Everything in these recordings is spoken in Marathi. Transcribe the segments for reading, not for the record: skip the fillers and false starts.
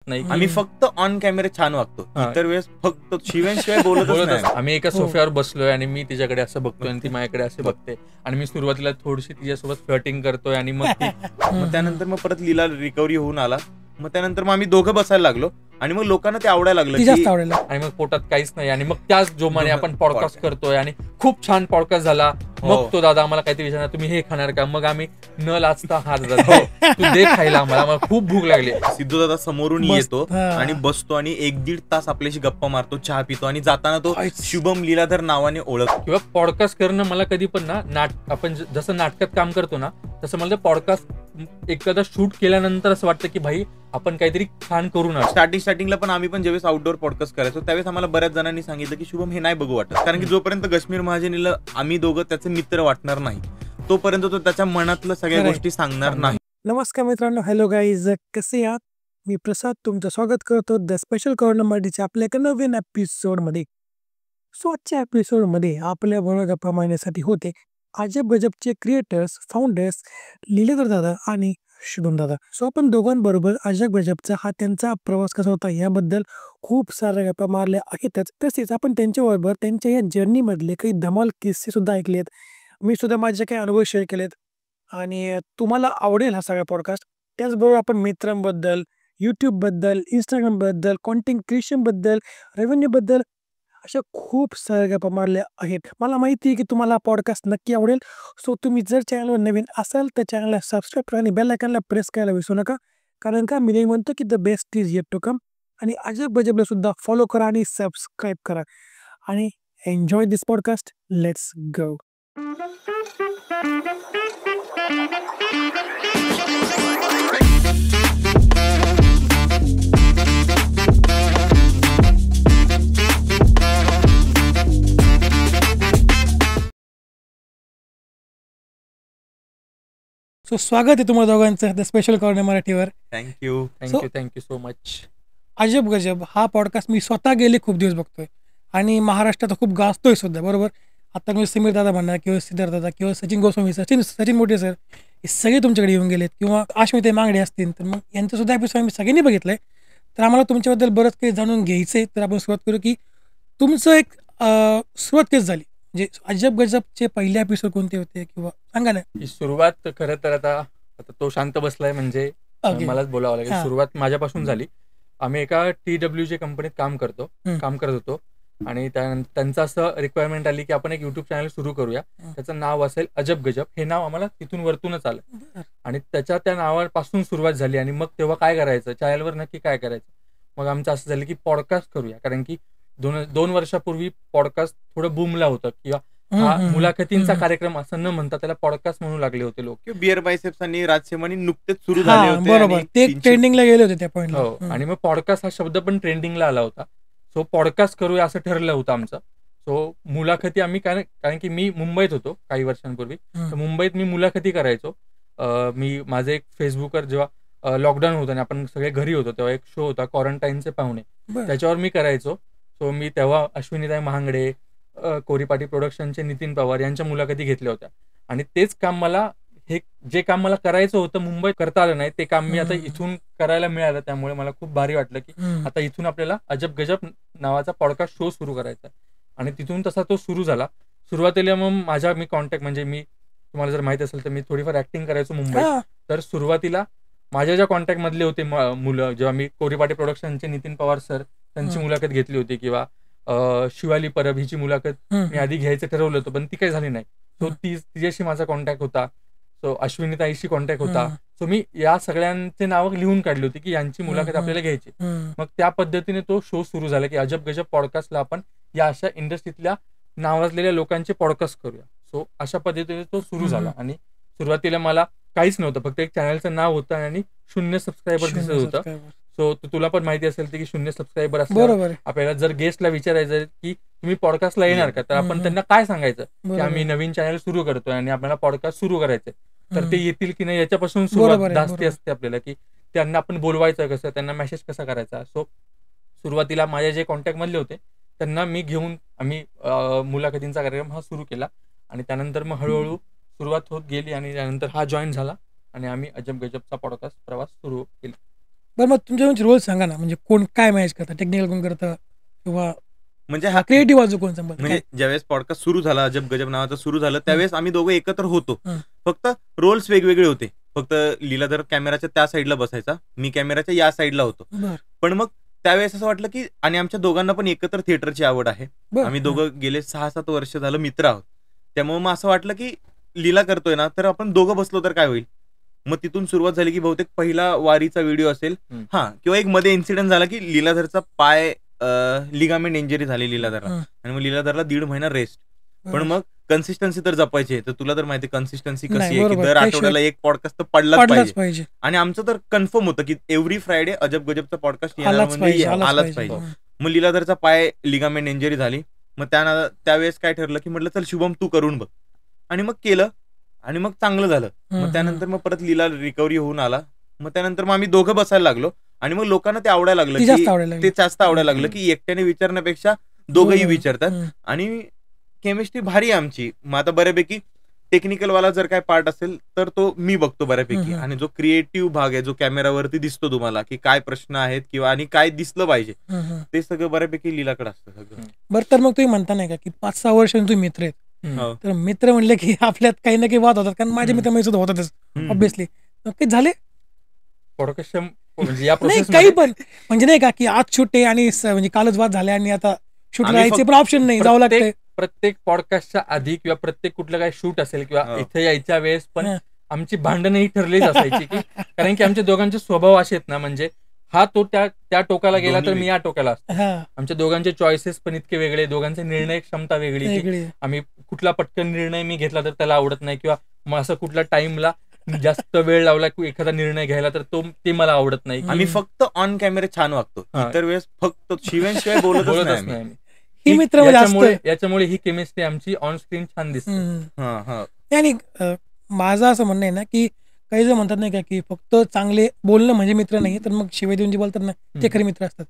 नाही. आम्ही फक्त ऑन कॅमेरे छान वागतो, इतर वेळेस फक्त शिव्यांशिवाय बोलतच नाही. आम्ही एका सोफ्यावर बसलोय आणि मी तिच्याकडे असं बघतोय आणि ती माझ्याकडे असं बघते आणि मी सुरुवातीला थोडीशी तिच्यासोबत फ्लर्टिंग करतोय आणि मग त्यानंतर मग परत लीला रिकव्हरी होऊन आला. मग त्यानंतर मग आम्ही दोघं बसायला लागलो आणि मग लोकांना ते आवडायला लागलं आणि मग पोटात काहीच नाही आणि मग त्याच जोमाने आपण पॉडकास्ट करतोय आणि खूप छान पॉडकास्ट झाला. मग तो दादा आम्हाला काहीतरी विचारणार, तुम्ही हे खाणार का? मग आम्ही न लाजता हा दादा तू दे खायला, आम्हाला खूप भूक लागली. सिद्धू दादा समोरून येतो आणि बसतो आणि 1-1.5 तास आपल्याशी गप्पा मारतो, चहा पितो आणि जाताना तो शुभम लीलाधर नावाने ओळख. किंवा पॉडकास्ट करणं मला कधी पण ना आपण जसं नाटकात काम करतो ना तसं मला पॉडकास्ट एखादा शूट केल्यानंतर असं वाटतं की भाई आपण काहीतरी छान करू ना. स्टार्टिंगला पण आम्ही पण ज्यावेळेस आउटडोर पॉडकास्ट करायचो त्यावेळेस आम्हाला बऱ्याच जणांनी सांगितलं की शुभम हे नाही बघू वाटत, कारण की जोपर्यंत कश्मीर महाजनीला आम्ही दोघं त्याचे मित्र वाटणार नाही तोपर्यंत तो त्याच्या मनातलं सगळ्या गोष्टी सांगणार नाही. नमस्कार मित्रांनो, हॅलो गाईज, कसे आहात? मी प्रसाद तुमचं स्वागत करतो द स्पेशल कॉर्नर मराठीच्या आपल्या एका नवीन एपिसोडमध्ये. सो आजच्या एपिसोडमध्ये आपल्या बरोबर गप्पा मारण्यासाठी होते अजब गजबचे क्रिएटर्स, फाउंडर्स लीलाधर दादा आणि शुभम दादा. सो आपण दोघांबरोबर अजब गजबचा हा त्यांचा प्रवास कसा होता याबद्दल खूप साऱ्या गप्पा मारल्या आहेतच. तसेच आपण त्यांच्याबरोबर त्यांच्या या जर्नीमधले काही धमाल किस्से सुद्धा ऐकलेत. मी सुद्धा माझे काही अनुभव शेअर केलेत आणि तुम्हाला आवडेल हा सगळा पॉडकास्ट. त्याचबरोबर आपण मित्रांबद्दल, यूट्यूबबद्दल, इंस्टाग्रामबद्दल, कॉन्टेंट क्रिएशनबद्दल, रेव्हेन्यूबद्दल अशा खूप साऱ्या गप्पा मारल्या आहेत. मला माहिती आहे की तुम्हाला हा पॉडकास्ट नक्की आवडेल. सो तुम्ही जर चॅनलवर नवीन असाल तर चॅनलला सबस्क्राईब करा आणि बेल आयकॉनला प्रेस करायला विसरू नका, कारण का मी म्हणतो की the best is yet to come. आणि अजब गजबला सुद्धा फॉलो करा आणि सबस्क्राईब करा आणि enjoy this podcast. Let's go. So स्वागत आहे तुम्हाला दोघांचं द स्पेशल कॉर्नर मराठीवर. Thank you so much. अजब गजब हा पॉडकास्ट मी स्वतः गेले खूप दिवस बघतोय आणि महाराष्ट्रात खूप गाजतोय सुद्धा. बरोबर, आता मी समीर दादा म्हणा किंवा सिद्धार्थ दादा किंवा सचिन गोस्वामी सचिन मोठे सर, हे सगळे तुमच्याकडे येऊन गेलेत किंवा आश्मिते मांगडे असतील, तर मग यांचं सुद्धा एपिसोड आम्ही सगळ्यांनी बघितलंय. तर आम्हाला तुमच्याबद्दल बरंच काही जाणून घ्यायचंय. तर आपण सुरुवात करू की तुमचं एक सुरुवात कशी झाली, म्हणजे अजब गजबचे पहिले एपिसोड कोणते होते किंवा सांगा ना. सुरुवात खरं तर आता तो शांत बसलाय म्हणजे मलाच बोलावं लागेल. सुरुवात माझ्यापासून झाली. आम्ही एका TWJ कंपनीत काम करत होतो आणि त्यांचं असं रिक्वायरमेंट आली की आपण एक युट्यूब चॅनल सुरू करूया, त्याचं नाव असेल अजब गजब. हे नाव आम्हाला तिथून वरतूनच आलं आणि त्या नावापासून सुरुवात झाली. आणि मग तेव्हा काय करायचं, चॅनलवर नक्की काय करायचं, मग आमचं असं झालं की पॉडकास्ट करूया, कारण की 2 वर्षापूर्वी पॉडकास्ट थोडं बूमला होतं किंवा मुलाखतींचा कार्यक्रम असं न म्हणता त्याला पॉडकास्ट म्हणू लागले होते लोक. बिअर बायसेप्स आणि राजसेमानी नुकतेच सुरू झाले होते, बरोबर, ते ट्रेंडिंगला गेले होते त्या पॉइंटला. हो, आणि मग पॉडकास्ट हा शब्द पण ट्रेंडिंगला आला होता. सो पॉडकास्ट करूया असं ठरलं होतं आमचं. सो मुलाखती आम्ही कारण की मी मुंबईत होतो काही वर्षांपूर्वी, तर मुंबईत मी मुलाखती करायचो. मी माझे एक फेसबुकवर जेव्हा लॉकडाऊन होतं आणि आपण सगळे घरी होतो तेव्हा एक शो होता क्वारंटाईनचे पाहुणे, त्याच्यावर मी करायचो. सो मी तेव्हा अश्विनीताई महांगडे, कोरीपाटी प्रोडक्शनचे नितीन पवार यांच्या मुलाखती घेतल्या होत्या. आणि तेच काम मला जे काम मला करायचं होतं मुंबईत करता आलं नाही, ते काम मी आता इथून करायला मिळालं. त्यामुळे मला खूप भारी वाटलं की आता इथून आपल्याला अजब गजब नावाचा पॉडकास्ट शो सुरू करायचा. आणि तिथून तसा तो सुरू झाला. सुरुवातीला मग मी कॉन्टॅक्ट म्हणजे मी तुम्हाला जर माहिती असेल तर मी थोडीफार ऍक्टिंग करायचो मुंबईत. तर सुरुवातीला माझ्या ज्या कॉन्टॅक्ट मधले होते मुलं, जेव्हा मी कोरीपाटी प्रोडक्शनचे नितीन पवार सर त्यांची मुलाखत घेतली होती किंवा शिवाली परब हिची मुलाखत मी आधी घ्यायचं ठरवलं होतं पण ती काही झाली नाही. सो तिच्याशी माझा कॉन्टॅक्ट होता. सो अश्विनीताईशी कॉन्टॅक्ट होता. सो मी या सगळ्यांचे नावं लिहून काढली होती की यांची मुलाखत आपल्याला घ्यायची. मग त्या पद्धतीने तो शो सुरू झाला की अजब गजब पॉडकास्टला आपण या अशा इंडस्ट्रीतल्या नावाजलेल्या लोकांचे पॉडकास्ट करूया. सो अशा पद्धतीने तो सुरू झाला. आणि सुरुवातीला मला काहीच नव्हतं, फक्त एक चॅनलचं नाव होतं आणि 0 सबस्क्रायबर दिसत होतं. सो तुला पण माहिती असेल की 0 सबस्क्रायबर असल्यावर आपल्याला जर गेस्टला विचारायचं की तुम्ही पॉडकास्टला येणार का, तर आपण त्यांना काय सांगायचं की आम्ही नवीन चॅनल सुरू करतोय आणि आपल्याला पॉडकास्ट सुरू करायचंय, तर ते येतील की नाही याच्यापासून सुरुवात जास्ती असते आपल्याला, की त्यांना आपण बोलवायचं कसं, त्यांना मेसेज कसा करायचा. सो सुरुवातीला माझे जे कॉन्टॅक्ट मधले होते त्यांना मी घेऊन आम्ही मुलाखतींचा कार्यक्रम हा सुरू केला. आणि त्यानंतर मग हळूहळू सुरुवात होत गेली आणि त्यानंतर हा जॉईन झाला आणि आम्ही अजब गजबचा पॉडकास्ट प्रवास सुरू केला. बरं मग तुमच्या रोल सांगा ना, म्हणजे कोण काय मॅनेज करतं, टेक्निकल कोण करतं किंवा म्हणजे हा क्रिएटिव्ह बाजू कोण सांभाळतं? म्हणजे ज्यावेळेस पॉडकास्ट सुरू झाला, अजब गजब नावाचा सुरू झालं, त्यावेळेस आम्ही दोघं एकत्र होतो. हं. फक्त रोल्स वेगवेगळे होते. फक्त लीलाधर कॅमेराच्या त्या साईडला बसायचा, मी कॅमेराच्या या साईडला होतो. बरं पण मग त्यावेळेस असं वाटलं की, आणि आमच्या दोघांना पण एकत्र थिएटरची आवड आहे. बरं. आम्ही दोघं गेले 6-7 वर्ष झालं मित्र आहोत. त्यामुळे मग असं वाटलं की लीला करतोय ना, तर आपण दोघं बसलो तर काय होईल. मग तिथून सुरुवात झाली की बहुतेक पहिला वारीचा व्हिडिओ असेल, हा, किंवा एक मध्ये इन्सिडेंट झाला की लीलाधरचा पाय लिगामेंट इंजरी झाली लीलाधरला, हं. आणि मग लीलाधरला 1.5 महिना रेस्ट. पण बरं. मग कन्सिस्टन्सी तर जपायची आहे. तर तुला तर माहिती कन्सिस्टन्सी कशी नाही, आहे, की बरोबर. दर त्याशिवाय आठवड्याला एक पॉडकास्ट तर पडलाच पडलाच पाहिजे. पाहिजे. आणि आमचं तर कन्फर्म होतं की एव्हरी फ्रायडे अजब गजबचा पॉडकास्ट येणार आलाच म्हणजे पाहिजे, आलाच पाहिजे. हं. मग लीलाधरचा पाय लिगामेंट इंजरी झाली. मग त्यावेळेस काय ठरलं की म्हटलं चल शुभम तू करून बघ, आणि मग केलं, आणि मग चांगलं झालं. मग त्यानंतर मग परत लीला रिकव्हरी होऊन आला. मग त्यानंतर मग आम्ही दोघं बसायला लागलो, आणि मग लोकांना ते आवडायला लागलं, ती जास्त आवडायला की लागली. ते जास्त आवडायला लागलं की एकट्याने विचारण्यापेक्षा दोघंही दोघं. विचारतात. हं. आणि केमिस्ट्री भारी आहे आमची. मग आता बऱ्यापैकी टेक्निकल वाला जर काय पार्ट असेल तर तो मी बघतो बऱ्यापैकी, हं. आणि जो क्रिएटिव्ह भाग आहे, जो कॅमेरावरती दिसतो तुम्हाला की काय प्रश्न आहेत किंवा आणि काय दिसलं पाहिजे, हं, हं. ते सगळं बऱ्यापैकी लीलाकडे असतं सगळं. बरं, तर मग तुम्ही म्हणता नाही का की 5-6 वर्षांनी तुम्ही मित्र आहेत, हो. तर मित्र म्हणले की आपल्यात काही ना काही वाद होतात, कारण माझे मित्र सुद्धा होतातच हम्म. ऑब्विसली. नक्कीच झाले पॉडकास्ट म्हणजे या नाही प्रोसेस काही पण, म्हणजे नाही का की आज शूट आहे आणि म्हणजे कालच वाद झाले आणि आता शूट आम्ही राहायचे फक्त पण ऑप्शन नाही, जावं लागतंय. प्रत्येक पॉडकास्टच्या आधी किंवा प्रत्येक कुठलं काही शूट असेल किंवा हो. इथे यायच्या वेळेस पण हं. आमची भांडणं ही ठरलीच असायची की कारण की आमच्या दोघांचे स्वभाव असे आहेत ना, म्हणजे हा तो त्या टोकाला गेला तर दोन्ही मी या टोकाला असतो. हा आमच्या दोघांचे चॉईसेस पण इतके वेगळे, दोघांचे निर्णय क्षमता वेगळी की वेगळी. आम्ही कुठला पटकन निर्णय मी घेतला तर त्याला आवडत नाही, किंवा मग असं कुठला टाइमला जास्त वेळ लावला की एखादा निर्णय घ्यायला तर ते मला आवडत नाही. आम्ही फक्त ऑन कॅमेरे छान वागतो, हा. इतर वेळेस फक्त शिवाय बोलतच बोलतच नाही नाही आम्ही. आम्ही. ही मित्र म्हणजे याच्यामुळे ही केमिस्ट्री आमची ऑन स्क्रीन छान दिसते. हा, हा. आणि माझं असं म्हणणं आहे ना की काही जण म्हणतात नाही का की फक्त चांगले बोलणं म्हणजे मित्र नाही, तर मग शिवाय देऊन जे बोलतात ना ते खरे मित्र असतात.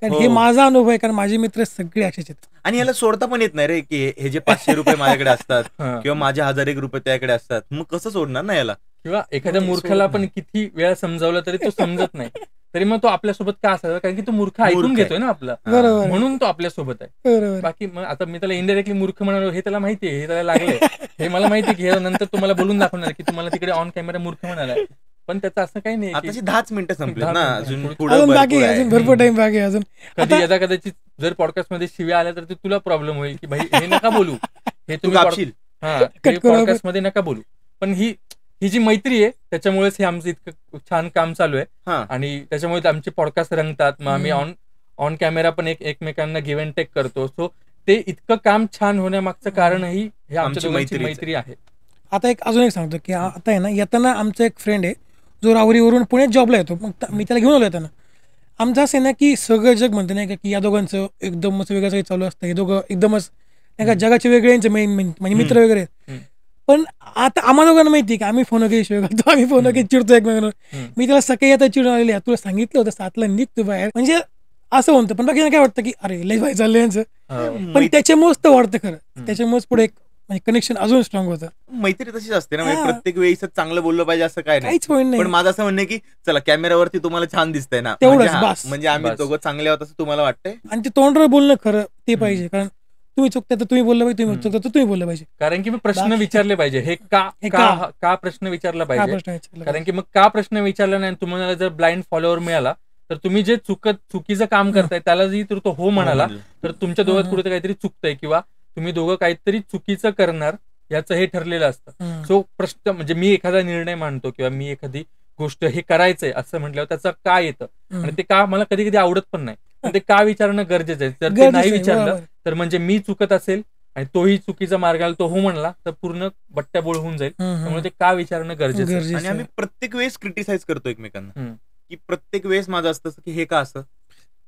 कारण हे हो. माझा अनुभव आहे, कारण माझे मित्र सगळे असेच आहेत. आणि याला सोडता पण येत नाही रे, की हे जे 500 रुपये माझ्याकडे असतात हा. किंवा माझे 1001 रुपये त्याकडे असतात, मग कसं सोडणार ना याला. किंवा एखाद्या ते मूर्खाला सोडत पण किती वेळा समजावलं तरी तो समजत नाही, तरी मग तो आपल्यासोबत का असावा, कारण की तो मूर्ख ऐकून मूर्ख आहे. घेतोय ना आपलं, बरोबर. म्हणून तो आपल्यासोबत आहे. बरोबर. बाकी मग आता मी त्याला इनडायरेक्टली मूर्ख म्हणालो, हे त्याला माहितीये, हे त्याला लागलंय, हे मला माहितीये की हे नंतर तुम्हाला बोलून दाखवणार की तुम्हाला तिकडे ऑन कॅमेरा मूर्ख म्हणालाय. पण त्याचं असं काही नाही की आताची 10 मिनिटं संपलेत 10 ना, मिनिटं. अजून पुढे- पुढे अजून बाकी भरपूर आहे, आहे. अजून भरपूर टाइम बाकी आहे अजून. कधी आता- यदा कदाचित जर पॉडकास्ट मध्ये शिव्या आल्या तर ते तुला प्रॉब्लेम होईल की भाई हे नका बोलू, हे तू तुम्ही कापशील. कट करू पॉडकास्ट मध्ये नका बोलू. पण ही जी मैत्री आहे त्याच्यामुळेच हे आमचं इतकं छान काम चालू आहे, हा. आणि त्याच्यामुळे आमचे पॉडकास्ट रंगतात. मग आम्ही ऑन कॅमेरा पण एकमेकांना गिव्ह अँड टेक करतो. सो ते इतकं काम छान होण्यामागचं कारणही हे आमच्या आमची दोघांची मैत्रीच मैत्री आहे. आता अजून एक सांगतो की आता आहे ना, येताना आमचा एक फ्रेंड आहे जो राहुरीवरून पुण्यात जॉबला येतो. मग मी त्याला घेऊन आलो येताना. आमचं असं आहे ना की सगळं जग म्हणतं नाही का की या दोघांचं एकदमच वेगळं काही चालू असतं, हे दोघं एकदमच नाही का जगाचे वेगळे म्हणजे मित्र वगैरे आहेत. पण आता आम्हा दोघांना माहिती की आम्ही फोन वगैरे शिवाय घालतो, आम्ही फोन वगैरे चिडतो एकमेकांवर. मी त्याला सकाळी आता चिडून आलेली तुला सांगितलं होतं 7ला निघतो बाहेर, म्हणजे असं म्हणतं. पण बाकी काय वाटतं की अरे लय भाई चाललंय यांचं. पण त्याच्यामुळेच तर वाढतं खरं, त्याच्यामुळेच पुढे एक म्हणजे कनेक्शन अजून स्ट्रॉंग होतं. मैत्री तशीच असते ना, म्हणजे हा. प्रत्येक वेळी चांगलं बोललं पाहिजे असं काय नाही. काहीच पॉईंट पण नाही. माझं असं म्हणणं आहे की चला कॅमेरावरती तुम्हाला छान दिसतंय ना, तेवढंच, म्हणजे हा, बस. म्हणजे आम्ही बस. दोघं चांगले आहोत असं तुम्हाला वाटतंय. आणि ते तोंडवर बोलणं खरं ते पाहिजे, कारण तुम्ही चुकता तर तुम्ही बोललं पाहिजे, तुम्ही चुकता तर तुम्ही बोललं पाहिजे. कारण की मग प्रश्न बाकी- विचारले पाहिजे, हे का हे का का प्रश्न विचारला हा पाहिजे. प्रश्न विचारला कारण की मग का प्रश्न विचारला नाही, तुम्हाला जर ब्लाइंड फॉलोअर मिळाला तर तुम्ही जे चुकीचं काम करताय त्याला जरी तर तो हो म्हणाला तर तुमच्या दोघात कुठे काहीतरी चुकतंय, किंवा तुम्ही दोघं काहीतरी चुकीचं करणार याचं हे ठरलेलं असतं. हम्म. सो प्रश्न म्हणजे मी एखादा निर्णय मांडतो किंवा मी एखादी गोष्ट हे करायचंय असं म्हटल्यावर त्याचं का येतं, हम्म. आणि ते का मला कधी कधी आवडत पण नाही, पण ते का विचारणं गरजेचं आहे. जर ते गरजेचं नाही आहे, विचारलं बरोबर. तर म्हणजे मी चुकत असेल आणि तोही चुकीचा मार्गाला तो हो म्हणला तर पूर्ण बट्ट्या बोळ होऊन जाईल. हम्म. त्यामुळे ते का विचारणं गरजेचं आहे. गरजेचं आणि आम्ही आहे. प्रत्येक वेळेस क्रिटिसाइज करतो एकमेकांना, हम्म. की प्रत्येक वेळेस माझं असतं की हे का असं.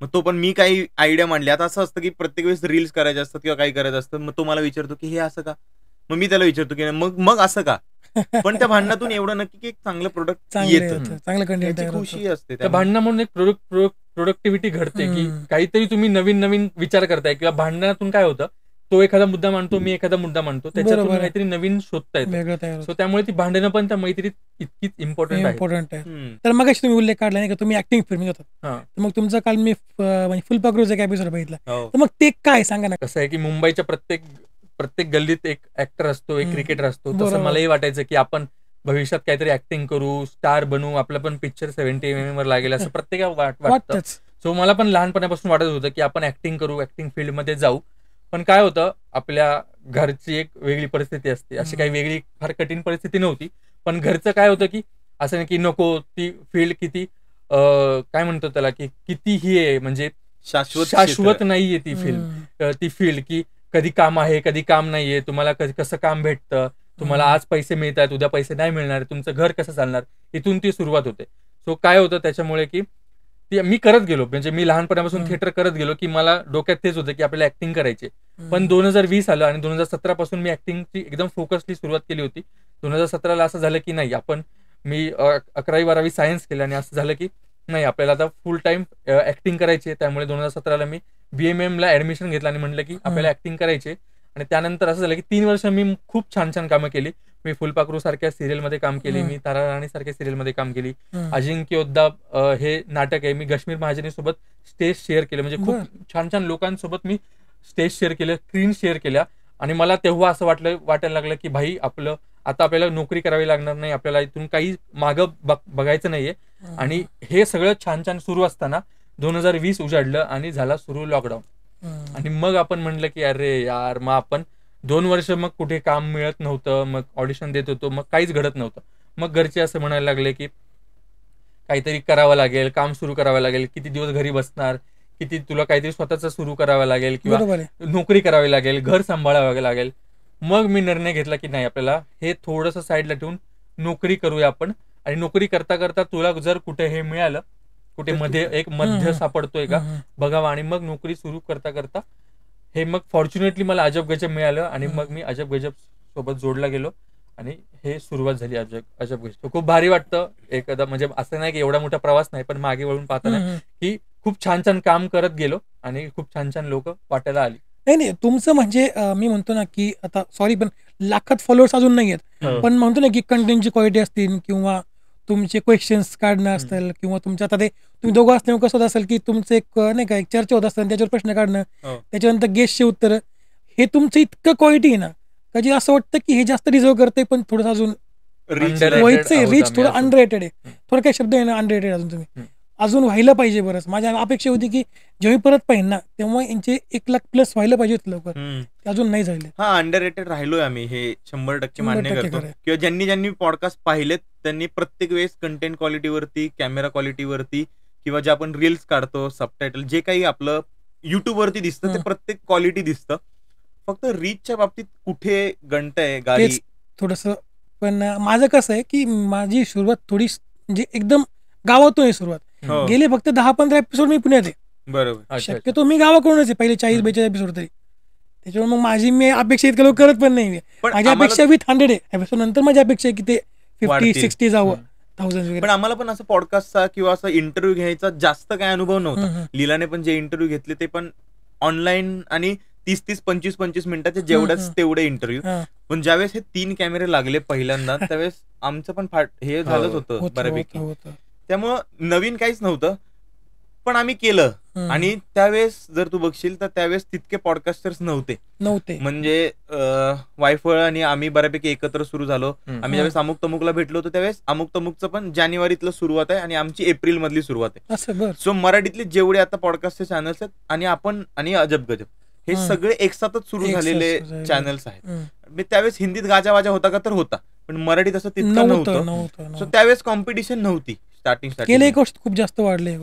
मग तो पण मी काही आयडिया मांडली. आता असं असतं की प्रत्येक वेळेस रील्स करायचे असतात किंवा काही करायचं असतं, मग तो मला विचारतो की हे असं का, मग मी त्याला विचारतो की मग असं का. पण त्या भांडणातून एवढं नक्की की एक चांगलं प्रोडक्ट चांगलं येतं, येतं, चांगलं कंटेंट त्याची खुशी असते. त्या भांडणं म्हणून एक प्रोडक्टिव्हिटी घडते की हम्म. काहीतरी तुम्ही नवीन नवीन विचार करताय, किंवा भांडणातून काय होतं तो एखादा मुद्दा मांडतो, मी एखादा मुद्दा मांडतो, त्याच्यातून बरोबर आहे. काहीतरी नवीन शोधता येतं. वेगळं तयार होतं. सो त्यामुळे ती भांडणं पण त्या मैत्रीत इतकीच इम्पॉर्टंट आहे. इम्पॉर्टंट आहे. हम्म. तर मग तुम्ही उल्लेख काढला नाही का तुम्ही ऍक्टिंग फिल्म होतात. हा. तर मग तुमचा काल मी म्हणजे फुलपाखरूचा एक एपिसोड बघितला. हो. तर मग ते काय सांगा ना. कसं आहे की मुंबईच्या प्रत्येक गल्लीत एक ऍक्टर असतो, एक क्रिकेटर असतो. तसं बरोबर. मलाही वाटायचं की आपण भविष्यात काहीतरी ऍक्टिंग करू, स्टार बनू, आपलं पण पिक्चर 70 mm वर लागेल असं प्रत्येकाला वाटतं. वाटतंच. सो मला पण लहानपणापासून वाटत होतं की आपण ऍक्टिंग करू, ऍक्टिंग फील्डमध्ये जाऊ. पण काय होतं, आपल्या घरची एक वेगळी परिस्थिती असते. अशी काही वेगळी फार कठीण परिस्थिती नव्हती. पण घरचं काय होतं की असं नाही की नको, ती फील्ड किती काय म्हणतो त्याला, की किती ही आहे, म्हणजे शाश्वत नाहीये ती फील्ड. ती फील्ड की कधी काम आहे, कधी काम नाहीये, तुम्हाला कसं काम भेटतं, तुम्हाला आज पैसे मिळतात, उद्या पैसे नाही मिळणार, तुमचं घर कसं चालणार, इथून ती सुरुवात होते. सो काय होतं त्याच्यामुळे की मी करत गेलो, म्हणजे मी लहानपणापासून थिएटर करत गेलो की मला डोक्यात तेच होतं की आपल्याला ऍक्टिंग करायची. पण 2020 आलं आणि 2017 पासून मी ऍक्टिंगची एकदम फोकसली सुरुवात केली होती. 2017ला असं झालं की नाही, मी 11वी 12वी सायन्स केलं आणि असं झालं की नाही, आपल्याला आता फुल टाइम ऍक्टिंग करायची आहे. त्यामुळे 2017ला मी BMM ला ऍडमिशन घेतलं आणि म्हटलं की आपल्याला ऍक्टिंग करायची. आणि त्यानंतर असं झालं की 3 वर्ष मी खूप छान छान कामं केली. मी फुलपाखरू सारख्या सिरियलमध्ये काम केली, मी तारा राणी सारख्या सिरियलमध्ये काम केली. अजिंक्योद्दा हे नाटक आहे, मी कश्मीर महाजनीसोबत स्टेज शेअर केलं, म्हणजे खूप छान छान लोकांसोबत मी स्टेज शेअर केलं, स्क्रीन शेअर केल्या. आणि मला तेव्हा असं वाटायला लागलं की भाई आता आपल्याला नोकरी करावी लागणार नाही, आपल्याला इथून काही मागं बघायचं नाहीये. आणि हे सगळं छान छान सुरू असताना 2020 उजाडलं आणि झाला सुरू लॉकडाऊन. आणि मग आपण म्हणलं की अरे यार, मग आपण 2 वर्ष मग कुठे काम मिळत नव्हतं, मग ऑडिशन देत होतो, मग काहीच घडत नव्हतं. मग घरचे असं म्हणायला लागले की काहीतरी करावं लागेल, काम सुरू करावं लागेल, किती दिवस घरी बसणार, किती तुला काहीतरी स्वतःचं सुरू करावं लागेल किंवा नोकरी करावी लागेल, घर सांभाळावं लागेल. मग मी निर्णय घेतला की नाही, आपल्याला हे थोडंसं साईडला ठेवून नोकरी करूया आपण. आणि नोकरी करता करता तुला जर कुठे हे मिळालं, कुठे मध्ये एक मध्य सापडतोय का बघावं. आणि मग नोकरी सुरू करता करता हे मग फॉर्च्युनेटली मला अजब गजब मिळालं आणि मग मी अजब गजब सोबत जोडला गेलो आणि हे सुरुवात झाली अजब गजब. खूप भारी वाटतं एखादा, म्हणजे असं नाही की एवढा मोठा प्रवास नाही, पण मागे वळून पाहताना की खूप छान छान काम करत गेलो आणि खूप छान छान लोक वाटायला आली. नाही, तुमचं म्हणजे मी म्हणतो ना की आता सॉरी पण लाखात फॉलोअर्स अजून नाही आहेत, पण म्हणतो ना की कंटेंटची क्वालिटी असतील किंवा तुमचे क्वेश्चन्स काढणं असतील किंवा तुमच्या आता ते तुम्ही दोघं असल्यामुळे कसं होत असेल की तुमचं एक नाही का एक चर्चा होत असतात, त्याच्यावर प्रश्न काढणं, त्याच्यानंतर गेस्टचे उत्तर, हे तुमचं इतकं क्वालिटी आहे ना का जे असं वाटतं की हे जास्त डिझर्व करते, पण थोडंसं अजून व्हायचंय, रिच थोडं अनरेटेड आहे. थोडं काही शब्द आहे ना, अनरेटेड अजून तुम्ही अजून व्हायला पाहिजे. बरंच माझ्या अपेक्षा होती की जेव्हा परत पाहिजे ना तेव्हा यांचे 1 लाख प्लस व्हायला पाहिजे लवकर, अजून नाही झाले. हा, अंडररेटेड राहिलोय आम्ही, हे 100% मान्य करतो. किंवा ज्यांनी पॉडकास्ट पाहिलेत त्यांनी प्रत्येक वेळेस कंटेंट क्वालिटीवरती, कॅमेरा क्वालिटीवरती किंवा जे आपण रील्स काढतो, सबटायटल, जे काही आपलं युट्यूबवरती दिसतं ते प्रत्येक क्वालिटी दिसतं. फक्त रीचच्या बाबतीत कुठे गणतंय गाडी थोडस. पण माझं कसं आहे की माझी सुरुवात थोडी म्हणजे एकदम गावातून आहे सुरुवात. गेले फक्त 10-15 एपिसोड मी पुण्यात आहे. बरोबर. शक्यतो मी गावाकडूनच आहे, पहिले 40-42 एपिसोड तरी. त्याच्यामुळे मग माझी अपेक्षा इतकं लोक करत पण नाही. माझी अपेक्षा विथ 100 आहे एपिसोड, नंतर माझी अपेक्षा आहे की ते 50-60 जावं, 1000 वगैरे. पण आम्हाला पण असं पॉडकास्टचा किंवा असं इंटरव्ह्यू घ्यायचा जास्त काय अनुभव नव्हता. लीलाने पण जे इंटरव्ह्यू घेतले ते पण ऑनलाईन आणि 30-30, 25-25 मिनिटाचे जेवढ्याच तेवढे इंटरव्ह्यू. पण ज्यावेळेस हे 3 कॅमेरे लागले पहिल्यांदा त्यावेळेस आमचं पण हे झालंच होतं बऱ्यापैकी. त्यामुळं नवीन काहीच नव्हतं, पण आम्ही केलं. आणि त्यावेळेस जर तू बघशील तर त्यावेळेस तितके पॉडकास्टर्स नव्हते. म्हणजे वायफळ आणि आम्ही बऱ्यापैकी एकत्र सुरू झालो. आम्ही ज्यावेळेस अमुक तमुकला भेटलो होतो त्यावेळेस अमुक तमुकचं पण जानेवारीतलं सुरुवात आहे आणि आमची एप्रिल मधली सुरुवात आहे. सो मराठीतले जेवढे आता पॉडकास्टचे चॅनल्स आहेत आणि आपण आणि अजब गजब हे सगळे एकसाथच सुरू झालेले चॅनल्स आहेत. त्यावेळेस हिंदीत गाजावाजा होता का तर होता, पण मराठीत असं तितकं नव्हतं. सो त्यावेळेस कॉम्पिटिशन नव्हती. स्टार्टिंग गोष्ट खूप जास्त वाढले.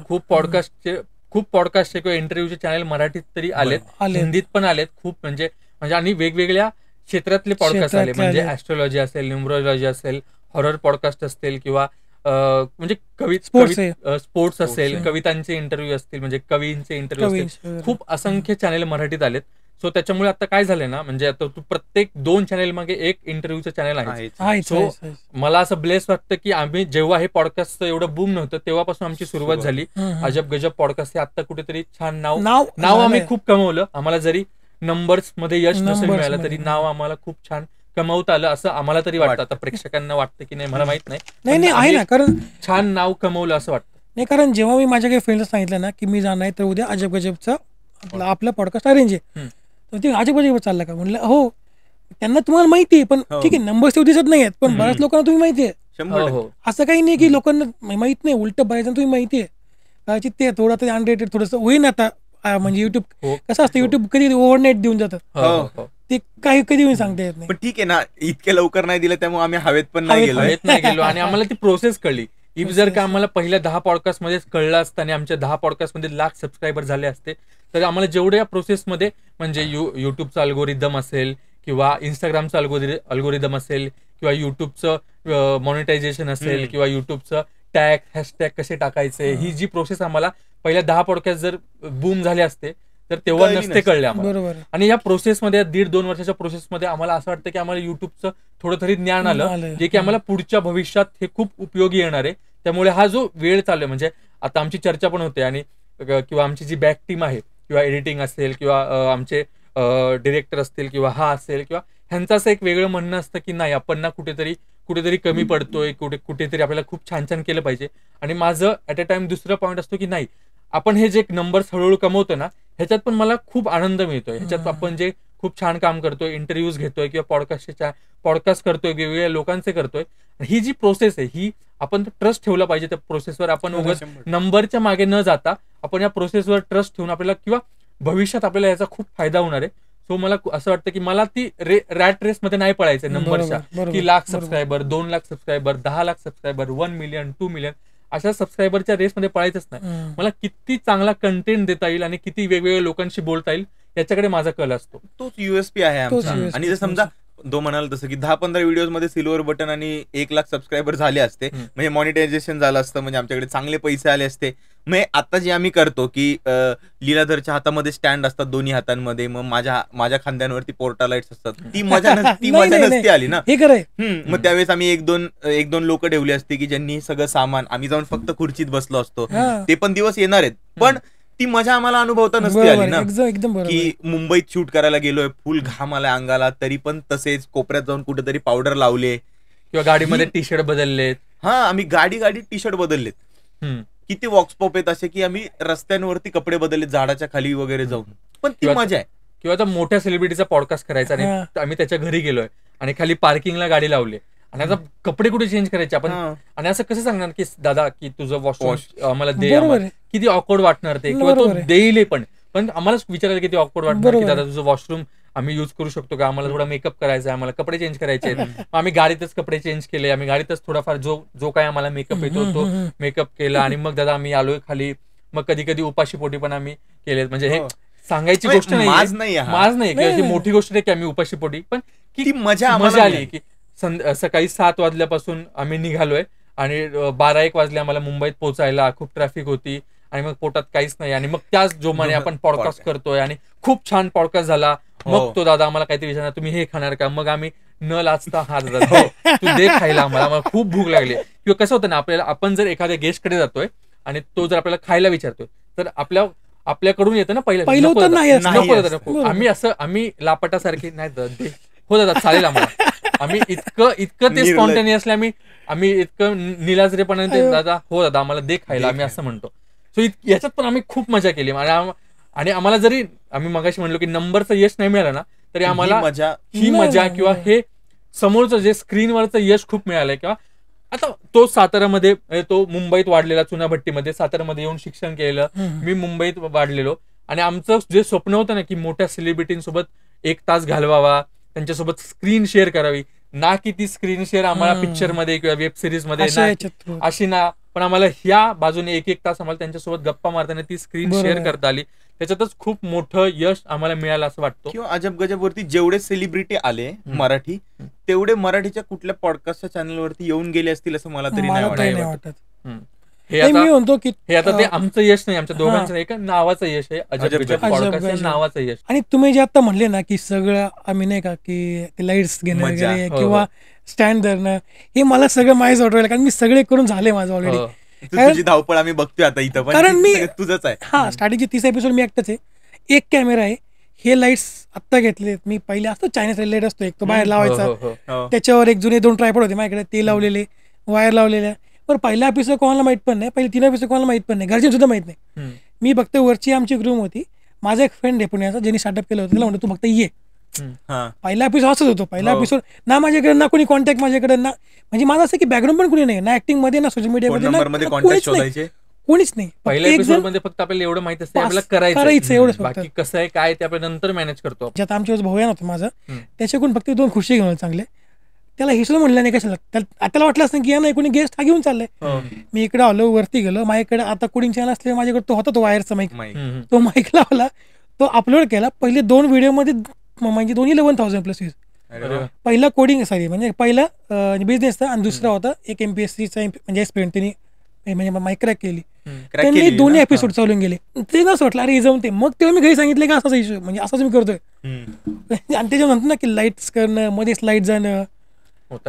खूप पॉडकास्टचे किंवा इंटरव्ह्यूचे चॅनल मराठीत तरी आलेत, हिंदीत पण आलेत खूप. म्हणजे आणि वेगवेगळ्या क्षेत्रातले पॉडकास्ट आले, म्हणजे ऍस्ट्रोलॉजी असेल, न्यूमरोलॉजी असेल, हॉरर पॉडकास्ट असतील किंवा म्हणजे स्पोर्ट्स असेल, कवितांचे इंटरव्ह्यू असतील, म्हणजे कवींचे इंटरव्ह्यू असतील. खूप असंख्य चॅनल मराठीत आलेत. सो त्याच्यामुळे आता काय झालंय ना, म्हणजे आता तू प्रत्येक 2 चॅनल मागे एक इंटरव्ह्यूचं चॅनल आहे. सो मला असं ब्लेस वाटतं की आम्ही जेव्हा हे पॉडकास्टचं एवढं बूम नव्हतं तेव्हापासून आमची सुरुवात झाली. अजब गजब पॉडकास्ट हे आता कुठेतरी छान नाव आम्ही खूप कमवलं. आम्हाला जरी नंबर्स मध्ये यश नसेल Numbers मिळालं मध्ये. तरी नाव आम्हाला खूप छान कमवता आलं असं आम्हाला तरी वाटतं. आता प्रेक्षकांना वाटतं की नाही मला माहित नाही, नाही पण नाही आहे आम्ही ना, कारण छान नाव कमवलं असं वाटतं. नाही, कारण जेव्हा मी माझ्या काही फ्रेंड्सला सांगितलं ना की मी जाणार आहे तर उद्या अजब गजबचा आपला पॉडकास्ट अरेंज आहे, तर ते अजब गजब चालला का म्हणलं हो. त्यांना तुम्हाला माहिती आहे, पण हो. ठीक आहे नंबर्स तेवढे दिसत नाही आहेत, पण बऱ्याच लोकांना तुम्ही माहिती आहे. 100%. हो. असं काही नाही की लोकांना माहित नाही, उलट बऱ्याच तुम्ही माहिती आहे. कदाचित ते थोडं तरी अनरेटेड थोडंसं होईन आता. म्हणजे युट्यूब हो. कसं असतं, युट्यूब कधी ओव्हरनाईट देऊन जातं, हो. ते काही कधी होईन सांगता येत नाही. पण ठीक आहे ना, इतक्या लवकर नाही दिलं त्यामुळे आम्ही हवेत पण नाही हवेत गेलो. हवेत नाही गेलो आणि आम्हाला ती प्रोसेस कळली. इफ जर का आम्हाला पहिल्या 10 पॉडकास्ट मध्येच कळलं असतं आणि आमच्या 10 पॉडकास्ट मध्ये लाख सबस्क्रायबर झाले असते, तर आम्हाला जेवढ्या प्रोसेसमध्ये म्हणजे युट्यूबचा अल्गोरिदम असेल किंवा इंस्टाग्रामचा अल्गोरिदम असेल किंवा युट्यूबचं मॉनिटायझेशन असेल किंवा युट्यूबचं टॅग हॅशटॅग कसे टाकायचे, ही जी प्रोसेस आम्हाला पहिल्या 10 पॉडकास्ट जर बूम झाले असते तर तेव्हा कळली नसते नसते. कळले आम्हाला. बरोबर. आणि या प्रोसेसमध्ये 1.5-2 वर्षाच्या प्रोसेसमध्ये आम्हाला असं वाटतं की आम्हाला युट्यूबचं थोडं तरी ज्ञान आलं, जे की आम्हाला पुढच्या भविष्यात हे खूप उपयोगी येणार आहे. त्यामुळे हा जो वेळ चालू आहे, म्हणजे आता आमची चर्चा पण होते आणि किंवा आमची जी बॅक टीम आहे किंवा एडिटिंग असेल किंवा आमचे डिरेक्टर असतील किंवा हा असेल किंवा ह्यांचं असं एक वेगळं म्हणणं असतं की नाही आपण ना कुठेतरी कमी पडतोय, कुठेतरी आपल्याला खूप छान छान केलं पाहिजे. आणि माझं ऍट अ टाइम दुसरा पॉईंट असतो की नाही आपण हे जे नंबर्स हळूहळू कमवतो ना ह्याच्यात पण मला खूप आनंद मिळतोय. ह्याच्यात आपण जे खूप छान काम करतोय, इंटरव्ह्यूज घेतोय किंवा पॉडकास्ट करतोय, वेगवेगळ्या लोकांचे करतोय, ही जी प्रोसेस आहे ही आपण ट्रस्ट ठेवला पाहिजे त्या प्रोसेसवर. आपण उगाच नंबरच्या मागे न जाता आपण या प्रोसेसवर ट्रस्ट ठेवून आपल्याला किंवा भविष्यात आपल्याला याचा खूप फायदा होणार आहे. सो मला असं वाटतं की मला ती रॅट रेस मध्ये नाही पडायचं नंबरच्या, की lakh subscriber, 2 lakh subscriber, 10 lakh subscriber, 1 million 2 million अशा सबस्क्रायबरच्या रेसमध्ये पळायचंच नाही. मला किती चांगला कंटेंट देता येईल आणि किती वेगवेगळ्या लोकांशी बोलता येईल याच्याकडे माझा कल असतो. तोच युएसपी आहे तोच आमचा. USP. आणि जर समजा तो म्हणाल तसं की 10-15 व्हिडिओज मध्ये सिल्वर बटन आणि 1 लाख सबस्क्रायबर झाले असते, म्हणजे मॉनिटायझेशन झालं असतं, म्हणजे आमच्याकडे चांगले पैसे आले असते. मग आता जे आम्ही करतो की लीलाधरच्या हातामध्ये स्टँड असतात दोन्ही हातांमध्ये, मग माझ्या खांद्यांवरती पोर्टालाइट्स असतात, ती मजा नसती आली ना. हे खरंय. मग त्यावेळेस आम्ही एक दोन लोक ठेवली असते की ज्यांनी सगळं सामान, आम्ही जाऊन फक्त खुर्चीत बसलो असतो. ते पण दिवस येणार आहेत, पण ती मजा आम्हाला अनुभवता नसती आली ना. एकदम बरोबर. की मुंबईत शूट करायला गेलोय, फुल घाम आला अंगाला, तरी पण तसेच कोपऱ्यात जाऊन कुठेतरी पावडर लावले किंवा गाडीमध्ये टी शर्ट बदललेत. हा, आम्ही गाडी टी शर्ट बदललेत. किती वॉक्सपॉप आहेत असे की आम्ही रस्त्यांवरती कपडे बदललेत झाडाच्या खाली वगैरे जाऊन, पण ती मजा आहे. किंवा आता मोठ्या सेलिब्रिटीचा पॉडकास्ट करायचा आणि आम्ही त्याच्या घरी गेलोय आणि खाली पार्किंगला गाडी लावली आणि आता कपडे कुठे चेंज करायचे आपण, आणि असं कसं सांगणार की दादा की तुझं वॉशरूम आम्हाला दे, किती ऑकवर्ड वाटणार ते, किंवा तो देईल पण आम्हालाच विचारायला किती ऑकवर्ड वाटणार की दादा तुझं वॉशरूम आम्ही युज करू शकतो का, आम्हाला थोडा मेकअप करायचा आहे, आम्हाला कपडे चेंज करायचे आहेत. आम्ही गाडीतच कपडे चेंज केले, आम्ही गाडीतच थोडाफार जो काय आम्हाला मेकअप येतो तो मेकअप केला आणि मग दादा आम्ही आलोय खाली. मग कधी कधी उपाशीपोटी पण आम्ही केले, म्हणजे हे सांगायची गोष्ट नाही, माज नाही किंवा मोठी गोष्ट नाही की आम्ही उपाशीपोटी, पण किती मजा आली की सकाळी 7 वाजल्यापासून आम्ही निघालोय आणि 12-1 वाजले आम्हाला मुंबईत पोहोचायला, खूप ट्रॅफिक होती आणि मग पोटात काहीच नाही आणि मग त्याच जोमाने आपण पॉडकास्ट करतोय आणि खूप छान पॉडकास्ट झाला. मग तो दादा आम्हाला काहीतरी विचारणार तुम्ही हे खाणार का, मग आम्ही न लाचता हा दादा तू दे खायला, आम्हाला खूप भूक लागली. किंवा कसं होतं ना आपण जर एखाद्या गेस्टकडे जातोय आणि तो जर आपल्याला खायला विचारतोय तर आपल्याकडून येतं ना पहिलं आम्ही लापटासारखे नाही दे हो दादा चालेल आम्हाला, आम्ही इतकं ते स्पॉन्टेनियसली आम्ही इतकं निलाजरेपणे दादा हो दादा आम्हाला दे खायला आम्ही असं म्हणतो. सो याच्यात पण आम्ही खूप मजा केली आणि आम्हाला जरी आम्ही मगाशी म्हणलो की नंबरचं यश नाही मिळालं ना तरी आम्हाला ही मजा किंवा हे समोरचं जे स्क्रीनवरचं यश खूप मिळालंय. किंवा आता तो साताऱ्यामध्ये, तो मुंबईत वाढलेला चुनाभट्टीमध्ये, साताऱ्यामध्ये येऊन शिक्षण केलेलं, मी मुंबईत वाढलेलो आणि आमचं जे स्वप्न होतं ना की मोठ्या सेलिब्रिटींसोबत 1 तास घालवावा, त्यांच्यासोबत स्क्रीन शेअर करावी, ना की ती स्क्रीन शेअर आम्हाला पिक्चरमध्ये किंवा वेब सिरीज मध्ये अशी ना, पण आम्हाला ह्या बाजूने 1 तास आम्हाला त्यांच्यासोबत गप्पा मारताना ती स्क्रीन शेअर करता आली. त्याच्यातच खूप मोठं यश आम्हाला मिळालं असं वाटतं. किंवा अजब गजब वरती जेवढे सेलिब्रिटी आले मराठी, तेवढे मराठीच्या कुठल्या पॉडकास्टच्या चॅनलवरती येऊन गेले असतील असं मला तरी नाही वाटत. हे आता ते आमचं यश नाही, आमच्या दोघांचं नाही, नावाचं यश आहे, अजब गजब पॉडकास्ट नावाचं यश. आणि तुम्ही जे आता म्हणले ना की सगळं आम्ही नाही का की लाईट्स घेणं वगैरे किंवा स्टँड धरणं, हे मला सगळं माहीत वाटवलं, कारण मी सगळे करून झाले माझं ऑलरेडी. तुझी धावपळ आम्ही बघतोय आता इथं, कारण मी तुझंच आहे. हा स्टार्टिंगचे 30 एपिसोड मी एकटाच आहे, 1 कॅमेरा आहे, हे लाईट्स आत्ता घेतले मी. पहिले असतो चायनीज लाईट असतो एक, तो बाहेर लावायचा, हो. त्याच्यावर एक जुने 2 ट्रायपॉड होते माझ्याकडे, ते लावलेले, वायर लावलेल्या. बरं पहिला एपिसोड कोणाला माहित पण नाही, पहिले 3 एपिसोड कोणाला माहित पण नाही, घरचे सुद्धा माहित नाही. मी फक्त वरची आमची एक रूम होती, माझा एक फ्रेंड आहे पुण्याचा ज्यांनी स्टार्टअप केलं होतं, त्याला म्हणतो तू फक्त ये. पहिला एपिसोड असंच होतो. पहिला एपिसोड ना माझ्याकडे ना कोणी कॉन्टॅक्ट, माझ्याकडे ना, म्हणजे माझं असं की बॅकग्राऊंड पण कोणी नाही, ना ऍक्टिंग मध्ये ना सोशल मीडियामध्ये कोणीच नाही. पहिल्या एपिसोड मध्ये फक्त आपल्याला एवढं माहित असतं आपल्याला करायचं एवढं. बाकी कसं आहे काय ते आपण नंतर मॅनेज करतो. ज्यात आमच्या भाऊ नव्हतं माझं, त्याच्याकडून फक्त 2 खुशी घेऊन चांगले, त्याला हे सुद्धा म्हणलं नाही कशाला, त्याला वाटलं असतं की नाही कोणी गेस्ट हा घेऊन चाललंय. मी इकडे आलो, वरती गेलो, माझ्याकडे आता कोडिंग चॅनल असले माझ्याकडे तो होता, तो वायरचा माईक, तो माईक लावला, तो अपलोड केला. पहिले 2 व्हिडिओमध्ये म्हणजे दोन्ही 11,000+ व्ह्यूज. पहिला कोडिंग म्हणजे पहिला बिझनेसचा, आणि दुसरा होता एक MPSCचा म्हणजे एक्सपिरियन्स, त्यांनी म्हणजे माईक क्रॅक केली, त्यांनी 2 एपिसोड चालून गेले. ते नसं वाटलं अरे जमते. मग तेव्हा मी घरी सांगितलं की असाच इश्यू, म्हणजे असंच मी करतोय. आणि त्याच्यावर म्हणतो ना की लाईट्स करणं, मध्ये स्लाईड जाणं,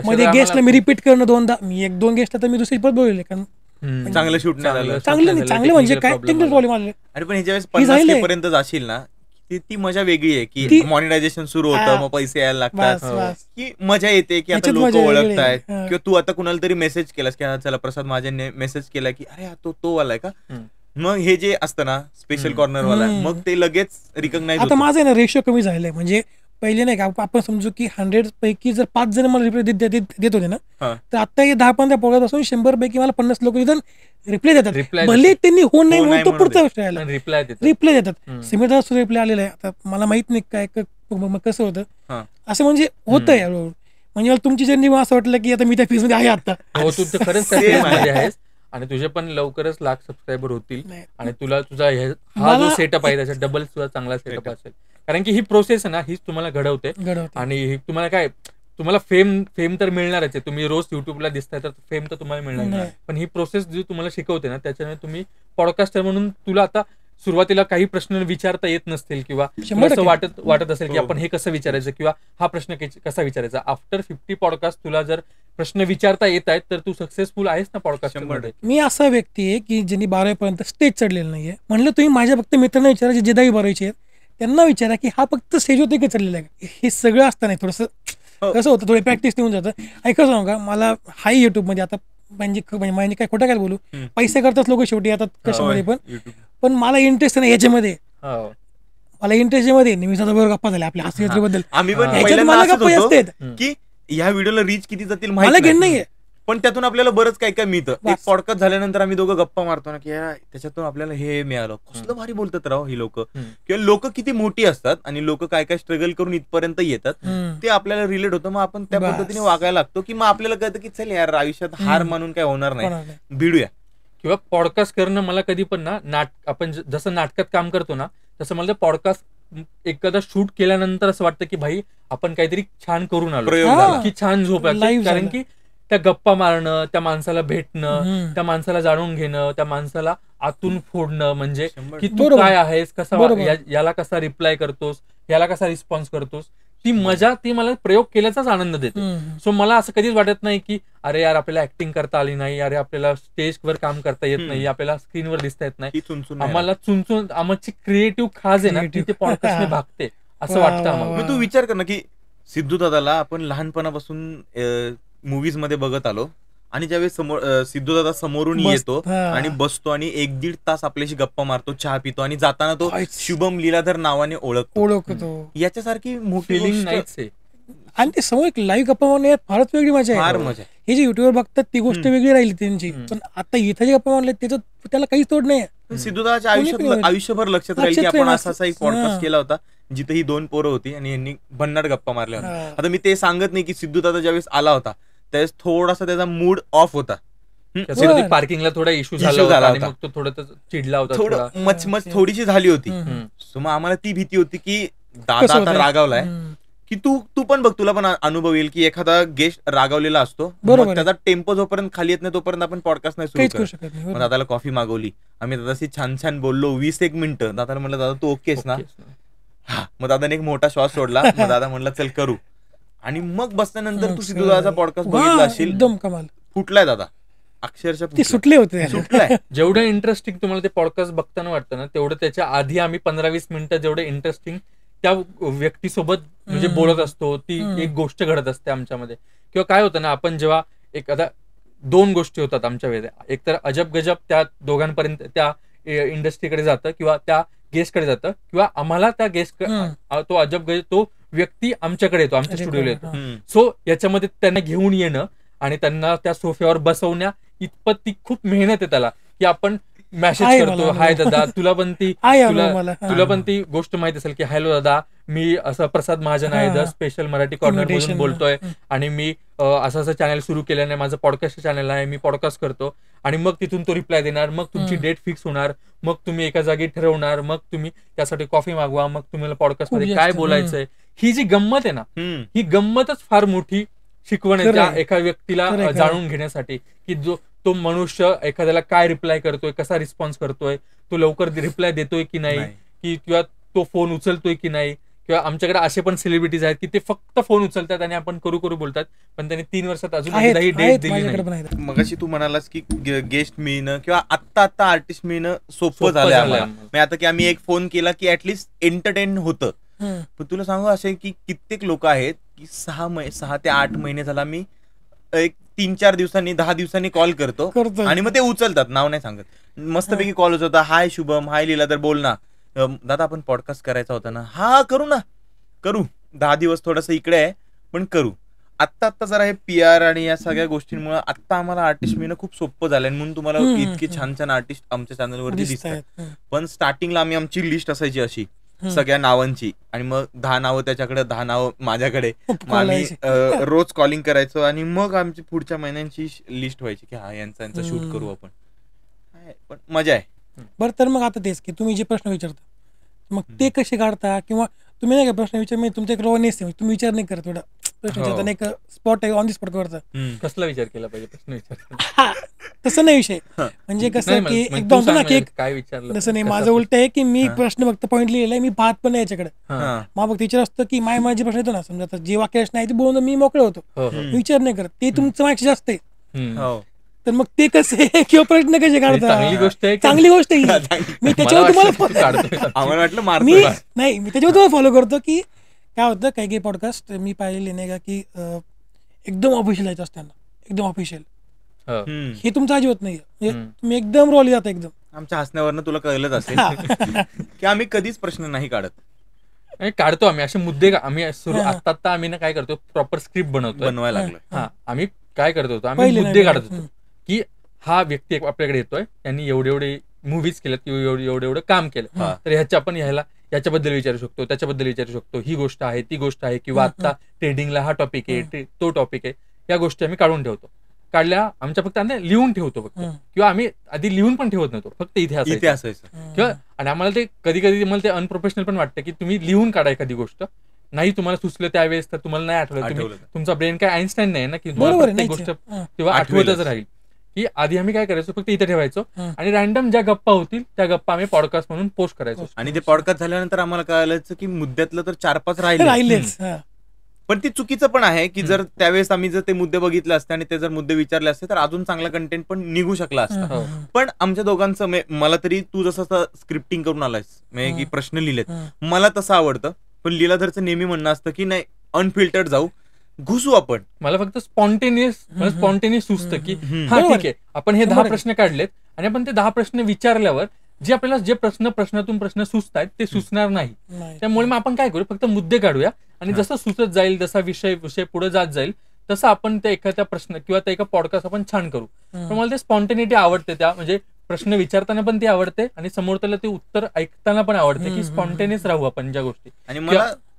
मध्ये गेस्टला मी रिपीट करणं 2दा. मी 1-2 गेस्ट आता मी दुसरी परत बोलले, कारण चांगलं शूट नाही चांगलं म्हणजे काय टेक्निकल प्रॉब्लेम आले. अरे पण ह्याच्या वेळेस 50K पर्यंत जाशील ना, ती मजा वेगळी आहे की मॉनिटायझेशन सुरू होतं, मग पैसे यायला लागतात, की मजा येते की आता लोक ओळखतायत. किंवा तू आता कुणाला तरी मेसेज केलास की चला प्रसाद महाजनने मेसेज केला की अरे तो वाला आहे का, मग हे जे असतं ना स्पेशल कॉर्नर वाला, मग ते लगेच रिकॉग्नाइज. आता माझं आहे ना रेशो कमी झालेलं, म्हणजे पहिले नाही का आपण समजू की 100 पैकी जर 5 जण मला रिप्लाय देत होते ना, तर आता हे 10-15 पोळ्यापासून 100 पैकी मला 50 लोक इथं रिप्लाय देतात. भले त्यांनी हो नाही म्हणून तो पुढचा रिप्लाय देतात. सिमेदार सुद्धा रिप्लाय आलेला आहे. आता मला माहित नाही काय कसं होतं असं, म्हणजे होतंय हळूहळू. म्हणजे मला तुमची जर्नी असं वाटलं की आता मी त्या फीज मध्ये आहे आता. हो, तू खरंच आहेस, आणि तुझे पण लवकरच 1,00,000 सबस्क्रायबर होतील, आणि तुझा हा जो सेटअप आहे त्याचा डबल सुद्धा चांगला सेटअप असेल. कारण की ही प्रोसेस आहे ना, हीच तुम्हाला घडवते. आणि तुम्हाला फेम तर मिळणारच आहे. तुम्ही रोज युट्यूबला दिसताय तर फेम तर तुम्हाला मिळणार नाही, पण ही प्रोसेस जी तुम्हाला शिकवते ना, त्याच्याने तुम्ही पॉडकास्टर म्हणून तुला आता सुरुवातीला काही प्रश्न विचारता येत नसतील, किंवा असं वाटत असेल की आपण हे कसं विचारायचं, किंवा हा प्रश्न कसा विचारायचा. आफ्टर 50 पॉडकास्ट तुला जर प्रश्न विचारता येत आहेत तर तू सक्सेसफुल आहेस ना पॉडकास्टमध्ये. मी असा व्यक्ती आहे की ज्यांनी 12वीपर्यंत स्टेज चढलेलं नाहीये. म्हणलं तुम्ही माझ्या फक्त मित्रांना विचारा जे 10वी-12वीचे आहेत, त्यांना विचारा की हा फक्त स्टेजवरती काय चाललेलं आहे. हे सगळं असताना थोडंसं कसं होतं, थोडी प्रॅक्टिस निघून जातं. ऐका सांगू का, मला हाय युट्यूबमध्ये आता म्हणजे काय खोटं काय बोलू, पैसे करतात लोक शेवटी आता कशामध्ये पण मला इंटरेस्ट नाही याच्यामध्ये. मला इंटरेस्ट मध्ये मी बरोबर गप्पा झाल्या आपल्या हास्यबद्दल. आम्ही पण मला गप्पा असतात की ह्या व्हिडिओला रीच किती जातील मला घेणं नाहीये, पण त्यातून आपल्याला बरंच काय काय मिळतं. एक पॉडकास्ट झाल्यानंतर आम्ही दोघं गप्पा मारतो ना की त्याच्यातून आपल्याला हे मिळालं, कसलं भारी बोलतात राव ही लोक, किंवा लोक किती मोठी असतात आणि लोक काय काय स्ट्रगल करून इथपर्यंत येतात, ते आपल्याला रिलेट होतं. मग आपण त्या पद्धतीने वागायला लागतो की मग आपल्याला कळतं की चल यार आयुष्यात हार मानून काय होणार नाही, भिडूया. किंवा पॉडकास्ट करणं मला कधी पण ना आपण जसं नाटकात काम करतो ना, तसं मला पॉडकास्ट एखादा शूट केल्यानंतर असं वाटतं की भाई आपण काहीतरी छान करून आलो, की छान झोप लागते. कारण की त्या गप्पा मारणं, त्या माणसाला भेटणं, त्या माणसाला जाणून घेणं, त्या माणसाला आतून फोडणं, म्हणजे की तू काय आहेस, कसा याला कसा रिप्लाय करतोस, याला कसा रिस्पॉन्स करतोस, ती मजा, ती मला प्रयोग केल्याचाच आनंद देते. सो मला असं कधीच वाटत नाही की अरे यार आपल्याला ऍक्टिंग करता आली नाही, अरे आपल्याला स्टेजवर काम करता येत नाही, आपल्याला स्क्रीनवर दिसता येत नाही. आम्हाला चुनचुन आमची क्रिएटिव्ह खाज आहे ना ती ते पॉडकास्टने भागते असं वाटतं आम्हाला. तू विचार कर ना की सिद्धू दादाला आपण लहानपणापासून मूवीज मध्ये बघत आलो, आणि ज्यावेळेस सिद्धू दादा समोरून येतो आणि बसतो आणि 1-1.5 तास आपल्याशी गप्पा मारतो, चहा पितो, आणि जाताना तो शुभम लीलाधर नावाने ओळखतो. याच्यासारखी मोठी फिलिंग नाहीच आहे. आणि ते समोर एक लाईव्ह गप्पा मारणे फारच वेगळी मजा आहे. हे जे युट्यूबवर बघतात ती गोष्ट वेगळी राहिली त्यांची, पण आता इथे जे गप्पा मारले त्याला काहीच तोड नाही. सिद्धू दादाच्या आयुष्यभर लक्षात राहील की आपण असा एक पॉडकास्ट केला होता जिथे ही 2 पोरं होती आणि यांनी भन्नाट गप्पा मारल्या होत्या. आता मी ते सांगत नाही की सिद्धू दादा ज्यावेळेस आला होता त्यावेळेस थोडासा त्याचा मूड ऑफ होता, पार्किंगला थोडा इश्यू झाला होता, मग तो थोडा चिडला होता, थोडं मचमच थोडीशी झाली होती. सो मग आम्हाला ती भीती होती की दादा आता रागावलाय, की तू पण बघ, तुला पण अनुभव येईल की एखादा गेस्ट रागावलेला असतो, त्याचा टेम्पो जोपर्यंत खाली येत नाही तोपर्यंत आपण पॉडकास्ट नाही सुरू करत. मग दादाला कॉफी मागवली, आम्ही दादाशी छान छान बोललो 20-1 मिनिटं. दादाला म्हणलं दादा तू ओकेस ना, हा. मग दादाने एक मोठा श्वास सोडला, मग दादा म्हणला चल करू. आणि मग बसल्यानंतर तू सिद्धू दादाचा पॉडकास्ट बघितला असेल, एकदम कमाल फुटलाय दादा, अक्षरशः सुटले होते. जेवढं इंटरेस्टिंग तुम्हाला ते पॉडकास्ट बघताना वाटतं ना, तेवढं त्याच्या आधी आम्ही 15-20 मिनिटं जेवढं इंटरेस्टिंग त्या व्यक्तीसोबत म्हणजे बोलत असतो, ती एक गोष्ट घडत असते आमच्यामध्ये. किंवा काय होतं ना, आपण जेव्हा एखादा 2 गोष्टी होतात आमच्या वेळेला. एक तर अजब गजब त्या दोघांपर्यंत त्या इंडस्ट्रीकडे जातं किंवा त्या गेस्टकडे जातं, किंवा आम्हाला त्या गेस्ट तो अजब गजब तो व्यक्ती आमच्याकडे येतो, आमच्या स्टुडिओला येतो. सो याच्यामध्ये त्यांना घेऊन येणं आणि त्यांना त्या सोफ्यावर बसवण्या इतपत ती खूप मेहनत आहे त्याला, की आपण मेसेज करतो, हाय दादा, तुला पण ती गोष्ट माहित असेल की हॅलो दादा, मी असं प्रसाद महाजन आहे, द स्पेशल मराठी कॉर्नर मधून बोलतोय आणि मी असं चॅनल सुरू केलं नाही, माझं पॉडकास्ट चॅनल आहे, मी पॉडकास्ट करतो. आणि मग तिथून तो रिप्लाय देणार, मग तुमची डेट फिक्स होणार, मग तुम्ही एका जागी ठरवणार, मग तुम्ही त्यासाठी कॉफी मागवा, मग तुम्हाला पॉडकास्ट मध्ये काय बोलायचंय. ही जी गंमत आहे ना, ही गंमतच फार मोठी शिकवण आहे त्या एका व्यक्तीला जाणून घेण्यासाठी, की तो मनुष्य एखाद्याला काय रिप्लाय करतोय, कसा रिस्पॉन्स करतोय, तो लवकर रिप्लाय देतोय की नाही, किंवा तो फोन उचलतोय की नाही. किंवा आमच्याकडे असे पण सेलिब्रिटीज आहेत की ते फक्त फोन उचलतात आणि आपण करू बोलतात, पण त्यांनी 3 वर्षात अजून एकदाही डेट दिली नाही. मगाशी तू म्हणालास की गेस्ट मिळणं किंवा आत्ता आर्टिस्ट मिळणं सोपं झालंय आम्हाला. आता की आम्ही एक फोन केला की ऍटलिस्ट एंटरटेन होतं. पण तुला सांगू असे की कित्येक लोक आहेत की 6 ते 8 महिने झाला मी एक 3-4 दिवसांनी 10 दिवसांनी कॉल करतो आणि मग ते उचलतात, नाव नाही सांगत, मस्तपैकी कॉल होता, हाय शुभम, हाय लीलाधर, बोल ना दादा, आपण पॉडकास्ट करायचा होता ना, हा करू 10 दिवस थोडस इकडे आहे पण करू. आत्ता जरा हे PR आणि या सगळ्या गोष्टींमुळे आत्ता आम्हाला आर्टिस्ट मिळणं खूप सोपं झालंय, म्हणून तुम्हाला इतके छान आर्टिस्ट आमच्या चॅनलवरती दिसतात. पण स्टार्टिंगला आमची लिस्ट असायची अशी सगळ्या नावांची, आणि मग 10 नावं त्याच्याकडे, 10 नावं माझ्याकडे, आम्ही रोज कॉलिंग करायचो आणि मग आमची पुढच्या महिन्यांची लिस्ट व्हायची की हा यांचा शूट करू आपण. पण मजा आहे. बरं, तर मग आता तेच की तुम्ही जे प्रश्न विचारता मग ते कसे काढता, किंवा तुम्ही नाही का प्रश्न विचार, तुमचा एक रॉनेस आहे, तुम्ही विचार नाही करत थोडा प्रश्न विचारता, एक स्पॉट आहे, ऑन दी स्पॉट करता. कसला विचार केला पाहिजे प्रश्न विचार, तसं नाही विषय, म्हणजे कसं की एकदम होतं ना की काय विचारलं तसं नाही. माझं उलट आहे की मी प्रश्न फक्त पॉईंट लिहिलेला आहे, मी पाहत पण नाही याच्याकडे. मग फक्त विचार असतं की माझे प्रश्न येतो ना, समजा जे वाक्य नाही ते बोलून मी मोकळं होतो, विचार नाही करत. ते तुमचं माझ्याशी जास्त आहे, तर मग ते कसे किंवा प्रश्न कसे काढता, चांगली गोष्ट आहे. मी त्याच्यावर तुम्हाला मी त्याच्यावर तुम्हाला फॉलो करतो की काय होतं. काही पॉडकास्ट मी पाहिलेले नाही का की एकदम ऑफिशियल यायचं असताना, एकदम ऑफिशियल, हे तुमचं अजिबात नाही. तुम्ही एकदम रॉली जाता एकदम. आमच्या हसण्यावरनं तुला कळलंच असेल की आम्ही कधीच प्रश्न नाही काढतो आम्ही असे मुद्दे. आम्ही सुरू आता आम्ही ना काय करतो, प्रॉपर स्क्रिप्ट बनवायला लागलो. आम्ही काय करत होतो, आम्ही मुद्दे काढत होतो की हा व्यक्ती आपल्याकडे येतोय, त्यांनी एवढे मूव्हीज केल्यात किंवा एवढं काम केलं, तर ह्याच्या आपण याच्याबद्दल विचारू शकतो, त्याच्याबद्दल विचारू शकतो, ही गोष्ट आहे, ती गोष्ट आहे, किंवा आता ट्रेडिंगला हा टॉपिक आहे, तो टॉपिक आहे. या गोष्टी आम्ही काढून ठेवतो. काढल्या आमच्या फक्त लिहून ठेवतो फक्त, किंवा आम्ही आधी लिहून पण ठेवत नव्हतो, फक्त इथे असायचं. किंवा आणि आम्हाला ते कधी मला ते अनप्रोफेशनल पण वाटतं की तुम्ही लिहून काढा एखादी गोष्ट, नाही तुम्हाला सुचलं त्यावेळेस तर तुम्हाला नाही आठवलं, तुमचा ब्रेन काय आइन्स्टाईन नाही ना की तुम्हाला गोष्ट तेव्हा आठवतच राहील. की आधी आम्ही काय करायचो, फक्त इथे ठेवायचो आणि रॅन्डम ज्या गप्पा होतील त्या गप्पा आम्ही पॉडकास्ट म्हणून पोस्ट करायचो. आणि ते पॉडकास्ट झाल्यानंतर आम्हाला कळालं की मुद्द्यातलं तर 4-5 राहिलेच. पण ती चुकीचं पण आहे की जर त्यावेळेस आम्ही जर ते मुद्दे बघितले असते आणि ते जर मुद्दे विचारले असते तर अजून चांगला कंटेंट पण निघू शकला असता. पण आमच्या दोघांचं, मला तरी, तू जसं स्क्रिप्टिंग करून आलायस म्हणजे की प्रश्न लिहिलेत, मला तसं आवडतं. पण लीलाधरचं नेहमी म्हणणं असतं की नाही, अनफिल्टर्ड जाऊ, घुसू आपण. मला फक्त स्पॉन्टेनियस सुचतं की हा ठीक आहे, आपण हे 10 प्रश्न काढलेत आणि आपण ते 10 प्रश्न विचारल्यावर जे आपल्याला जे प्रश्नातून प्रश्न सुचतायत ते सुचणार नाही. त्यामुळे मग आपण काय करू, फक्त मुद्दे काढूया आणि जसं सुचत जाईल, जसा विषय पुढे जात जाईल, तसं आपण त्या एखाद्या प्रश्न किंवा त्या एका पॉडकास्ट आपण छान करू. पण मला ते स्पॉन्टेनिटी आवडते, त्या म्हणजे प्रश्न विचारताना पण ती आवडते आणि समोर त्याला ते उत्तर ऐकताना पण आवडते की स्पॉन्टेनियस राहू आपण ज्या गोष्टी. आणि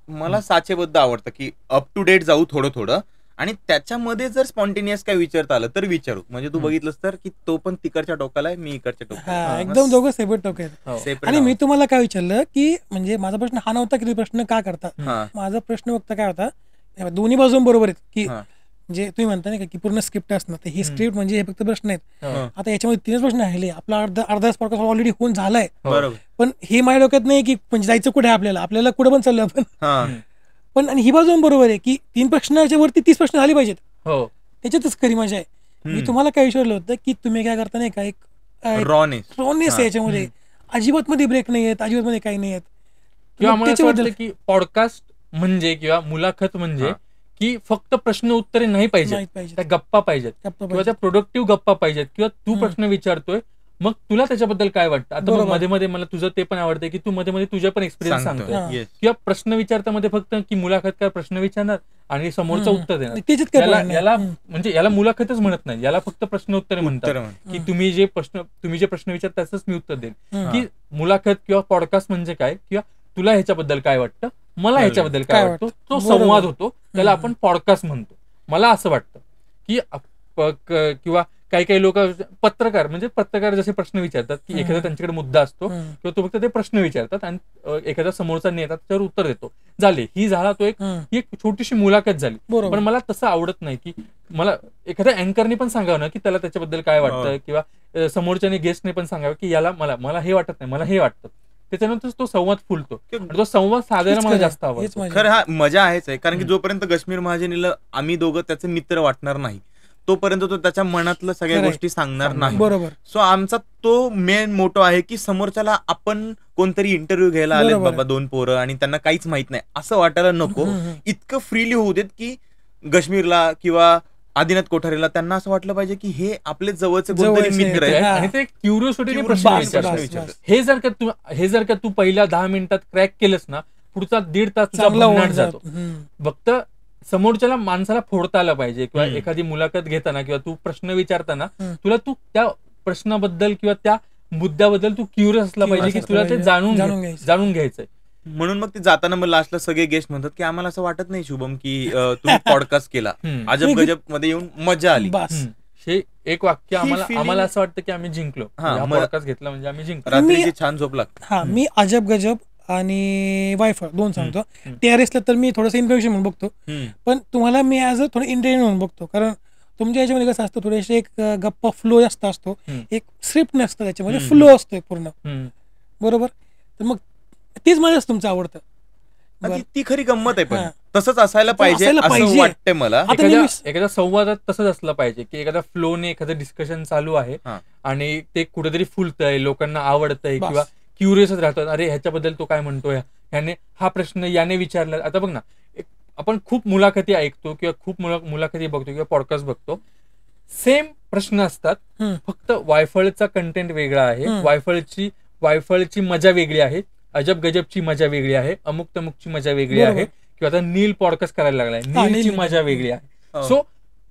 मला साचेबद्ध आवडतं की अप टू डेट जाऊ थोडं, आणि त्याच्यामध्ये जर स्पॉन्टेनियस काय विचारता आलं तर विचारू. म्हणजे तू बघितलंस तर की तो पण तिकडच्या टोकाला आहे, मी इकडच्या टोकाला, एकदम दोघं सेपरेट टोक आहेत. आणि मी तुम्हाला काय विचारलं की म्हणजे माझा प्रश्न हा नव्हता की तुम्ही प्रश्न का करता, माझा प्रश्न फक्त काय होता, दोन्ही बाजून बरोबर आहेत की जे तुम्ही म्हणता नाही की पूर्ण स्क्रिप्ट असणं, तर ही स्क्रिप्ट म्हणजे हे फक्त प्रश्न आहेत. आता याच्यामध्ये 3 प्रश्न राहिले, आपला अर्धा पॉडकास्ट ऑलरेडी होऊन झालाय, पण हे माझ्या डोक्यात नाही की म्हणजे जायचं कुठे, आपल्याला कुठे पण चाललं आपण. पण आणि ही बाजू बरोबर आहे की 3 प्रश्नाच्या वरती 30 प्रश्न आले पाहिजेत, त्याच्यातच खरी मजा आहे. मी तुम्हाला काय विचारलं होतं की तुम्ही काय करता नाही का, एक रॉनेस आहे याच्यामध्ये, अजिबात मध्ये ब्रेक नाही आहेत, अजिबात मध्ये काही नाही आहेत. किंवा मग मला असं त्याच्याबद्दल वाटतं की पॉडकास्ट म्हणजे किंवा मुलाखत म्हणजे हा. की फक्त प्रश्न उत्तरे नाही पाहिजे, नाही पाहिजे त्या गप्पा पाहिजेत गप्पा किंवा त्या पाहिजे. प्रोडक्टिव्ह गप्पा पाहिजेत किंवा तू हम्म. प्रश्न विचारतोय मग तुला त्याच्याबद्दल काय वाटतं. आता मग बरोबर. मध्ये मध्ये मला तुझं ते पण आवडतंय की तू मध्ये मध्ये तुझे पण एक्सपिरियन्स सांगतोय हा. येस किंवा प्रश्न विचारता मध्ये फक्त की मुलाखतकार प्रश्न विचारणार आणि समोरचं हम्म. उत्तर देणार. त्याच्यात काय याला problem नाही. याला हम्म. म्हणजे याला मुलाखतच म्हणत नाही, याला फक्त प्रश्न उत्तरे म्हणतात उत्तर म्हण. की हम्म. तुम्ही जे प्रश्न विचार त्याचंच मी उत्तर देईन. हम्म. की मुलाखत किंवा पॉडकास्ट म्हणजे काय किंवा तुला ह्याच्याबद्दल काय वाटतं, मला कळलं. ह्याच्याबद्दल काय काय वाटतं, तो बरोबर. संवाद होतो, त्याला हम्म. आपण पॉडकास्ट म्हणतो. मला असं वाटतं की किंवा काही काही लोक पत्रकार म्हणजे पत्रकार जसे प्रश्न विचारतात की एखादा हम्म. त्यांच्याकडे मुद्दा असतो हम्म. किंवा तो फक्त ते प्रश्न विचारतात आणि एखादा समोरचा नेता त्याच्यावर उत्तर देतो, झाले. ही झाला तो हम्म. ही एक छोटीशी मुलाखत झाली. बरोबर. पण मला तसं आवडत नाही की मला एखाद्या अँकरने पण सांगावं ना की त्याला त्याच्याबद्दल काय वाटतं किंवा समोरच्याने गेस्टने पण सांगावं की याला मला हे वाटत नाही, मला हे वाटतं. त्याच्यानंतर तो संवाद फुलतो आणि तो संवाद साधायला हेच मला खरं. जास्त हेच आवडतो. माझं. खरं हा मजा आहेच आहे, कारण की हम्म. जोपर्यंत काश्मीर महाजनीला आम्ही दोघं त्याचे मित्र वाटणार नाही तोपर्यंत तो त्याच्या मनातलं सगळ्या खरंय. गोष्टी सांगणार सांगणार नाही. बरोबर. सो आमचा तो मेन मोटो आहे की समोरच्याला आपण कोणतरी इंटरव्ह्यू घ्यायला आलेत बरोबर. बाबा 2 पोरं आणि त्यांना काहीच माहित नाही असं वाटायला नको. हम्म. इतकं फ्रीली होऊ देत की काश्मीरला किंवा आदिनाथ कोठारेला त्यांना असं वाटलं पाहिजे की हे आपले जवळचे कोणतरी जवळचे मित्र आहेत. आहेत. हा. आणि ते क्युरिओसिटीने प्रश्न बस, विचारतात. बस, विचारतात. बस. हे जर का तू पहिल्या 10 मिनिटात क्रॅक केलंस ना, पुढचा 1.5 तास तुझा चांगला भन्नाट होऊन जातो. हम्म. फक्त समोरच्याला माणसाला फोडता आलं पाहिजे किंवा हम्म. एखादी मुलाखत घेताना किंवा तू प्रश्न विचारताना हम्म. तुला तू त्या प्रश्नाबद्दल किंवा त्या मुद्द्याबद्दल तू क्युरियस असला Curious पाहिजे की असलं तुला ते पाहिजे. जाणून घ्यायचं. जाणून घ्यायचंय. म्हणून मग ते जाताना मग लास्टला सगळे गेस्ट म्हणतात की आम्हाला असं वाटत नाही शुभम की तुम्ही पॉडकास्ट केला, हम्म. अजब गजब मध्ये येऊन मजा आली. बस. हम्म. हे एक वाक्य ही feeling- आम्हाला असं वाटतं की आम्ही जिंकलो. हा, हा मग- पॉडकास्ट घेतला म्हणजे आम्ही जिंकलो. रात्रीची छान झोप लागते. हा, मी अजब गजब आणि वायफळ दोन सांगतो. हम्म. TRS ला तर मी थोडंसं इन्फॉर्मेशन म्हणून बघतो, हम्म. पण तुम्हाला मी ॲज अ थोडं इंटरव्ह्यू म्हणून बघतो, कारण तुमच्या याच्यामध्ये कसं असतं, थोडेसे एक गप्पा फ्लो जास्त असतो, हम्म. एक स्क्रिप्ट नसतं त्याच्यामध्ये, हम्म. फ्लो असतो एक पूर्ण. हम्म. बरोबर. तर मग तीच माझ्याच तुमचं आवडतं. बरं. ती खरी गंमत आहे, पण हा. तसंच असायला पाहिजे असायला असं पाहिजे. वाटतंय मला. आता एखाद्या संवादात तसंच असलं पाहिजे की एखाद्या फ्लोने एखादं डिस्कशन चालू आहे हा. आणि ते कुठेतरी फुलतंय, लोकांना आवडतंय बस. किंवा क्युरियसच राहतात, अरे ह्याच्याबद्दल तो काय म्हणतोय, ह्याने हा प्रश्न याने विचारला. आता बघ ना, आपण खूप मुलाखती ऐकतो किंवा खूप मुलाखती बघतो किंवा पॉडकास्ट बघतो, सेम प्रश्न असतात, हम्म. फक्त वायफळचा कंटेंट वेगळा आहे, हम्म. वायफळची मजा वेगळी आहे, अजब गजबची मजा वेगळी आहे, अमुक तमुकची मजा वेगळी बरोबर. आहे किंवा आता नील पॉडकास्ट करायला लागलाय, हा, नीलची नील. मजा वेगळी आहे. हो. सो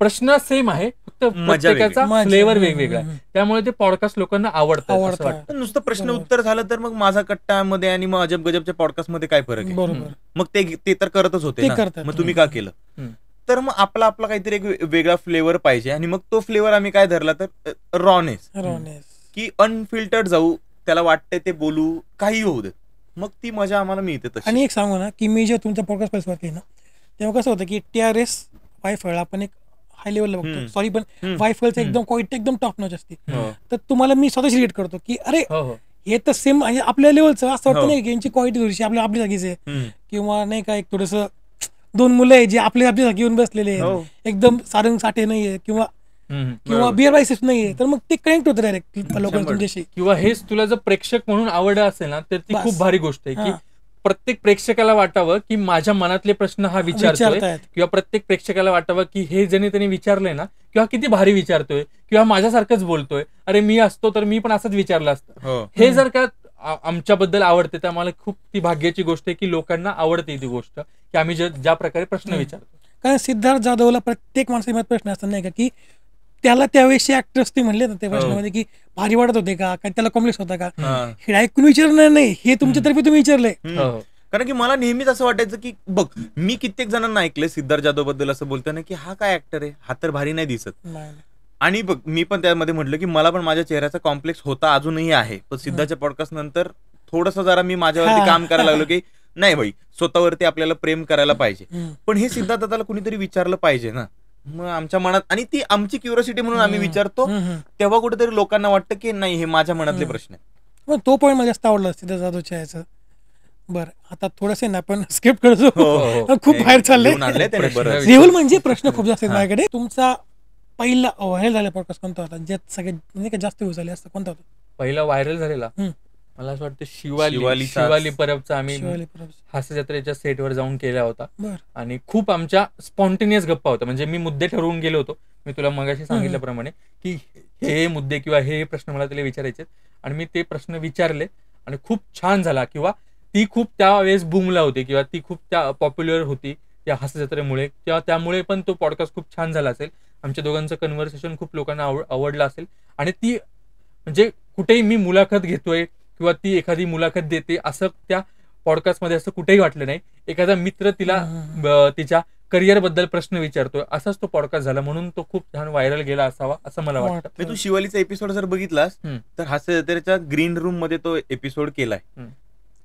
प्रश्न सेम आहे, फक्त मजा प्रत्येकाचा वेगळी. फ्लेवर मजा. वेगवेगळा आहे. हम्म. त्यामुळे ते पॉडकास्ट लोकांना आवडतं असं आवडतं. वाटतं. पण नुसतं प्रश्न बरोबर. उत्तर झालं तर मग माझा कट्टामध्ये आणि मग अजब गजबच्या पॉडकास्ट मध्ये काय फरक आहे? बरोबर. मग ते तर करतच होते ते ना, करतात. मग तुम्ही का केलं? हम्म. तर मग आपला काहीतरी एक वेगळा फ्लेवर पाहिजे आणि मग तो फ्लेवर आम्ही काय धरला तर रॉनेस, रॉनेस. की अनफिल्टर्ड जाऊ, त्याला वाटतंय ते बोलू, काही होऊ देत, मग ती मजा आम्हाला मिळते तशी. आणि एक सांगू ना, की मी जेव्हा तुमचा पॉडकास्ट सुरुवात केली ना, तेव्हा कसं होतं की TRS वायफळ आपण एक हाय लेवलला बघतो, हम्म. सॉरी पण हम्म. वायफळचं एकदम क्वालिटी एकदम टॉप नॉच असते. हो. तर तुम्हाला मी स्वतःच रिलेट करतो की अरे हो हो हे तर सेम म्हणजे आपल्या लेवलचं असं वाटतं हो. नाही की यांची क्वालिटी थोडीशी आपल्या जागीच आहे, हम्म. किंवा नाही का एक थोडंसं 2 मुलं आहे जे आपल्या जागी येऊन बसलेले हो. आहेत, एकदम सारंग साठे नाहीये किंवा बरोबर. बिअर बायसेस नाहीये, तर मग ते कनेक्ट होतं डायरेक्ट लोकांना 100. तुमच्याशी. किंवा हेच तुला जर प्रेक्षक म्हणून आवडलं असेल ना, तर ती बस. खूप भारी गोष्ट आहे की हा. प्रत्येक प्रेक्षकाला वाटावं की माझ्या मनातले प्रश्न हा विचारतोय, विचारतायत. किंवा प्रत्येक प्रेक्षकाला वाटावं की हे ज्याने त्यांनी विचारलंय ना किंवा किती भारी विचारतोय किंवा माझ्यासारखंच बोलतोय, अरे मी असतो तर मी पण असंच विचारलं असतं. हो. हे जर का आमच्याबद्दल आवडते तर आम्हाला खूप ती भाग्याची गोष्ट आहे की लोकांना आवडते ती गोष्ट की आम्ही ज्या प्रकारे प्रश्न विचारतो. कारण सिद्धार्थ जाधवला प्रत्येक माणसाच्या प्रश्न असतात नाही का, की त्याला त्यावेळेसचे ऍक्टर्स ते म्हणले ना त्या प्रश्नामध्ये की भारी वाटत होते का, काय त्याला कॉम्प्लेक्स होता का, हा. हे ऐकून विचारणार नाही, हे तुमच्यातर्फे तुम्ही विचारलंय. हम्म. हो. कारण की मला नेहमीच असं वाटायचं की बघ, मी कित्येक जणांना ऐकलंय सिद्धार्थ जाधव बद्दल असं बोलताना की हा काय ऍक्टर आहे, हा तर भारी नाही दिसत. नाही. आणि बघ, मी पण त्यामध्ये म्हटलं की मला पण माझ्या चेहऱ्याचा कॉम्प्लेक्स होता, अजूनही आहे, पण सिद्धाच्या पॉडकास्ट नंतर थोडस जरा मी माझ्यावरती हा. काम करायला लागलो की नाही भाई, स्वतःवरती आपल्याला प्रेम करायला पाहिजे. हम्म. पण हे सिद्धार्थ दादाला कुणीतरी विचारलं पाहिजे ना, मग आमच्या मनात, आणि ती आमची क्युरिओसिटी म्हणून आम्ही विचारतो, हम्म. तेव्हा कुठेतरी लोकांना वाटतं की नाही, हे माझ्या मनातले हम्म. प्रश्न आहेत. पण तो पॉईंट मला जास्त आवडला सिद्धार्थ जाधवच्या याचं. बरं, आता थोडंसं ना आपण स्किप करतो, हो. खूप बाहेर चाललंय. घेऊन आणलंय त्याने प्रश्न बरं. लेवल म्हणजे प्रश्न खूप जास्त आहेत हा. माझ्याकडे. तुमचा पहिला व्हायरल झाला पॉडकास्ट कोणता होता, ज्यात सगळ्यात म्हणजे का जास्त व्ह्यूज झाले असतं, कोणता होता? पहिला व्हायरल झालेला हम्म. मला असं वाटतं शिवाली शिवालीचाच. परबचा आम्ही शिवाली परब. हास्य जत्रेच्या सेटवर जाऊन केला होता बर. आणि खूप आमच्या स्पॉन्टेनियस गप्पा होता. म्हणजे मी मुद्दे ठरवून गेलो होतो, मी तुला मगाशी सांगितल्याप्रमाणे, की हे मुद्दे किंवा हे प्रश्न मला तिला विचारायचे आणि मी ते प्रश्न विचारले आणि खूप छान झाला. किंवा ती खूप त्यावेळेस बूमला होती किंवा ती खूप त्या पॉप्युलर होती त्या हास्य जत्रेमुळे, किंवा त्यामुळे पण तो पॉडकास्ट खूप छान झाला असेल. आमच्या दोघांचं कन्व्हर्सेशन खूप लोकांना आवडलं असेल. आणि ती म्हणजे कुठेही मी मुलाखत घेतोय किंवा ती एखादी मुलाखत देते असं त्या पॉडकास्टमध्ये असं कुठेही वाटलं नाही. एखादा मित्र तिला तिच्या करिअर बद्दल प्रश्न विचारतोय असाच तो पॉडकास्ट झाला, म्हणून तो खूप छान व्हायरल गेला असावा असं मला वाटतं. मी तू शिवालीचा एपिसोड जर बघितलास तर हास्य जत्रेच्या ग्रीन रूम मध्ये तो एपिसोड केलाय.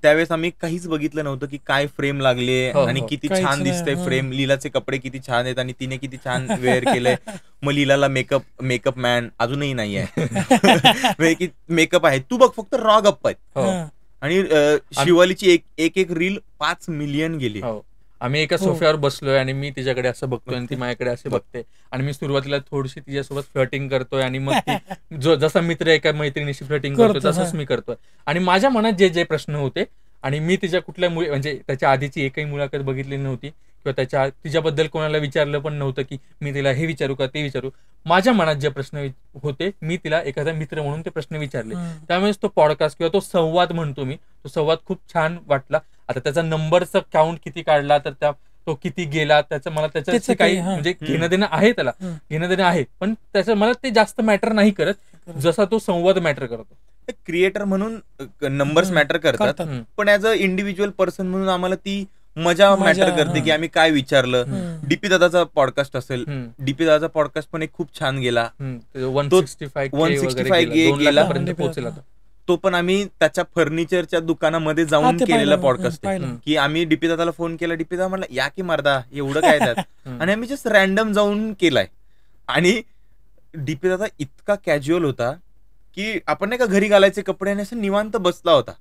त्यावेळेस आम्ही काहीच बघितलं नव्हतं की काय फ्रेम लागले आणि किती छान दिसतंय फ्रेम, लीलाचे कपडे किती छान आहेत आणि तिने किती छान वेअर केलंय. मग लीलाला मेकअप मॅन अजूनही नाही आहे, मेकअप आहे. तू बघ फक्त रॉ गप्पा आहेत. आणि शिवालीची एक रील 5 मिलियन गेली. आम्ही एका सोफ्यावर बसलोय आणि मी तिच्याकडे असं बघतोय आणि ती माझ्याकडे असे बघते आणि मी सुरुवातीला थोडीशी तिच्यासोबत फ्लर्टिंग करतोय आणि मग ती जसा मित्र एका मैत्रिणीशी फ्लर्टिंग करतोय तसंच मी करतोय. आणि माझ्या मनात जे जे प्रश्न होते आणि मी तिच्या कुठल्या म्हणजे त्याच्या आधीची एकही मुलाखत बघितली नव्हती किंवा तिच्याबद्दल कोणाला विचारलं पण नव्हतं की मी तिला हे विचारू का ते विचारू. माझ्या मनात जे प्रश्न होते मी तिला एखादा मित्र म्हणून ते प्रश्न विचारले. त्यामुळेच तो पॉडकास्ट किंवा तो संवाद म्हणतो मी, तो संवाद खूप छान वाटला. आता त्याचा नंबरचा काउंट किती काढला तर तो किती गेला त्याचं मला त्याच्याशी काही म्हणजे घेणं देणं आहे, त्याला घेणं देणं आहे, पण त्याचं मला ते जास्त मॅटर नाही करत जसा तो संवाद मॅटर करतो. क्रिएटर म्हणून नंबर्स मॅटर करतात, पण ऍज अ इंडिव्हिज्युअल पर्सन म्हणून आम्हाला ती मजा मॅटर करते की आम्ही काय विचारलं. डीपी दादाचा पॉडकास्ट असेल, डीपी दादाचा पॉडकास्ट पण एक खूप छान गेला. 165K गेला पोहोचला. तो पण आम्ही त्याच्या फर्निचरच्या दुकानामध्ये जाऊन केलेला पॉडकास्ट आहे की आम्ही डीपी दादाला फोन केला, डीपी दादा म्हणला या की मारदा एवढं काय त्यात, आणि आम्ही जस्ट रॅन्डम जाऊन केलाय. आणि डीपी दादा इतका कॅज्युअल होता की आपण नाही का घरी घालायचे कपडे आणि असं निवांत बसला होता.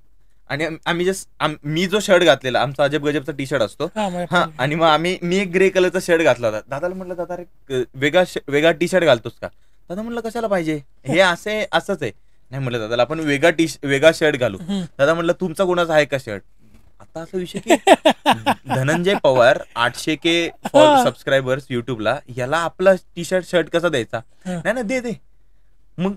आणि आम्ही मी जो शर्ट घातलेला आमचा अजब गजबचा टी शर्ट असतो आणि मग मी एक ग्रे कलरचा शर्ट घातला होता. दादाला म्हटलं दादा अरे वेगळा टी शर्ट घालतोस का? दादा म्हटलं कशाला पाहिजे, हे असंच आहे. नाही म्हटलं दादाला आपण वेगळा शर्ट घालू. दादा म्हटलं तुमचा कोणाचा आहे का शर्ट? आता असा विषय की धनंजय पवार 800K सबस्क्रायबर्स युट्यूबला, याला आपला टी शर्ट कसा द्यायचा? नाही ना दे. मग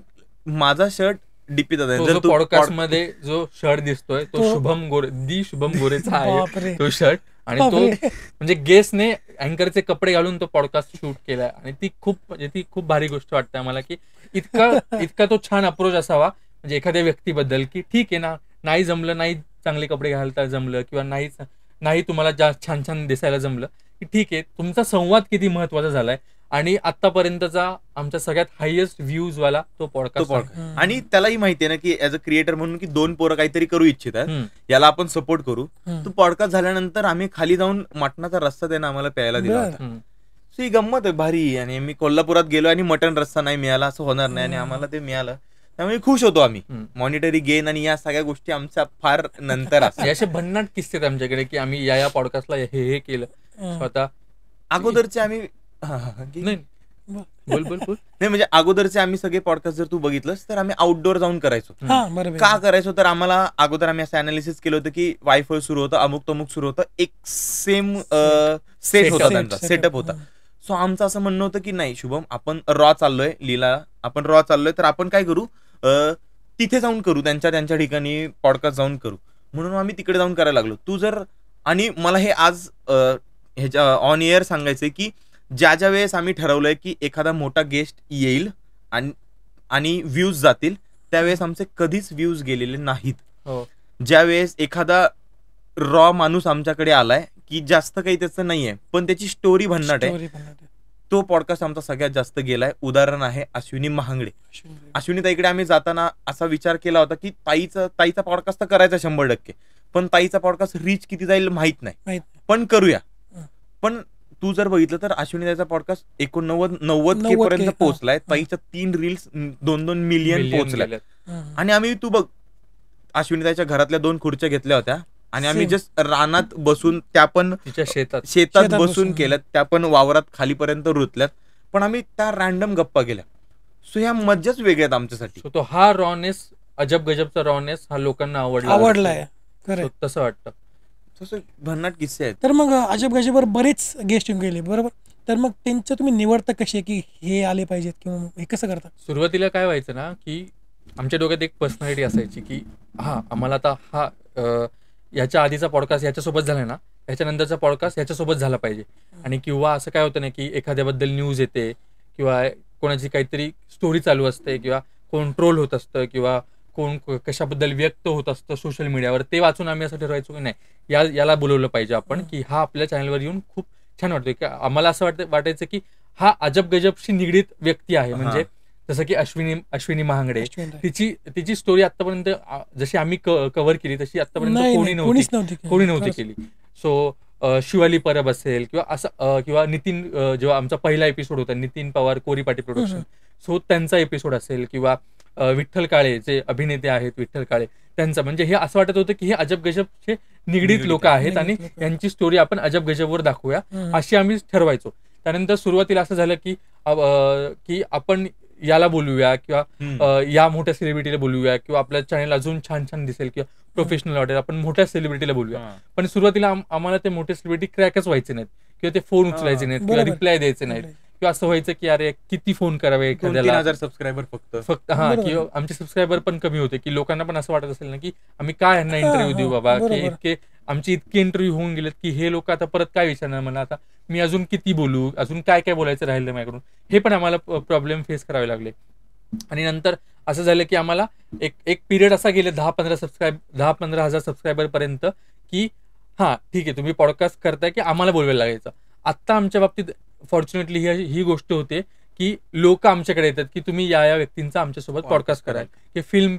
माझा शर्ट डीपी दादा पॉडकास्ट मध्ये जो शर्ट दिसतोय तो शुभम गोरेचा आहे तो शर्ट. आणि तो म्हणजे गेस्टने अँकरचे कपडे घालून तो पॉडकास्ट शूट केलाय आणि ती खूप भारी गोष्ट वाटते आम्हाला की इतका तो छान अप्रोच असावा म्हणजे एखाद्या व्यक्तीबद्दल की ठीक आहे ना, नाही जमलं, नाही चांगले कपडे घालता जमलं किंवा नाही तुम्हाला जास्त छान छान दिसायला जमलं की ठीक आहे, तुमचा संवाद किती महत्वाचा झालाय. आणि आतापर्यंतचा आमच्या सगळ्यात हायएस्ट व्ह्यूज वाला तो पॉडकास्ट. आणि त्यालाही माहितीये ना की ऍज अ क्रिएटर म्हणून की 2 पोरं काहीतरी करू इच्छितात, याला आपण सपोर्ट करू. तो पॉडकास्ट झाल्यानंतर आम्ही खाली जाऊन मटणाचा रस्सा त्यानं आम्हाला प्यायला दिला होता. सो ही गंमत आहे भारी. आणि मी कोल्हापुरात गेलो आणि मटण रस्सा नाही मिळाला असं होणार नाही आणि आम्हाला ते मिळालं, त्यामुळे खुश होतो आम्ही. मॉनिटरी गेन आणि या सगळ्या गोष्टी आमच्या फार नंतर असतात. असे भन्नाट किस्से आहेत आमच्याकडे की आम्ही या पॉडकास्टला हे केलं स्वतः. अगोदरचे आम्ही बोल नाही म्हणजे अगोदरचे आम्ही सगळे पॉडकास्ट जर तू बघितलंस तर आम्ही आउटडोर जाऊन करायचो. का करायचो तर आम्हाला अगोदर आम्ही असं अनालिसिस केलं होतं की वायफाय सुरू होतं, अमुक तमुक सुरू होतं, एक सेम सेट होता त्यांचा, सेटअप होता. सो आमचं असं म्हणणं होतं की नाही शुभम, आपण रॉ चाललोय, लीला आपण रॉ चाललोय, तर आपण काय करू, तिथे जाऊन करू, त्यांच्या ठिकाणी पॉडकास्ट जाऊन करू. म्हणून आम्ही तिकडे जाऊन करायला लागलो. आणि मला हे आज ह्याच्या ऑन एअर सांगायचंय की ज्या वेळेस आम्ही ठरवलंय की एखादा मोठा गेस्ट येईल आणि व्ह्यूज जातील, त्यावेळेस आमचे कधीच व्ह्यूज गेलेले नाहीत. ज्यावेळेस एखादा रॉ माणूस आमच्याकडे आलाय की जास्त काही त्याचं नाहीये पण त्याची स्टोरी भन्नाट आहे, तो पॉडकास्ट आमचा सगळ्यात जास्त गेलाय. उदाहरण आहे अश्विनी महांगडे. अश्विनी ताईकडे आम्ही जाताना असा विचार केला होता की ताईचा पॉडकास्ट तर करायचा 100%, पण ताईचा पॉडकास्ट रीच किती जाईल माहित नाही, पण करूया. पण तू जर बघितलं तर अश्विनी ताईचा पॉडकास्ट 89-90K पर्यंत पोहोचलाय. ताईच्या 3 रील्स 2-2 मिलियन पोहोचल्या. आणि आम्ही तू बघ अश्विनी ताईच्या घरातल्या 2 खुर्च्या घेतल्या होत्या आणि आम्ही जस्ट रानात बसून, त्या पण शेतात बसून केल्यात, त्या पण वावरात खालीपर्यंत रुतल्यात, पण आम्ही त्या रॅन्डम गप्पा केल्या. सो ह्या मज्जाच वेगळ्यात आमच्यासाठी. तो हा रॉनेस अजब गजबचा रॉनेस हा लोकांना आवडलाय. So, तसं वाटतं. तसं भन्नाट किस्से आहेत. तर मग अजब गजबवर बरेच गेस्ट येऊन गेले बरोबर, तर मग त्यांचं तुम्ही निवडता कसे की हे आले पाहिजेत किंवा हे कसं करता? सुरुवातीला काय व्हायचं ना, की आमच्या डोक्यात एक पर्सनॅलिटी असायची की आम्हाला आता याच्या आधीचा पॉडकास्ट याच्यासोबत झाला ना, याच्यानंतरचा पॉडकास्ट याच्यासोबत झाला पाहिजे. आणि किंवा असं काय होतं ना, की एखाद्याबद्दल न्यूज येते किंवा कोणाची काहीतरी स्टोरी चालू असते किंवा कोण ट्रोल होत असतं किंवा कोण कशाबद्दल व्यक्त होत असतं सोशल मीडियावर, ते वाचून आम्ही असं ठरवायचो की नाही याला बोलवलं पाहिजे आपण, की हा आपल्या चॅनलवर येऊन खूप छान वाटतोय. की आम्हाला असं वाटायचं की हा अजब गजबशी निगडीत व्यक्ती आहे. म्हणजे जसं की अश्विनी महांगडे, तिची स्टोरी आतापर्यंत जशी आम्ही कव्हर केली तशी आतापर्यंत कोणी नव्हती केली. सो शिवाली परब असेल किंवा असं किंवा नितीन, जेव्हा आमचा पहिला एपिसोड होता नितीन पवार कोरीपाटी प्रोडक्शन, सो त्यांचा एपिसोड असेल किंवा विठ्ठल काळे जे अभिनेते आहेत विठ्ठल काळे त्यांचा, म्हणजे हे असं वाटत होतं की हे अजब गजबचे निगडीत लोक आहेत आणि यांची स्टोरी आपण अजब गजबवर दाखवूया अशी आम्ही ठरवायचो. त्यानंतर सुरुवातीला असं झालं की आपण याला बोलूया किंवा या मोठ्या सेलिब्रिटीला बोलूया किंवा आपल्या चॅनल अजून छान छान दिसेल किंवा प्रोफेशनल वाटेल आपण मोठ्या सेलिब्रिटीला बोलूया. पण सुरुवातीला आम्हाला ते मोठे सेलिब्रिटी क्रॅकच व्हायचे नाहीत किंवा ते फोन उचलायचे नाहीत किंवा रिप्लाय द्यायचे नाहीत किंवा असं व्हायचं की अरे किती फोन करावे एखाद्याला, 2,000 सबस्क्रायबर फक्त किंवा आमचे सबस्क्रायबर पण कमी होते की लोकांना पण असं वाटत असेल ना की आम्ही काय यांना इंटरव्ह्यू देऊ बाबा, की आमचे इतके इंटरव्ह्यू होऊन गेलेत की हे लोक आता परत काय विचारणार मला, आता मी अजून किती बोलू, अजून काय काय बोलायचं राहिलं माझ्याकडून, हे पण आम्हाला प्रॉब्लेम फेस करावे लागले. आणि नंतर असं झालं की आम्हाला एक पिरियड असा गेले 10-15,000 सबस्क्रायबर पर्यंत की ठीक आहे तुम्ही पॉडकास्ट करताय की आम्हाला बोलवायला लागायचं. आत्ता आमच्या बाबतीत फॉर्च्युनेटली ही गोष्ट होते की लोक आमच्याकडे येतात की तुम्ही या व्यक्तींचा आमच्यासोबत पॉडकास्ट कराल, की फिल्म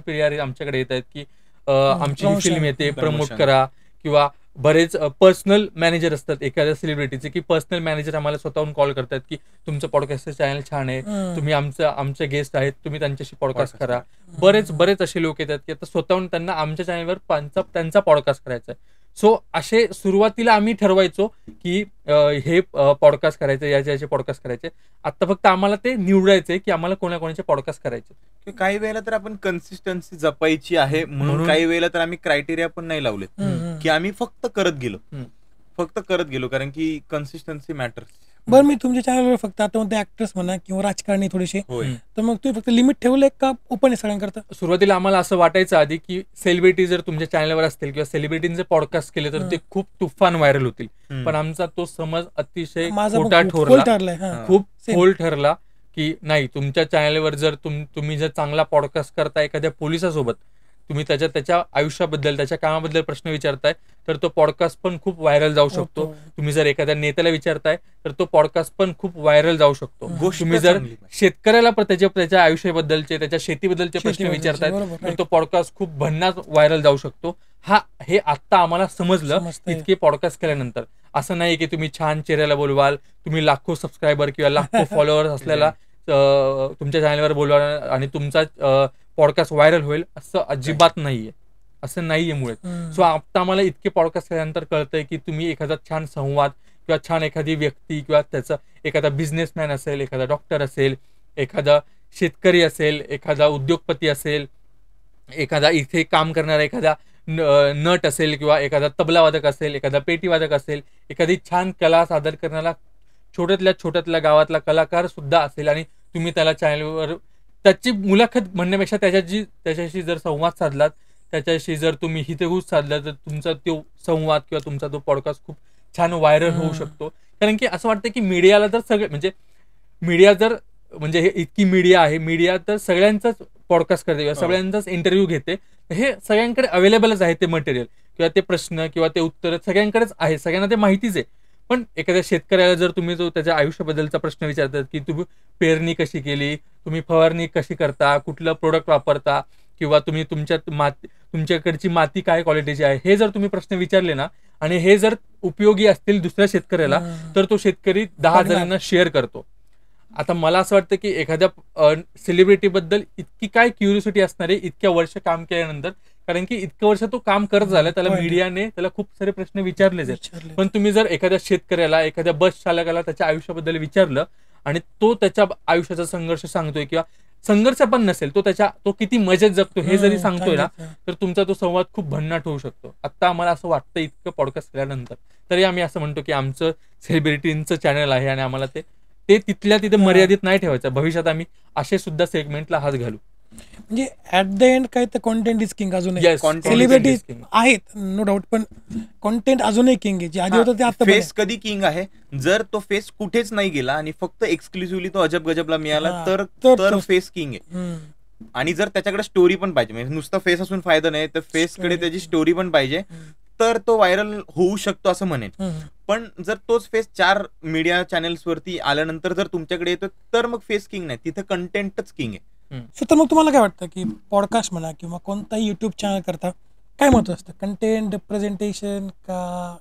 प्रियर आमच्याकडे येत आहेत की आमची ही फिल्म येते प्रमोट करा, किंवा बरेच पर्सनल मॅनेजर असतात एखाद्या सेलिब्रिटीचे की पर्सनल मॅनेजर आम्हाला स्वतःहून कॉल करतात की तुमचं पॉडकास्टचं चॅनल छान आहे, तुम्ही आमचे गेस्ट आहेत, तुम्ही त्यांच्याशी पॉडकास्ट करा. बरेच असे लोक येतात की आता स्वतःहून त्यांना आमच्या चॅनलवर त्यांचा पॉडकास्ट करायचा आहे. सो असे सुरुवातीला आम्ही ठरवायचो की हे पॉडकास्ट करायचे, याचे पॉडकास्ट करायचे. आता फक्त आम्हाला ते निवडायचे की आम्हाला कोणाकोणाचे पॉडकास्ट करायचे. काही वेळेला तर आपण कन्सिस्टन्सी जपायची आहे म्हणून काही वेळेला तर आम्ही क्रायटेरिया पण नाही लावले की आम्ही फक्त करत गेलो कारण की कन्सिस्टन्सी मॅटर्स. बरं, मी तुमच्या चॅनलवर फक्त आता म्हणते ऍक्टर्स म्हणा किंवा राजकारणी थोडेसे, तर मग तुम्ही फक्त लिमिट ठेवलंय का ओपन आहे सगळ्यांकरता? सुरुवातीला आम्हाला असं वाटायचं आधी की सेलिब्रिटी जर तुमच्या चॅनलवर असतील किंवा सेलिब्रिटींचे पॉडकास्ट केले तर ते खूप तुफान व्हायरल होतील. पण आमचा तो समज अतिशय खोटा खूप फोल ठरला की नाही, तुमच्या चॅनलवर जर तुम्ही जर चांगला पॉडकास्ट करता एखाद्या पोलिसासोबत, तुम्ही त्याच्या आयुष्याबद्दल त्याच्या कामाबद्दल प्रश्न विचारताय तर तो पॉडकास्ट पण खूप व्हायरल जाऊ शकतो. तुम्ही जर एखाद्या नेत्याला विचारताय तर तो पॉडकास्ट पण खूप व्हायरल जाऊ शकतो. तुम्ही जर शेतकऱ्याला त्याच्या आयुष्याबद्दलचे त्याच्या शेतीबद्दलचे प्रश्न विचारताय तर तो पॉडकास्ट खूप भन्नाट व्हायरल जाऊ शकतो. हे आत्ता आम्हाला समजलं इतके पॉडकास्ट केल्यानंतर. असं नाही की तुम्ही छान चेहऱ्याला बोलवाल, तुम्ही लाखो सबस्क्रायबर किंवा लाखो फॉलोअर्स असलेला तुमच्या चॅनलवर बोलवा आणि तुमचा पॉडकास्ट व्हायरल होईल, असं अजिबात नाहीये. असं नाहीये मुळे. सो आता आम्हाला इतके पॉडकास्ट केल्यानंतर कळतंय की तुम्ही एखादा छान संवाद किंवा छान एखादी व्यक्ती किंवा त्याचा एखादा बिझनेसमॅन असेल, एखादा डॉक्टर असेल, एखादा शेतकरी असेल, एखादा उद्योगपती असेल, एखादा इथे काम करणारा एखादा नट असेल किंवा एखादा तबलावादक असेल, एखादा पेटीवादक असेल, एखादी छान कला सादर करणारा छोट्यातल्या गावातला कलाकार सुद्धा असेल आणि तुम्ही त्याला चॅनलवर त्याची मुलाखत म्हणण्यापेक्षा त्याच्याशी जर संवाद साधलात, त्याच्याशी जर तुम्ही हितगुज साधला तर तुमचा तो संवाद किंवा तुमचा तो पॉडकास्ट खूप छान व्हायरल होऊ शकतो. कारण की असं वाटतं की मीडियाला तर मीडिया म्हणजे इतकी मीडिया आहे, मीडिया तर सगळ्यांचाच पॉडकास्ट करते किंवा सगळ्यांचाच इंटरव्ह्यू घेते. हे सगळ्यांकडे अवेलेबलच आहे ते मटेरियल किंवा ते प्रश्न किंवा ते उत्तर सगळ्यांकडेच आहे, सगळ्यांना ते माहितीच आहे. पण एखाद्या शेतकऱ्याला जर तुम्ही त्याच्या आयुष्याबद्दलचा प्रश्न विचारतात की तुम्ही पेरणी कशी केली, तुम्ही फवारणी कशी करता, कुठलं प्रोडक्ट वापरता किंवा तुम्ही तुमच्याकडची माती काय क्वालिटीची आहे, हे जर तुम्ही प्रश्न विचारले ना आणि हे जर उपयोगी असतील दुसऱ्या शेतकऱ्याला तर तो शेतकरी 10 जणांना शेअर करतो. आता मला असं वाटतं की एखाद्या सेलिब्रिटीबद्दल इतकी काय क्युरियोसिटी असणार आहे इतक्या वर्ष काम केल्यानंतर, कारण की इतकं वर्ष तो काम करत झाला, त्याला मीडियाने त्याला खूप सारे प्रश्न विचारलेच आहेत. पण तुम्ही जर एखाद्या शेतकऱ्याला, एखाद्या बस चालकाला त्याच्या आयुष्याबद्दल विचारलं आणि तो त्याच्या आयुष्याचा संघर्ष सांगतोय किंवा संघर्ष पण नसेल, तो किती मजेत जगतो हे जरी सांगतोय ना, तर तुमचा तो संवाद खूप भन्नाट होऊ शकतो. आता आम्हाला असं वाटतं इतकं पॉडकास्ट केल्यानंतर तरी आम्ही असं म्हणतो की आमचं सेलिब्रिटींचं चॅनल आहे आणि आम्हाला ते तिथल्या तिथे मर्यादित नाही ठेवायचं. भविष्यात आम्ही असे सुद्धा सेगमेंटला हात घालू. म्हणजे ऍट द एंड काय तर कॉन्टेंट इज किंग. अजून Yes, celebrity content is king. आहेत नो डाऊट, पण कॉन्टेंट अजूनही किंग आहे. जे आधी होतं ते आता फेस कधी किंग आहे, जर तो फेस कुठेच नाही गेला आणि फक्त एक्सक्लुझिव्हली तो अजब गजबला मिळाला तर फेस किंग आहे. आणि जर त्याच्याकडे स्टोरी पण पाहिजे, म्हणजे नुसतं फेस असून फायदा नाही, तर फेसकडे त्याची स्टोरी पण पाहिजे, तर तो व्हायरल होऊ शकतो असं म्हणेन. पण जर तोच फेस 4 मीडिया चॅनेल्स वरती आल्यानंतर जर तुमच्याकडे येतो, तर मग फेस किंग नाही, तिथं कंटेंटच किंग आहे. सो तर मग तुम्हाला काय वाटतं की पॉडकास्ट म्हणा किंवा कोणताही युट्यूब चॅनल करता काय महत्व असतं? कंटेंट, प्रेझेंटेशन का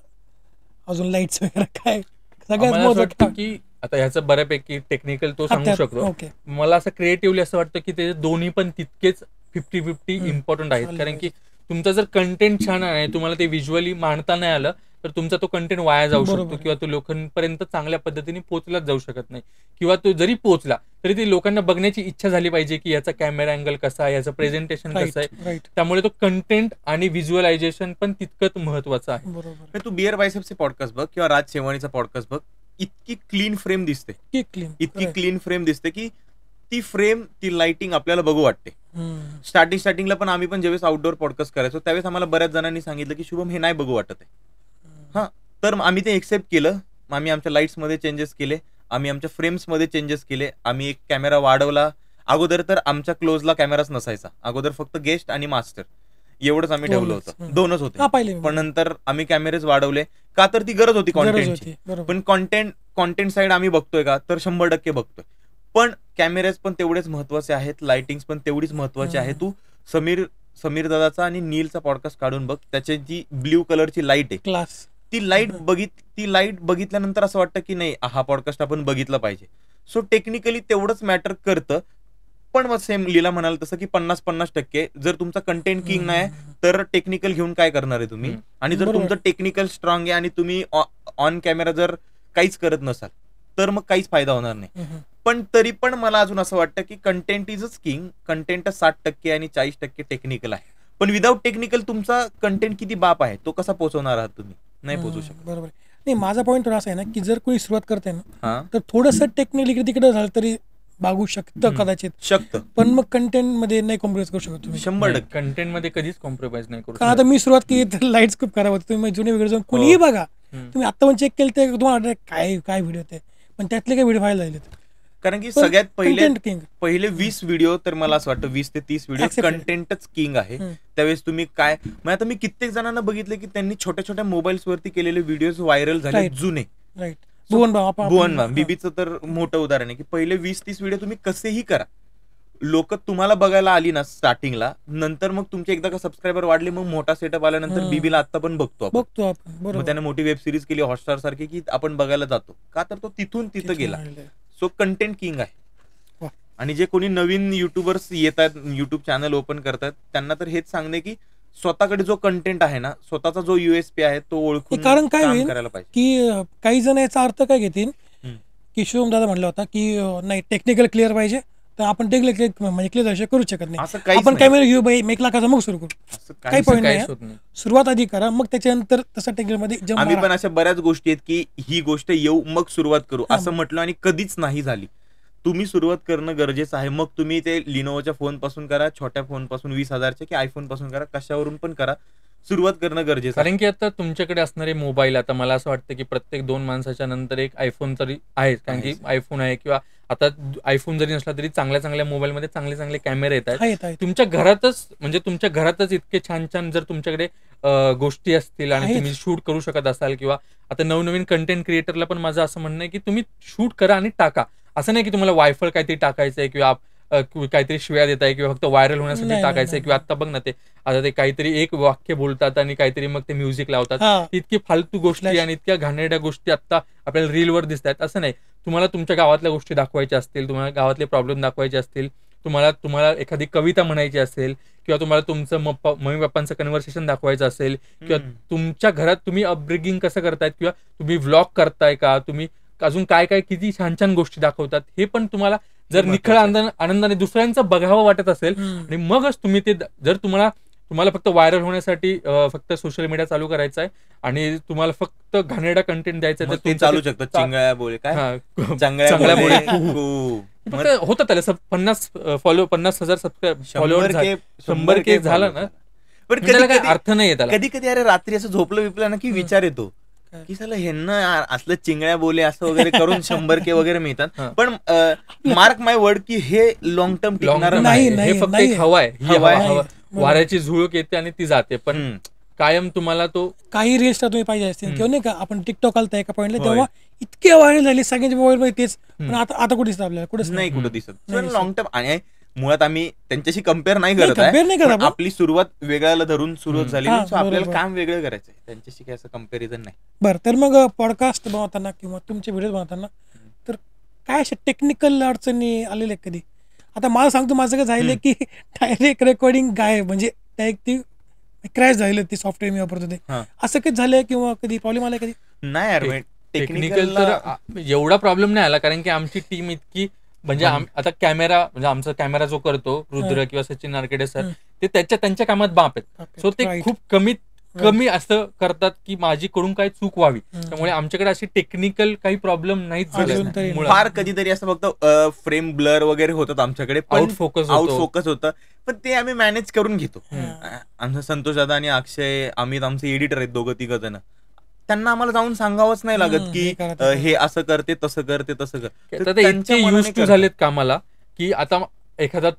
अजून लाईट्स वगैरे काय सगळ्यात आम्हाला असं महत्व वाटतं की आता ह्याचं बऱ्यापैकी टेक्निकल तो सांगू शकतो. ओके. मला असं क्रिएटिव्हली असं वाटतं की ते दोन्ही पण तितकेच 50-50 इम्पॉर्टंट आहेत. कारण की तुमचा जर कंटेंट छान आहे, तुम्हाला ते व्हिज्युअली मांडता नाही आलं, तर तुमचा तो कंटेंट वाया जाऊ शकतो किंवा तो लोकांपर्यंत चांगल्या पद्धतीने पोहोचलाच जाऊ शकत नाही. किंवा तो जरी पोहोचला तरी ते लोकांना बघण्याची इच्छा झाली पाहिजे की याचा कॅमेरा अँगल कसा आहे, याचं प्रेझेंटेशन कसं आहे. त्यामुळे तो कंटेंट आणि व्हिज्युअलायझेशन पण तितकंच महत्वाचं आहे. बरोबर. तू बिअर बायसेप्सचे पॉडकास्ट बघ किंवा राज शेवाणीचा पॉडकास्ट बघ, इतकी क्लीन फ्रेम दिसते, इतकी क्लीन फ्रेम दिसते की ती फ्रेम, ती लाइटिंग आपल्याला बघू वाटते. स्टार्टिंगला पण आम्ही पण ज्यावेळेस आउटडोर पॉडकास्ट करायचो त्यावेळेस आम्हाला बऱ्याच जणांनी सांगितलं की शुभम हे नाही बघू वाटत आहे. हा, तर आम्ही ते एक्सेप्ट केलं. आम्ही आमच्या लाईट्स मध्ये चेंजेस केले, आम्ही आमच्या फ्रेम्स मध्ये चेंजेस केले, आम्ही एक कॅमेरा वाढवला. अगोदर तर आमच्या क्लोजला कॅमेराच नसायचा, अगोदर फक्त गेस्ट आणि मास्टर एवढंच आम्ही ठेवलं होतं, 2च होते. पण नंतर आम्ही कॅमेरेज वाढवले का, तर ती गरज होती कॉन्टेंटची. पण कॉन्टेंट साईड आम्ही बघतोय का, तर 100% बघतोय. पण कॅमेरेज पण तेवढेच महत्वाचे आहेत, लाइटिंग्स पण तेवढीच महत्वाची आहे. तू समीर दादाचा आणि नीलचा पॉडकास्ट काढून बघ, त्याची जी ब्ल्यू कलरची लाईट आहे, क्लास, ती लाईट बघितल्यानंतर असं वाटतं की नाही हा पॉडकास्ट आपण बघितला पाहिजे. सो टेक्निकली तेवढंच मॅटर करतं. पण मग सेम लीला म्हणाल तसं की 50-50% जर तुमचा कंटेंट किंग नाही तर टेक्निकल घेऊन काय करणार आहे तुम्ही. आणि जर तुमचं टेक्निकल स्ट्रॉंग आहे आणि तुम्ही ऑन कॅमेरा जर काहीच करत नसाल तर मग काहीच फायदा होणार नाही. पण तरी पण मला अजून असं वाटतं की कंटेंट इजच किंग. कंटेंट 60% आणि 40% टेक्निकल आहे. पण विदाऊट टेक्निकल तुमचा कंटेंट किती बाप आहे, तो कसा पोहोचवणार आहात तुम्ही, नाही पोहोचू शकत. बरोबर. नाही, माझा पॉईंट असा आहे ना की जर कोणी सुरुवात करते ना तर थोडंसं टेक्निकली तिकडे झालं तरी बागू शकतं, कदाचित पण मग कंटेंट मध्ये नाही कॉम्प्रोमाइज करू शकत तुम्ही. 100% कंटेंट मध्ये कधीच कॉम्प्रोमाइज नाही करू. आता मी सुरुवात केली तर लाईट्स खूप खराब होते. तुम्ही जुने व्हिडिओ जाऊन कुणीही बघा, तुम्ही आता पण चेक केले ते तुम्हाला काय व्हिडिओ ते, पण त्यातले काही व्हिडिओ व्हायला लागले. कारण की सगळ्यात पहिले 20 व्हिडिओ तर मला असं वाटतं 20 ते 30 व्हिडिओ कंटेंटच किंग आहे. त्यावेळेस तुम्ही काय, मग आता मी कित्येक जणांना बघितले की त्यांनी छोट्या छोट्या मोबाईल्स वरती केलेले व्हिडिओ व्हायरल झाले जुने. भुवन बीबीचं तर मोठं उदाहरण आहे की पहिले 20-30 व्हिडिओ तुम्ही कसेही करा, लोक तुम्हाला बघायला आली ना स्टार्टिंगला, नंतर मग तुमचे एकदा का सबस्क्रायबर वाढले, मग मोठा सेटअप आल्यानंतर बीबीला आता पण बघतो आपण. मग त्याने मोठी वेब सिरीज केली हॉटस्टार सारखी की आपण बघायला जातो का, तर तो तिथं गेला. सो कंटेंट किंग आहे. आणि जे कोणी नवीन युट्यूबर्स येतात, युट्यूब चॅनल ओपन करतात, त्यांना तर हेच सांगणे की स्वतःकडे जो कंटेंट आहे ना, स्वतःचा जो USP आहे तो ओळखून कारण काय होईल करायला पाहिजे. की काही जण याचा अर्थ काय घेतील की शिवम दादा म्हणला होता की नाही टेक्निकल क्लिअर पाहिजे, तर आपण टेक्निकल म्हणजे क्लिअर करू शकत नाही, आपण कॅमेरा घेऊ बाई 1 लाखाचा मग सुरू करू. काही पॉईंट नाही, सुरुवात आधी करा, मग त्याच्यानंतर तसं टेक्निकल मध्ये आम्ही पण अशा बऱ्याच गोष्टी आहेत की ही गोष्ट येऊ मग सुरुवात करू असं म्हटलं आणि कधीच नाही झाली. तुम्ही सुरुवात करणं गरजेचं आहे. मग तुम्ही ते लिनोवोच्या फोन पासून करा, छोट्या फोन पासून 20,000च्या की आयफोन पासून करा, कशावरून पण करा, सुरुवात करणं गरजेचं. कारण की आता तुमच्याकडे असणारे मोबाईल, आता मला असं वाटतं की प्रत्येक 2 माणसाच्या नंतर एक आयफोन तरी आहे. कारण की आयफोन आहे, किंवा आता आयफोन जरी नसला तरी चांगल्या मोबाईलमध्ये चांगले कॅमेरे येतात. तुमच्या घरातच इतके छान जर तुमच्याकडे गोष्टी असतील आणि तुम्ही शूट करू शकत असाल, किंवा आता नवनवीन कंटेंट क्रिएटरला पण माझं असं म्हणणं आहे की तुम्ही शूट करा आणि टाका. असं नाही की तुम्हाला वायफळ काहीतरी टाकायचंय किंवा काहीतरी शिव्या देत आहे किंवा फक्त व्हायरल होण्यासाठी टाकायचंय, किंवा आता बघ ना ते आता ते काहीतरी एक वाक्य बोलतात आणि काहीतरी मग ते म्युझिक लावतात. इतकी फालतू गोष्टी आणि इतक्या घाणेरड्या गोष्टी आता आपल्याला रीलवर दिसत आहेत. असं नाही, तुम्हाला तुमच्या गावातल्या गोष्टी दाखवायच्या असतील, तुम्हाला गावातले प्रॉब्लेम दाखवायचे असतील, तुम्हाला एखादी कविता म्हणायची असेल, किंवा तुम्हाला तुमचं मम्मी पप्पांचं कन्व्हर्सेशन दाखवायचं असेल, किंवा तुमच्या घरात तुम्ही अपब्रिंगिंग कसं करतायत, किंवा तुम्ही व्लॉग करताय का, तुम्ही अजून काय किती छान गोष्टी दाखवतात, हे पण तुम्हाला जर निखळ आनंदाने दुसऱ्यांचं बघावं वाटत असेल आणि मगच तुम्ही ते, जर तुम्हाला फक्त व्हायरल होण्यासाठी फक्त सोशल मीडिया चालू करायचा आहे आणि तुम्हाला फक्त घाणेरडा कंटेंट द्यायचा आहे, तर ते चालू शकतं. चिंगळ्या बोळे काय चांगल्या बोळे होतं त्याला 50,000 फॉलोअर 100K झालं ना, पण काही अर्थ नाहीये त्याला. कधी कधी अरे रात्री असं झोपलं विपलं ना की विचार येतो की साला ह्यांना असलं चिंगळ्या बोले असं वगैरे करून 100K वगैरे मिळतात. पण मार्क माय वर्ड की हे लॉंग टर्म टिकणार नाही. हे फक्त एक हवा आहे, वाऱ्याची झुळूक येते आणि ती जाते, पण कायम तुम्हाला तो काही रील्स तुम्ही पाहिजे असतील किंवा नाही का, आपण टिकटॉक आलता एका पॉईंटला तेव्हा इतके व्हायरल झाले सगळ्यांच्या मोबाईल तेच, पण आता कुठे दिसत आपल्याला, कुठेच नाही कुठं दिसत. लॉंग टर्म आणि मुळात आम्ही त्यांच्याशी कम्पेअर नाही करत आहे, आपली सुरुवात वेगळ्याला धरून सुरुवात झाली, आपल्याला काम वेगळं करायचंय, त्यांच्याशी काय असं कम्पॅरिझन नाही. बरं, तर मग पॉडकास्ट बनवताना किंवा तुमचे व्हिडिओ बनवताना तर काय अशा टेक्निकल अडचणी आलेल्या कधी? आता मला सांगतो, माझं काय झालं की डायरेक्ट रेकॉर्डिंग गायब, म्हणजे डायरेक्ट ती क्रॅश झालेलं, ती सॉफ्टवेअर मी वापरतो ते, असं कधी झालंय किंवा कधी प्रॉब्लेम आलाय कधी? नाही यार, टेक्निकल तर एवढा प्रॉब्लेम नाही आला, कारण की आमची टीम इतकी, म्हणजे आता कॅमेरा, म्हणजे आमचा कॅमेरा जो करतो रुद्र किंवा सचिन नारकेडे सर, ते त्यांच्या कामात बाप आहेत. सो ते खूप कमी असं करतात की माझी कडून काही चूक व्हावी, त्यामुळे आमच्याकडे अशी टेक्निकल काही प्रॉब्लेम नाहीच झाले. फार कधीतरी असं फक्त फ्रेम ब्लर वगैरे होतात आमच्याकडे, आउट फोकस होतं, पण ते आम्ही मॅनेज करून घेतो. आमचा संतोष दादा आणि अक्षय, अमित आमचे एडिटर आहेत, दोघं तिघ जण, त्यांना आम्हाला जाऊन सांगावंच नाही लागत की हे असं करते तसं करते तसं कर. त्यांचे यूज टू झालेत कामाला, की आता एखादा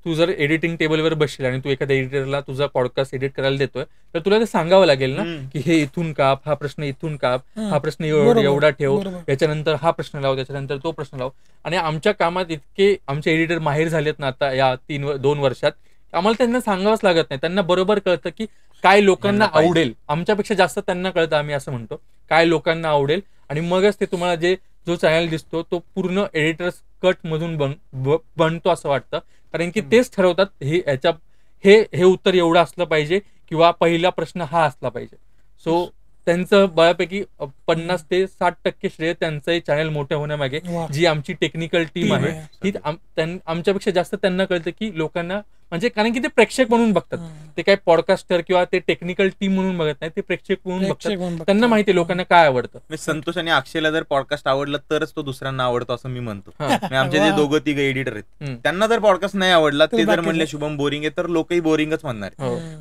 तू जर एडिटिंग टेबलवर बसशील आणि तू एखाद्या एडिटरला तुझा पॉडकास्ट एडिट करायला देतोय, तर तुला ते सांगावं लागेल ना की हे इथून काप, हा प्रश्न इथून काप, हा प्रश्न एवढा ठेव, याच्यानंतर हा प्रश्न लाव, त्याच्यानंतर तो प्रश्न लाव. आणि आमच्या कामात इतके आमचे एडिटर माहिर झालेत ना आता या 2 वर्षात, आम्हाला त्यांना सांगावंच लागत नाही. त्यांना बरोबर कळतं की काय लोकांना आवडेल, आमच्यापेक्षा जास्त त्यांना कळतं, आम्ही असं म्हणतो, काय लोकांना आवडेल, आणि मगच ते तुम्हाला जो चॅनल दिसतो तो पूर्ण एडिटर्स कट मधून बनतो असं वाटतं, कारण की तेच ठरवतात हे उत्तर एवढं असलं पाहिजे किंवा पहिला प्रश्न हा असला पाहिजे. सो त्यांचं बऱ्यापैकी 50 ते 60% श्रेय त्यांचं चॅनल मोठं होण्यामागे जी आमची टेक्निकल टीम आहे, ही आमच्यापेक्षा जास्त त्यांना कळतं की लोकांना, म्हणजे कारण की ते प्रेक्षक म्हणून बघतात, ते काय पॉडकास्टर किंवा ते टेक्निकल टीम म्हणून बघत नाही, ते प्रेक्षक म्हणून बघतात. त्यांना माहिती लोकांना काय आवडतं. संतोष आणि अक्षयला जर पॉडकास्ट आवडला तरच तो दुसऱ्यांना आवडतो असं मी म्हणतो. आमचे जे दोघं तिघ एडिटर आहेत त्यांना जर पॉडकास्ट नाही आवडला, ते जर म्हणले शुभम बोरिंग आहे, तर लोकही बोरिंगच म्हणणार.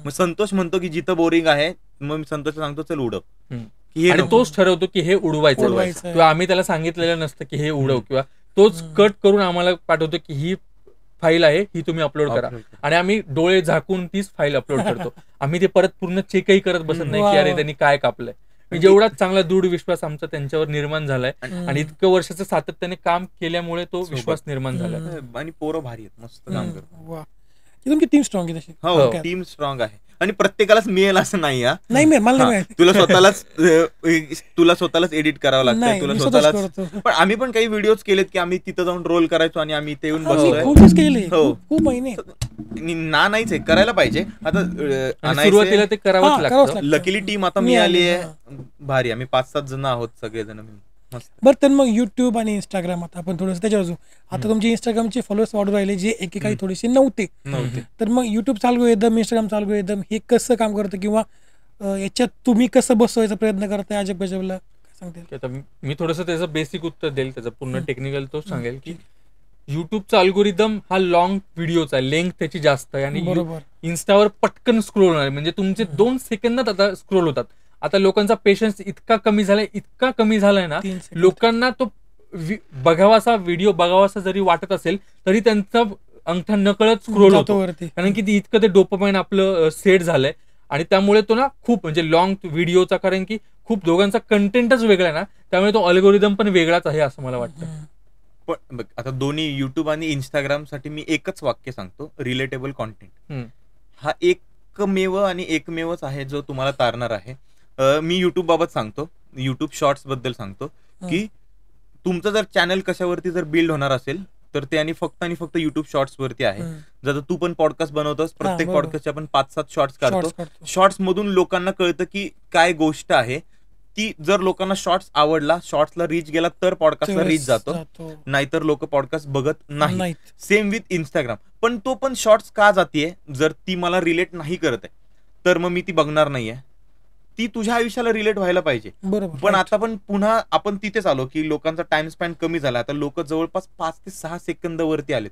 मग संतोष म्हणतो की जिथं बोरिंग आहे, मग मी संतोष सांगतो चल उडव, आणि तोच ठरवतो की हे उडवायचं किंवा आम्ही त्याला सांगितलेलं नसतं की हे उडव, किंवा तोच कट करून आम्हाला पाठवतो की ही फाईल आहे, ही तुम्ही अपलोड करा, आणि आम्ही डोळे झाकून तीच फाईल अपलोड करतो. आम्ही ते परत पूर्ण चेकही करत बसत नाही की अरे त्यांनी काय कापलंय. म्हणजे एवढाच चांगला दृढ विश्वास आमचा त्यांच्यावर निर्माण झालाय, आणि इतकं वर्षाचं सातत्याने काम केल्यामुळे तो विश्वास निर्माण झालाय. आणि पोरं भारी आहेत, मस्त काम करतात. तुमची टीम स्ट्रॉंग आहे तशी? हो, टीम स्ट्रॉंग आहे, आणि प्रत्येकालाच मिळेल असं नाही. नाही, तुला स्वतःलाच एडिट करावं लागतं, तुला स्वतःलाच. पण आम्ही पण काही व्हिडिओ केलेत की आम्ही तिथं जाऊन रोल करायचो आणि आम्ही इथे येऊन बसलोय. नाहीच आहे, करायला पाहिजे. आता सुरुवातीला ते करावंच लागतं. लकीली टीम आता मिळाली आहे भारी, आम्ही 5-7 जण आहोत सगळेजण. बरं, तर मग युट्यूब आणि इंस्टाग्राम, आता आपण थोडंसं त्याच्यावर आता तुमचे इंस्टाग्रामचे फॉलोअर्स वाढू राहिले, जे एकेकाळी थोडेसे नव्हते. तर मग युट्यूब चालू एकदम, इंस्टाग्राम चालू एकदम, हे कसं काम करतं, किंवा याच्यात तुम्ही कसं बसवायचा प्रयत्न करताय अजब गजबला, सांगते? आता मी थोडंसं त्याचं बेसिक उत्तर देईल, त्याचं पूर्ण टेक्निकल तो सांगेल की युट्यूबचा अल्गोरिदम हा लॉंग व्हिडिओचा आहे, लेंथ त्याची जास्त आहे, आणि इन्स्टावर पटकन स्क्रोल होणार, म्हणजे तुमचे 2 सेकंदात आता स्क्रोल होतात. आता लोकांचा पेशन्स इतका कमी झालाय ना, लोकांना तो बघावासा व्हिडिओ बघावासा जरी वाटत असेल तरी त्यांचा अंगठा नकळत स्क्रोल होतो, कारण की इतकं ते डोपामाइन आपलं सेट झालंय, आणि त्यामुळे तो ना खूप, म्हणजे लॉंग व्हिडिओचा, कारण की खूप दोघांचा कंटेंटच वेगळा आहे ना, त्यामुळे तो अल्गोरिदम पण वेगळाच आहे असं मला वाटतं. पण आता दोन्ही युट्यूब आणि इंस्टाग्राम साठी मी एकच वाक्य सांगतो, रिलेटेबल कॉन्टेंट हा एकमेव आणि एकमेवच आहे जो तुम्हाला तारणार आहे. मी युट्यूब बाबत सांगतो, युट्यूब शॉर्ट्स बद्दल सांगतो की तुमचं जर चॅनल कशावरती जर बिल्ड होणार असेल तर ते आणि फक्त युट्यूब शॉर्ट्स वरती आहे. जर तू पण पॉडकास्ट बनवतोस, प्रत्येक पॉडकास्टचे आपण 5-7 शॉर्ट्स काढतो, शॉर्ट्स मधून लोकांना कळतं की काय गोष्ट आहे, की जर लोकांना शॉर्ट्स आवडला, शॉर्ट्सला रीच गेला तर पॉडकास्टला रीच जातो, नाहीतर लोक पॉडकास्ट बघत नाही. Same with Instagram. पण तो पण शॉर्ट्स का जातीये, जर ती मला रिलेट नाही करत आहे तर मग मी ती बघणार नाहीये. ती तुझ्या आयुष्याला रिलेट व्हायला पाहिजे. पण आता पण पुन्हा आपण तिथेच आलो की लोकांचा टाइम स्पॅन कमी झाला. आता लोक जवळपास 5 ते 6 सेकंद वरती आलेत,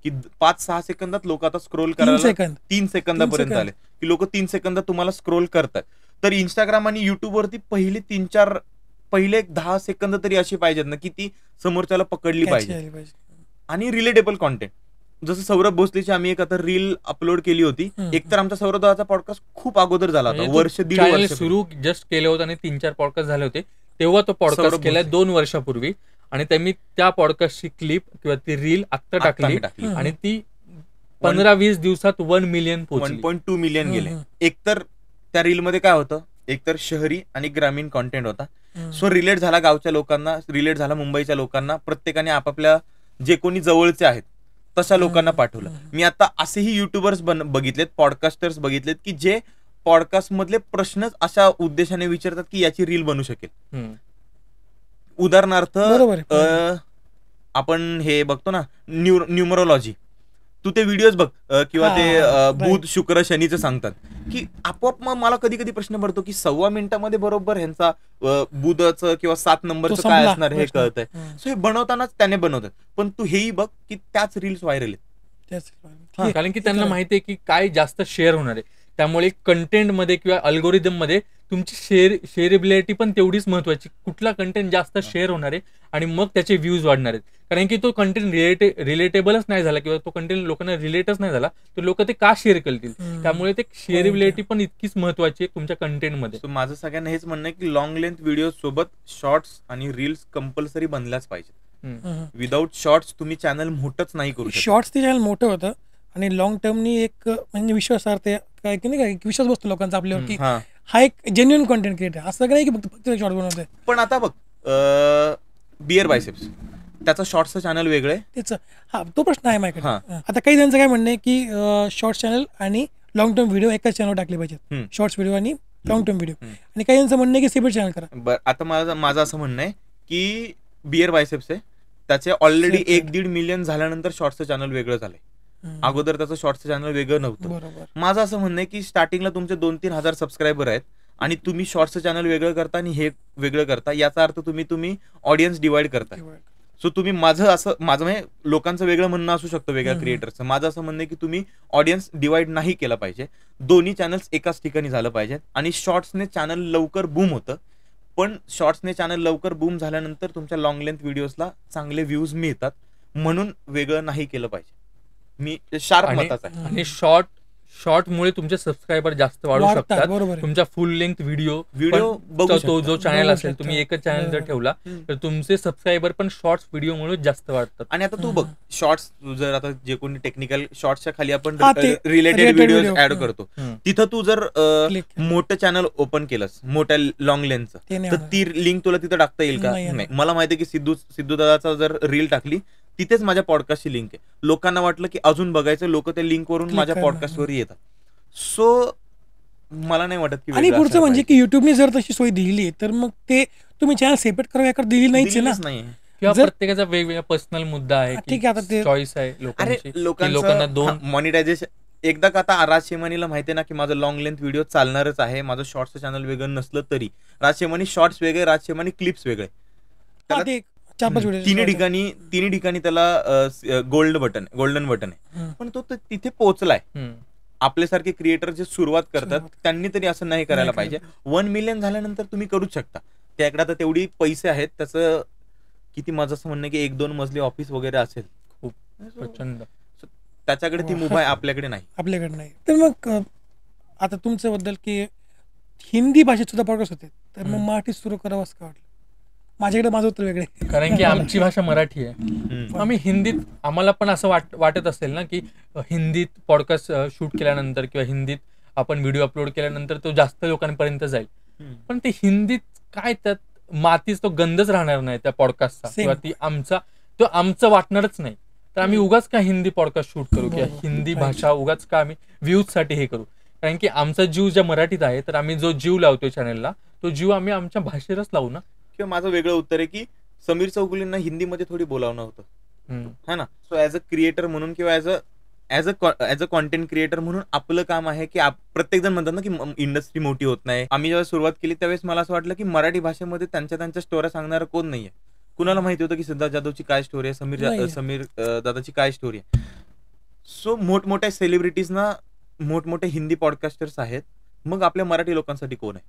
की 5-6 सेकंदात लोक आता स्क्रोल करायला 3 सेकंदापर्यंत आले, की लोक 3 सेकंदात तुम्हाला स्क्रोल करतात. तर इंस्टाग्राम आणि युट्यूब वरती पहिले 10 सेकंद तरी अशी पाहिजेत ना की ती समोरच्याला पकडली पाहिजे. आणि रिलेटेबल कॉन्टेंट, जसं सौरभ भोसलेची आम्ही एक आता रील अपलोड केली होती. एकतर आमचा सौरभ दादाचा पॉडकास्ट खूप अगोदर झाला होता, वर्ष दीड वर्ष सुरू जस्ट केले होते आणि 3-4 पॉडकास्ट झाले होते तेव्हा तो पॉडकास्ट केलाय 2 वर्षापूर्वी. आणि त्यांनी त्या पॉडकास्टची क्लिप किंवा ती रील आत्ता टाकली आणि ती 15-20 दिवसात 1 मिलियन 1.2 मिलियन गेले. एकतर त्या रीलमध्ये काय होतं, एकतर शहरी आणि ग्रामीण कॉन्टेंट होता. सो रिलेट झाला गावच्या लोकांना, रिलेट झाला मुंबईच्या लोकांना. प्रत्येकाने आपापल्या जे कोणी जवळचे आहेत तशा लोकांना पाठवलं. मी आता असेही युट्यूबर्स बघितलेत, पॉडकास्टर्स बघितलेत की जे पॉडकास्ट मधले प्रश्नच अशा उद्देशाने विचारतात की याची रील बनू शकेल. उदाहरणार्थ आपण हे बघतो ना न्यूमरोलॉजी, तू ते व्हिडिओज बघ किंवा ते बुध शुक्र शनीचं सांगतात की आपोआप मग मला कधी कधी प्रश्न पडतो की 1.25 मिनिटामध्ये बरोबर ह्यांचा बुधाचं किंवा 7 नंबरचं काय असणार हे कळतंय. सो हे बनवतानाच त्याने बनवतात. पण तू हेही बघ की त्याच रील्स व्हायरल आहेत, कारण की त्यांना माहिती आहे की काय जास्त शेअर होणार आहे. त्यामुळे कंटेंट मध्ये किंवा अल्गोरिदम मध्ये तुमची शेअरेबिलिटी पण तेवढीच महत्वाची. कुठला कंटेंट जास्त शेअर होणार आहे आणि मग त्याचे व्ह्यूज वाढणार आहेत. कारण की तो कंटेंट रिलेटेबलच नाही झाला किंवा तो कंटेंट लोकांना रिलेटच नाही झाला तर लोक ते का शेअर करतील. त्यामुळे ते शेअरेबिलिटी पण इतकीच महत्वाची आहे तुमच्या कंटेंटमध्ये. माझं सगळ्यांना हेच म्हणणं आहे की लॉंग लेंथ व्हिडिओ सोबत शॉर्ट्स आणि रील्स कंपल्सरी बनल्याच पाहिजे. विदाऊट शॉर्ट्स तुम्ही चॅनल मोठंच नाही करू शकत. शॉर्ट्स ते चॅनल मोठं होतं आणि लॉंग टर्मनी एक म्हणजे विश्वासार्थ काय की नाही, विश्वास बसतो लोकांचा आपल्यावर की हा एक जेन्युइन कॉन्टेंट क्रिएटर, असं नाही की फक्त शॉर्ट बनवतोय. पण आता बघ बिअर बायसेप्स, त्याचं शॉर्ट्सचं चॅनल वेगळं आहे त्याचं. हा तो प्रश्न आहे माझ्याकडे. आता काही जणांचं काय म्हणणं आहे की शॉर्ट्स चॅनल आणि लॉंग टर्म व्हिडिओ एकाच चॅनल टाकले पाहिजेत, शॉर्ट्स व्हिडिओ आणि लॉंग टर्म व्हिडिओ. आणि काही जणांचं म्हणणं आहे की सेपरेट चॅनल करा. बरं, आता माझं असं म्हणणं आहे की बिअर बायसेप्स आहे, त्याचे ऑलरेडी 1-1.5 मिलियन झाल्यानंतर शॉर्ट्सचं चॅनल वेगळं झालंय. अगोदर त्याचं शॉर्ट्सचं चॅनल वेगळं नव्हतं. माझं असं म्हणणं आहे की स्टार्टिंगला तुमचे 2-3 हजार सबस्क्रायबर आहेत आणि तुम्ही शॉर्ट्सचं चॅनल वेगळं करता आणि हे वेगळं करता, याचा अर्थ तुम्ही ऑडियन्स डिवाइड करता. सो तुम्ही माझं म्हणजे लोकांचं वेगळं म्हणणं असू शकतं वेगळ्या क्रिएटरचं. माझं असं म्हणणं आहे की तुम्ही ऑडियन्स डिवाइड नाही केलं पाहिजे. दोन्ही चॅनल्स एकाच ठिकाणी झालं पाहिजे. आणि शॉर्ट्सने चॅनल लवकर बूम होतं, पण शॉर्ट्सने चॅनल लवकर बूम झाल्यानंतर तुमच्या लॉंग लेंथ व्हिडिओजला चांगले व्ह्यूज मिळतात, म्हणून वेगळं नाही केलं पाहिजे. मी शार्प मताचा आहे. आणि शॉर्टमुळे तुमचे सबस्क्रायबर जास्त वाढू शकतात. तुमच्या फुल लेंथ व्हिडिओ तो जो चॅनल असेल, तुम्ही एकच चॅनल जर ठेवला तर तुमचे सबस्क्रायबर पण शॉर्ट्स व्हिडिओमुळे जास्त वाढतात. आणि आता तू बघ शॉर्ट्स, जर आता जे कोणी टेक्निकल शॉर्ट्सच्या खाली आपण रिलेटेड व्हिडिओ ऍड करतो, तिथं तू जर मोठं चॅनल ओपन केलंस मोठ्या लॉंग लेंथचं, तर ती लिंक तुला तिथं टाकता येईल का? नाही. मला माहिती आहे की सिद्धू दादाचा जर रील टाकली तिथेच माझ्या पॉडकास्टची लिंक आहे. लोकांना वाटलं की अजून बघायचं, लोक त्या लिंकवरून माझ्या पॉडकास्टवर येतात. सो मला नाही वाटत की. आणि पुढचं म्हणजे की युट्यूबने जर तशी सोय दिली तर मग ते तुम्ही चॅनल सेपरेट करायला दिली नाहीच ना. किंवा प्रत्येकाचा वेगवेगळा पर्सनल मुद्दा आहे, ठीक आहे, आता ते चॉईस आहे लोकांना. दोन मॉनिटायझेशन एकदा का आता राज शेमानीला माहिती आहे ना की माझं लॉंग लेंथ व्हिडिओ चालणारच आहे, माझं शॉर्ट्सचं चॅनल वेगळं नसलं तरी. राज शेमानी शॉर्ट्स वेगळे, राज शेमानी क्लिप्स वेगळे. तिन्ही ठिकाणी त्याला गोल्डन बटन आहे, पण तो तिथे पोहोचलाय. आपल्यासारखे क्रिएटर जे सुरुवात करतात त्यांनी तरी असं नाही करायला पाहिजे. 1 मिलियन झाल्यानंतर तुम्ही करूच शकता. त्याकडे आता तेवढी पैसे आहेत, त्याचं किती, माझं असं म्हणणं की 1-2 मजली ऑफिस वगैरे असेल, खूप प्रचंड. त्याच्याकडे ती मुभा आहे, आपल्याकडे नाही. तर मग आता तुमच्या बद्दल की हिंदी भाषेत सुद्धा पॉडकास्ट होते, तर मग मराठी सुरू करावं असं वाटलं. माझ्याकडे माझं उत्तर वेगळे, कारण की आमची भाषा मराठी आहे. आम्ही हिंदीत, आम्हाला पण असं वाटत असेल ना की हिंदीत पॉडकास्ट शूट केल्यानंतर किंवा हिंदीत आपण व्हिडिओ अपलोड केल्यानंतर तो जास्त लोकांपर्यंत जाईल. पण ते हिंदीत काय, त्यात मातीच तो गंधच राहणार नाही त्या पॉडकास्टचा, किंवा ती आमचं वाटणारच नाही. तर आम्ही उगाच का हिंदी पॉडकास्ट शूट करू किंवा हिंदी भाषा उगाच का आम्ही व्ह्यूज साठी हे करू. कारण की आमचा जीव ज्या मराठीत आहे, तर आम्ही जो जीव लावतोय चॅनलला तो जीव आम्ही आमच्या भाषेलाच लावू ना. किंवा माझं वेगळं उत्तर आहे की समीर चौगुलेंना हिंदीमध्ये थोडी बोलावणं होतं, है ना. सो ऍज अ क्रिएटर म्हणून किंवा ऍज अ कॉन्टेंट क्रिएटर म्हणून आपलं काम आहे की प्रत्येक जण म्हणतात ना की इंडस्ट्री मोठी होत नाही. आम्ही जेव्हा सुरुवात केली त्यावेळेस मला असं वाटलं की मराठी भाषेमध्ये त्यांच्या स्टोऱ्या सांगणारं कोण नाहीये. कुणाला माहिती होतं की सिद्धार्थ जाधवची काय स्टोरी आहे, समीर दादाची काय स्टोरी आहे. सो मोठमोठ्या सेलिब्रिटीजना मोठमोठे हिंदी पॉडकास्टर्स आहेत, मग आपल्या मराठी लोकांसाठी कोण आहे.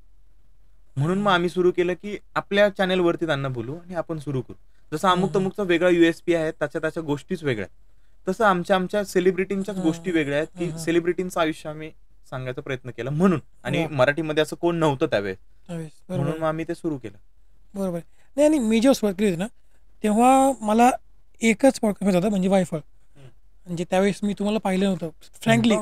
म्हणून मग आम्ही सुरू केलं की आपल्या चॅनेलवरती त्यांना बोलू आणि आपण सुरू करू. जसं अमुक तमुकचा वेगळा USP आहे, त्याच्या गोष्टीच वेगळ्या आहेत, तसं आमच्या सेलिब्रिटींच्याच गोष्टी वेगळ्या आहेत की सेलिब्रिटींचं आयुष्य आम्ही सांगायचा प्रयत्न केला म्हणून. आणि मराठीमध्ये असं कोण नव्हतं त्यावेळेस, म्हणून मग आम्ही ते सुरू केलं. बरोबर. नाही, आणि मी जेव्हा सुरुवात केली होती ना तेव्हा मला एकच पॉडकास्ट होता, म्हणजे वायफळ. म्हणजे त्यावेळेस मी तुम्हाला पाहिलं नव्हतं फ्रँकली.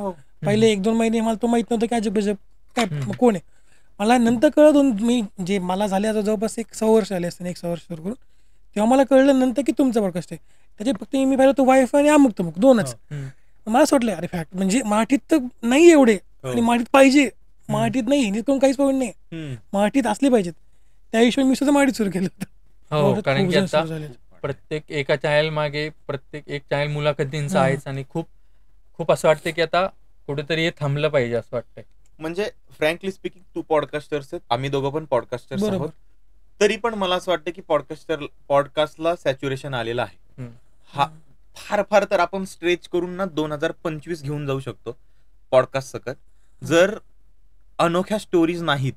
पहिले 1-2 महिने मला तो माहित नव्हतं की अजब काय कोण आहे. मला नंतर कळलं, मी जे मला झाले आता जवळपास 6 वर्ष झाले असते, 1 वर्ष सुरू करून, तेव्हा मला कळलं नंतर की तुमचा पॉडकास्ट आहे. त्याचे फक्त मी पाहिलं तो वायफळ आणि अमुक तमुक 2च. मला असं वाटलं अरे फॅक्ट म्हणजे मराठीत तर नाही एवढे, आणि मराठीत पाहिजे, मराठीत नाही, हिंदीत करून काहीच पॉईंट नाही, मराठीत असले पाहिजेत. त्या हिशोबाने मी सुद्धा मराठीत सुरू केलं होतं. कारण की आता प्रत्येक एका चॅनल मागे प्रत्येक एक चॅनल मुलाखतींचा आहेच, आणि खूप खूप असं वाटतं की आता कुठेतरी हे थांबलं पाहिजे असं वाटतंय. म्हणजे फ्रँकली स्पीकिंग 2 पॉडकास्टर्स आहेत, आम्ही दोघं पण पॉडकास्टर्स आहोत. तरी पण मला असं वाटतं की पॉडकास्टला सॅच्युरेशन आलेलं आहे. हा फार तर आपण स्ट्रेच करून ना 2025 घेऊन जाऊ शकतो पॉडकास्ट सकट. जर अनोख्या स्टोरीज नाहीत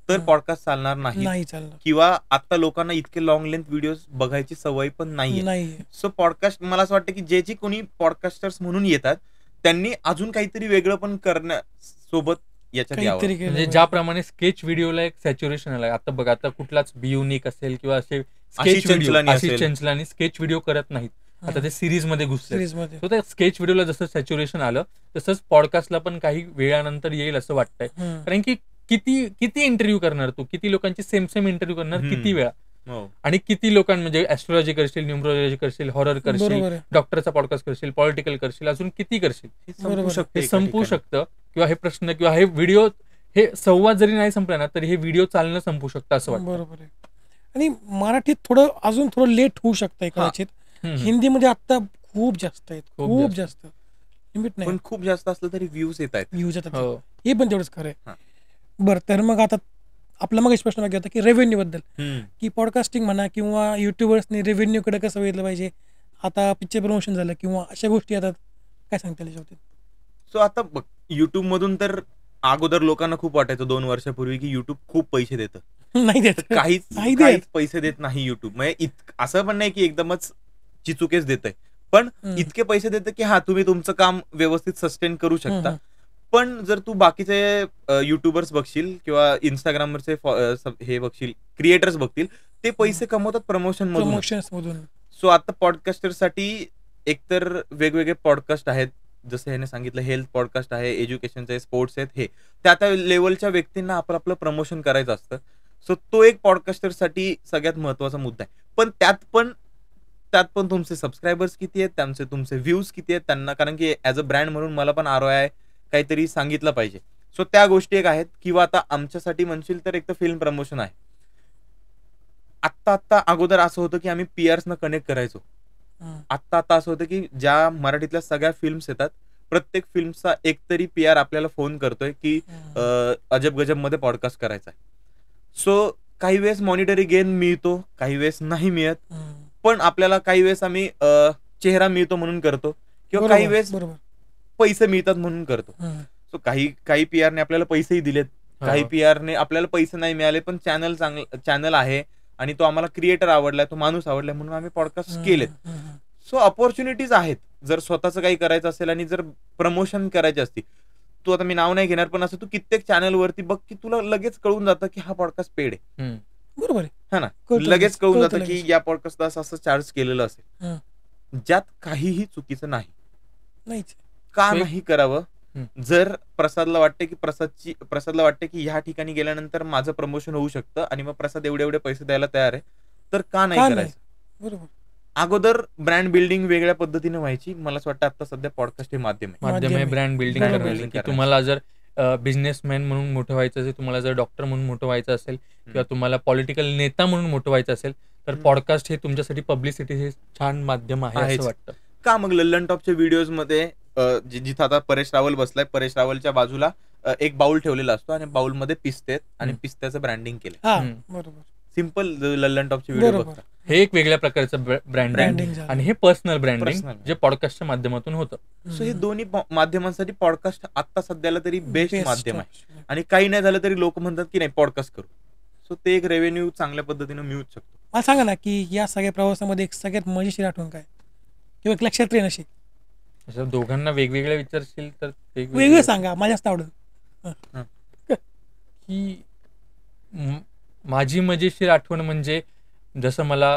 तर पॉडकास्ट चालणार नाही. किंवा आता लोकांना इतके लॉंग लेंथ व्हिडिओ बघायची सवय पण नाहीये. सो पॉडकास्ट मला असं वाटतं की जे कोणी पॉडकास्टर्स म्हणून येतात त्यांनी अजून काहीतरी वेगळं पण करण्यासोबत याच्यात यावं. म्हणजे ज्याप्रमाणे स्केच व्हिडिओला एक सॅच्युरेशन आलंय. आता बघा, आता कुठलाच बियुनिक असेल किंवा असे स्केच चंचलानी स्केच व्हिडिओ करत नाहीत, आता ते सिरीज मध्ये घुसले. सो त्या स्केच व्हिडिओला जसं सॅच्युरेशन आलं तसंच पॉडकास्टला पण काही वेळानंतर येईल असं वाटतंय. कारण की किती इंटरव्ह्यू करणार तू, किती लोकांची सेम इंटरव्ह्यू करणार, किती वेळा, आणि किती लोकांना म्हणजे ऍस्ट्रॉलॉजी करशील, न्यूमरोलॉजी करशील, हॉरर करशील, डॉक्टरचा पॉडकास्ट करशील, पॉलिटिकल करशील, अजून किती करशील. हे संपू शकतं, किंवा हे प्रश्न किंवा हे व्हिडिओ, हे संवाद जरी नाही संपला ना तरी हे व्हिडिओ चालणं संपू शकतं असं वाटतं. बरोबर आहे. आणि मराठीत अजून थोडं लेट होऊ शकतंय कदाचित. हिंदीमध्ये आता खूप जास्त आहेत, खूप जास्त लिमिट नाही, पण खूप जास्त असलं तरी व्ह्यूज येतात. हे पण तेवढंच खरं आहे. बरं, तर मग आता आपला मग प्रश्न मागे होता की रेव्हेन्यू बद्दल, की पॉडकास्टिंग म्हणा किंवा युट्यूबर्सनी रेव्हेन्यूकडे कसं बघितलं पाहिजे. आता पिक्चर प्रमोशन झालं किंवा अशा गोष्टी येतात, काय सांगता येईल? सो आता बघ, युट्यूब मधून तर अगोदर लोकांना खूप वाटायचं 2 वर्षापूर्वी की युट्यूब खूप पैसे देतं. नाही देत, काहीच पैसे देत नाही युट्यूब. म्हणजे असं पण नाही की एकदमच चिचुकेच देत आहे, पण इतके पैसे देतं की हा तुम्ही तुमचं काम व्यवस्थित सस्टेन करू शकता. पण जर तू बाकीचे युट्यूबर्स बघशील किंवा इंस्टाग्रामवरचे हे बघशील, क्रिएटर्स बघतील, ते पैसे कमवतात प्रमोशन मधून. सो आता पॉडकास्टरसाठी एकतर वेगवेगळे पॉडकास्ट आहेत, जसं ह्याने सांगितलं हेल्थ पॉडकास्ट आहे, एज्युकेशनचे, स्पोर्ट्स आहेत, हे त्या लेवलच्या व्यक्तींना आपलं प्रमोशन करायचं असतं. सो तो एक पॉडकास्टरसाठी सगळ्यात महत्वाचा मुद्दा आहे. पण त्यात पण तुमचे सबस्क्रायबर्स किती आहेत, तुमचे व्ह्यूज किती आहेत त्यांना, कारण की ऍज अ ब्रँड म्हणून मला पण ROI काहीतरी सांगितलं पाहिजे. सो त्या गोष्टी एक आहेत. किंवा आता आमच्यासाठी म्हणशील तर एक तर फिल्म प्रमोशन आहे. आत्ता अगोदर असं होतं की आम्ही PRsना कनेक्ट करायचो. आत्ता असं होतं की ज्या मराठीतल्या सगळ्या फिल्म्स येतात, प्रत्येक फिल्मचा एकतरी PR आपल्याला फोन करतोय की अजब गजब मध्ये पॉडकास्ट करायचा आहे. सो काही वेळेस मॉनिटरी गेन मिळतो, काही वेळेस नाही मिळत, पण आपल्याला काही वेळेस आम्ही चेहरा मिळतो म्हणून करतो, किंवा काही वेळेस पैसे मिळतात म्हणून करतो. सो काही PR ने आपल्याला पैसेही दिलेत, काही PR ने आपल्याला पैसे नाही मिळाले, पण चॅनल आहे आणि तो आम्हाला क्रिएटर आवडलाय, तो माणूस आवडलाय म्हणून आम्ही पॉडकास्ट केलेत. सो ऑपॉर्च्युनिटीज आहेत. जर स्वतःचं काही करायचं असेल आणि जर प्रमोशन करायची असती, तू आता मी नाव नाही घेणार, पण असं तू कित्येक चॅनल वरती बघ की तुला लगेच कळून जातं की हा पॉडकास्ट पेड आहे. बरोबर आहे, हा ना, लगेच कळून जातं की या पॉडकास्टला असं चार्ज केलेलं असेल, ज्यात काहीही चुकीचं नाही. का नाही करावं? जर प्रसादला वाटते की ह्या ठिकाणी गेल्यानंतर माझं प्रमोशन होऊ शकतं आणि मग प्रसाद एवढे पैसे द्यायला तयार आहे, तर का नाही करायचं? बरोबर. अगोदर ब्रँड बिल्डिंग वेगळ्या पद्धतीने व्हायची. मला असं वाटतं आता सध्या पॉडकास्ट हे माध्यम आहे ब्रँड बिल्डिंग. तुम्हाला जर बिझनेसमॅन म्हणून मोठं व्हायचं असेल, तुम्हाला जर डॉक्टर म्हणून मोठं व्हायचं असेल, किंवा तुम्हाला पॉलिटिकल नेता म्हणून मोठं व्हायचं असेल, तर पॉडकास्ट हे तुमच्यासाठी पब्लिसिटी हे छान माध्यम आहे आहेच. असं वाटतं. का मग लल्लन टॉपच्या व्हिडिओज मध्ये जिथं आता परेश रावल बसलाय, परेश रावलच्या बाजूला एक बाउल ठेवलेला असतो आणि बाउल मध्ये पिस्ते आहेत आणि पिस्त्याचं ब्रँडिंग केलं. हा हम्म. बरोबर. सिम्पल लल्लन टॉपचे व्हिडिओ बरोबर. बघता. हे एक वेगळ्या प्रकारचं ब्रँडिंग ब्रँडिंग झालं. आणि हे पर्सनल ब्रँडिंग Personal. जे पॉडकास्टच्या माध्यमातून होतं. सो हे दोन्ही माध्यमांसाठी पॉडकास्ट आता सध्याला तरी बेस्ट Best माध्यम आहे. option. आणि काही नाही झालं तरी लोक म्हणतात की नाही पॉडकास्ट करू. सो ते एक रेव्हेन्यू चांगल्या पद्धतीने मिळूच शकतो. मला सांगा ना की या सगळ्या प्रवासामध्ये एक सगळ्यात मजेशीर आठवण काय किंवा एक लक्षात राहील अशी असं दोघांना वेगवेगळ्या विचारशील तर वेगळं सांगा, माझ्या जास्त आवडेल. की माझी मजेशीर आठवण म्हणजे जसं मला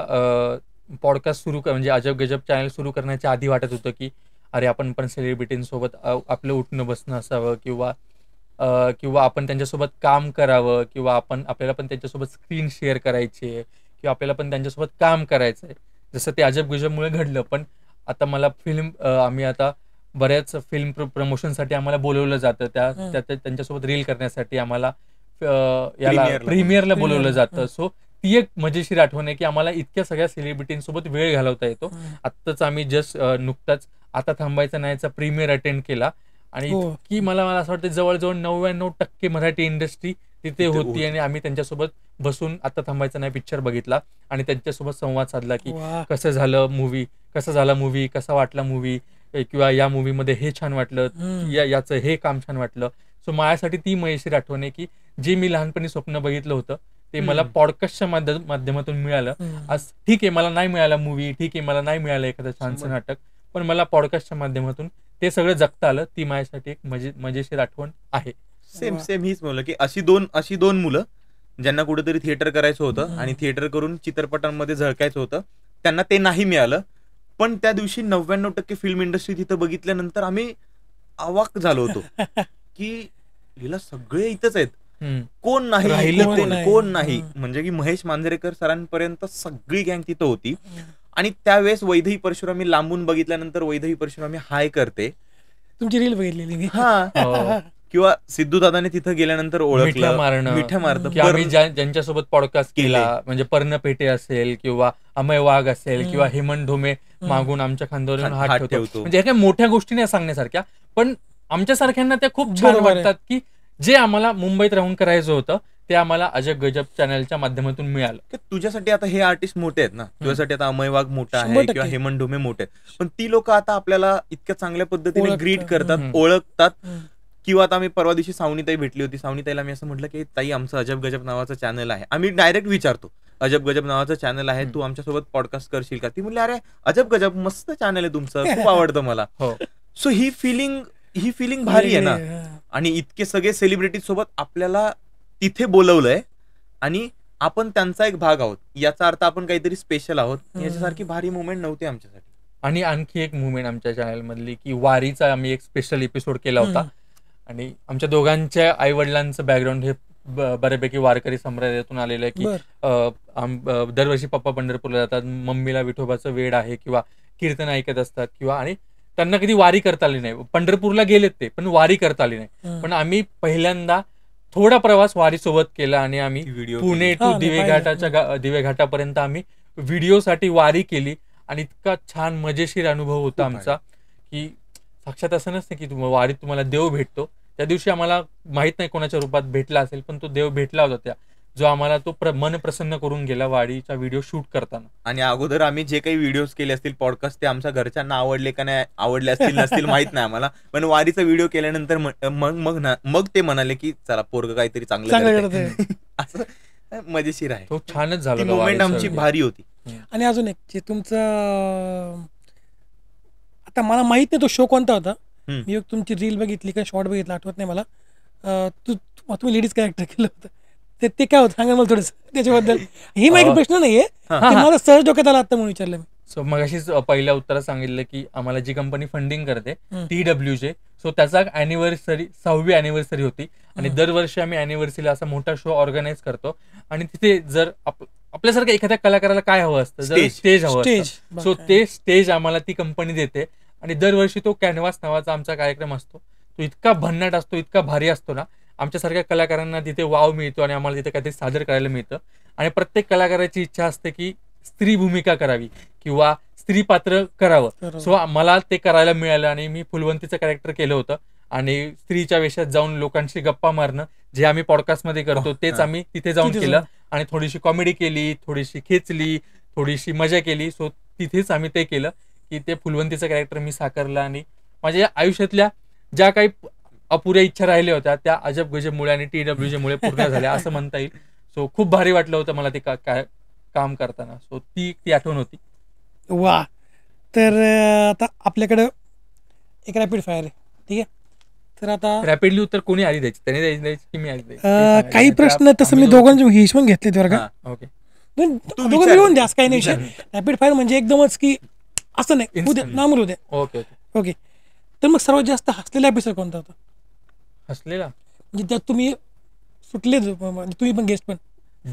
पॉडकास्ट सुरू म्हणजे अजब गजब चॅनल सुरू करण्याच्या आधी वाटत होतं की अरे आपण पण सेलिब्रिटींसोबत आपलं उठणं बसणं असावं, किंवा आपण त्यांच्यासोबत काम करावं, किंवा आपल्याला पण त्यांच्यासोबत स्क्रीन शेअर करायची आहे, किंवा आपल्याला पण त्यांच्यासोबत काम करायचं आहे. जसं ते अजब गजबमुळे घडलं. पण आता मला आम्ही आता बऱ्याच फिल्म प्रमोशनसाठी आम्हाला बोलवलं जातं, त्यांच्यासोबत रील करण्यासाठी आम्हाला प्रीमियरला बोलवलं जातं. सो ती एक मजेशीर आठवण आहे की आम्हाला इतक्या सगळ्या सेलिब्रिटींसोबत वेळ घालवता येतो. आत्ताच आम्ही जस्ट नुकताच आता थांबायचं नाहीचा प्रीमियर अटेंड केला आणि की मला असं वाटतं जवळजवळ 99% मराठी इंडस्ट्री तिथे होती आणि आम्ही त्यांच्यासोबत बसून आता थांबायचं नाही पिक्चर बघितला आणि त्यांच्यासोबत संवाद साधला की कसं झालं मूवी, कसा वाटला मूवी, किंवा या मूवीमध्ये हे छान वाटलं, याचं हे काम छान वाटलं. सो माझ्यासाठी ती मजेशीर आठवण आहे की जे मी लहानपणी स्वप्न बघितलं होतं ते मला पॉडकास्टच्या माध्यमातून मिळालं. आज ठीक आहे मला नाही मिळाला मूवी, ठीक आहे मला नाही मिळालं एखादं छानसं नाटक, पण मला पॉडकास्टच्या माध्यमातून ते सगळं जगता आलं. ती माझ्यासाठी एक मजेशीर आठवण आहे. सेम हीच म्हणलं की अशी दोन मुलं ज्यांना कुठेतरी थिएटर करायचं होतं आणि थिएटर करून चित्रपटांमध्ये झळकायचं होतं, त्यांना ते नाही मिळालं. पण त्या दिवशी 99% फिल्म इंडस्ट्री तिथं बघितल्यानंतर आम्ही अवाक झालो होतो की हिला सगळे इथंच आहेत, कोण नाही. म्हणजे की महेश मांजरेकर सरांपर्यंत सगळी गँग तिथं होती. आणि त्यावेळेस वैदेही परशुरामी लांबून बघितल्यानंतर वैदेही परशुरामी हाय करते, तुमची रील बघितलेली. हा किंवा सिद्धू दादाने तिथं गेल्यानंतर ओळखलं, मिठ्या मारतं. आम्ही ज्यांच्यासोबत पॉडकास्ट केला म्हणजे पर्ण पेटे असेल, किंवा अमय वाघ असेल, किंवा हेमंत ढोमे मागून आमच्या खांद्यावरून हात ठेवतो. म्हणजे काही मोठ्या गोष्टी नाही सांगण्यासारख्या, पण आमच्यासारख्यांना त्या खूप छान वाटतात की जे आम्हाला मुंबईत राहून करायचं होतं ते आम्हाला अजब गजब चॅनलच्या माध्यमातून मिळालं. तुझ्यासाठी आता हे आर्टिस्ट मोठे आहेत ना, तुझ्यासाठी आता अमय वाघ मोठा आहे किंवा हेमंत ढोमे मोठे आहेत, पण ती लोक आता आपल्याला इतक्या चांगल्या पद्धतीने ग्रीट करतात, ओळखतात. किंवा आता आम्ही परवा दिवशी सावनीताई भेटली होती, सावनीताईला मी असं म्हटलं की ताई आमचं अजब गजब नावाचं चॅनल आहे. आम्ही डायरेक्ट विचारतो अजब गजब नावाचं चॅनल आहे, तू आमच्यासोबत पॉडकास्ट करशील का? ती म्हणली अरे अजब गजब मस्त चॅनल आहे तुमचं, खूप आवडतं मला. सो ही फिलिंग भारी आहे ना. आणि इतके सगळे सेलिब्रिटी सोबत आपल्याला तिथे बोलवलंय आणि आपण त्यांचा एक भाग आहोत, याचा अर्थ आपण काहीतरी स्पेशल आहोत. याच्यासारखी भारी मुवमेंट नव्हती आमच्यासाठी. आणि आणखी एक मुवमेंट आमच्या चॅनल मधली की वारीचा आम्ही एक स्पेशल एपिसोड केला होता आणि आमच्या दोघांच्या आई वडिलांचं बॅकग्राऊंड हे बऱ्यापैकी वारकरी संप्रदायातून आलेलं आहे की दरवर्षी पप्पा पंढरपूरला जातात, मम्मीला विठोबाचं वेड आहे, किंवा कीर्तन ऐकत असतात, किंवा आणि त्यांना कधी वारी करता आली नाही. पंढरपूरला गेलेत ते, पण वारी करता आली नाही. पण आम्ही पहिल्यांदा थोडा प्रवास वारी सोबत केला आणि आम्ही पुणे टू दिवेघाटापर्यंत आम्ही व्हिडिओसाठी वारी केली आणि इतका छान मजेशीर अनुभव होता आमचा की साक्षात असं नसतं की वारीत तुम्हाला देव भेटतो. त्या दिवशी आम्हाला माहित नाही कोणाच्या रूपात भेटला असेल, पण तो देव भेटला होता जो आम्हाला तो मन प्रसन्न करून गेला वारीचा व्हिडिओ शूट करताना. आणि अगोदर आम्ही जे काही व्हिडिओज केले असतील पॉडकास्ट, ते आमच्या घरच्यांना आवडले का नाही आवडले असतील नसतील माहित नाही आम्हाला, पण वारीचा व्हिडिओ केल्यानंतर मग ते म्हणाले की चला पोरग काहीतरी चांगलं असं मजेशीर आहे. तो छानच झाला, मोमेंट आमची भारी होती. आणि अजून एक जे तुमचं आता मला माहित नाही तो शो कोणता होता, मी तुमची रील बघितली का शॉर्ट बघितला आठवत नाही मला, तुम्ही लेडीज कॅरेक्टर केलं होतं ते काय होतं सांगा मला थोडंसं त्याच्याबद्दल. ही माझा प्रश्न नाहीये, मला सहज डोक्यात आला आता म्हणून विचारलं मी. सो मगाशीच पहिल्या उत्तरात सांगितलं की आम्हाला जी कंपनी फंडिंग करते TWJ, सो त्याचा 6वी अॅनिव्हर्सरी होती आणि दरवर्षी आम्ही अॅनिव्हर्सरीला असा मोठा शो ऑर्गनाईज करतो आणि तिथे जर आपल्यासारख्या एखाद्या कलाकाराला काय हवं असतं, जर स्टेज हवं असतं, सो ते स्टेज आम्हाला ती कंपनी देते आणि दरवर्षी तो कॅनव्हास नावाचा आमचा कार्यक्रम असतो, तो इतका भन्नाट असतो, इतका भारी असतो ना. आमच्यासारख्या कलाकारांना तिथे वाव मिळतो आणि आम्हाला तिथे काहीतरी सादर करायला मिळतं. आणि प्रत्येक कलाकाराची इच्छा असते की स्त्री भूमिका करावी किंवा स्त्री पात्र करावं. बरोबर. सो मला ते करायला मिळालं आणि मी फुलवंतीचं कॅरेक्टर केलं होतं. आणि स्त्रीच्या वेशात जाऊन लोकांशी गप्पा मारणं, जे आम्ही पॉडकास्टमध्ये करतो तेच आम्ही तिथे जाऊन तिथे केलं. आणि थोडीशी कॉमेडी केली, थोडीशी खेचली, थोडीशी मजा केली. सो तिथेच आम्ही ते केलं की ते फुलवंतीचं कॅरेक्टर मी साकारलं. आणि माझ्या आयुष्यातल्या ज्या काही अपुऱ्या इच्छा राहिल्या होत्या त्या अजब गजबमुळे आणि TWG मुळे पूर्ण झाल्या असं म्हणता येईल. सो खूप भारी वाटलं होतं मला ते काम करताना. सो ती आठवण होती. वा. तर आता आपल्याकडं एक रॅपिड फायर आहे, ठीक आहे. तर आता रॅपिडली उत्तर कोणी आधी द्यायची, त्याने द्यायची की मी आधी द्यायची ते सांगायचं. काही प्रश्न तसं मी आम्ही दोघांचे हिशोब घेतले बरं का. हा. ओके. दोघं विचार. मिळून द्या, असं काही नाही विषय. विचार. रॅपिड फायर म्हणजे एकदमच की असं नाही, उद्या Instant. नामरू द्या. Okay okay. ओके. तर मग सर्वात जास्त हसलेला एपिसोड कोणता होता? हसलेला म्हणजे त्यात तुम्ही सुटले, म्हणजे तुम्ही पण गेस्ट पण.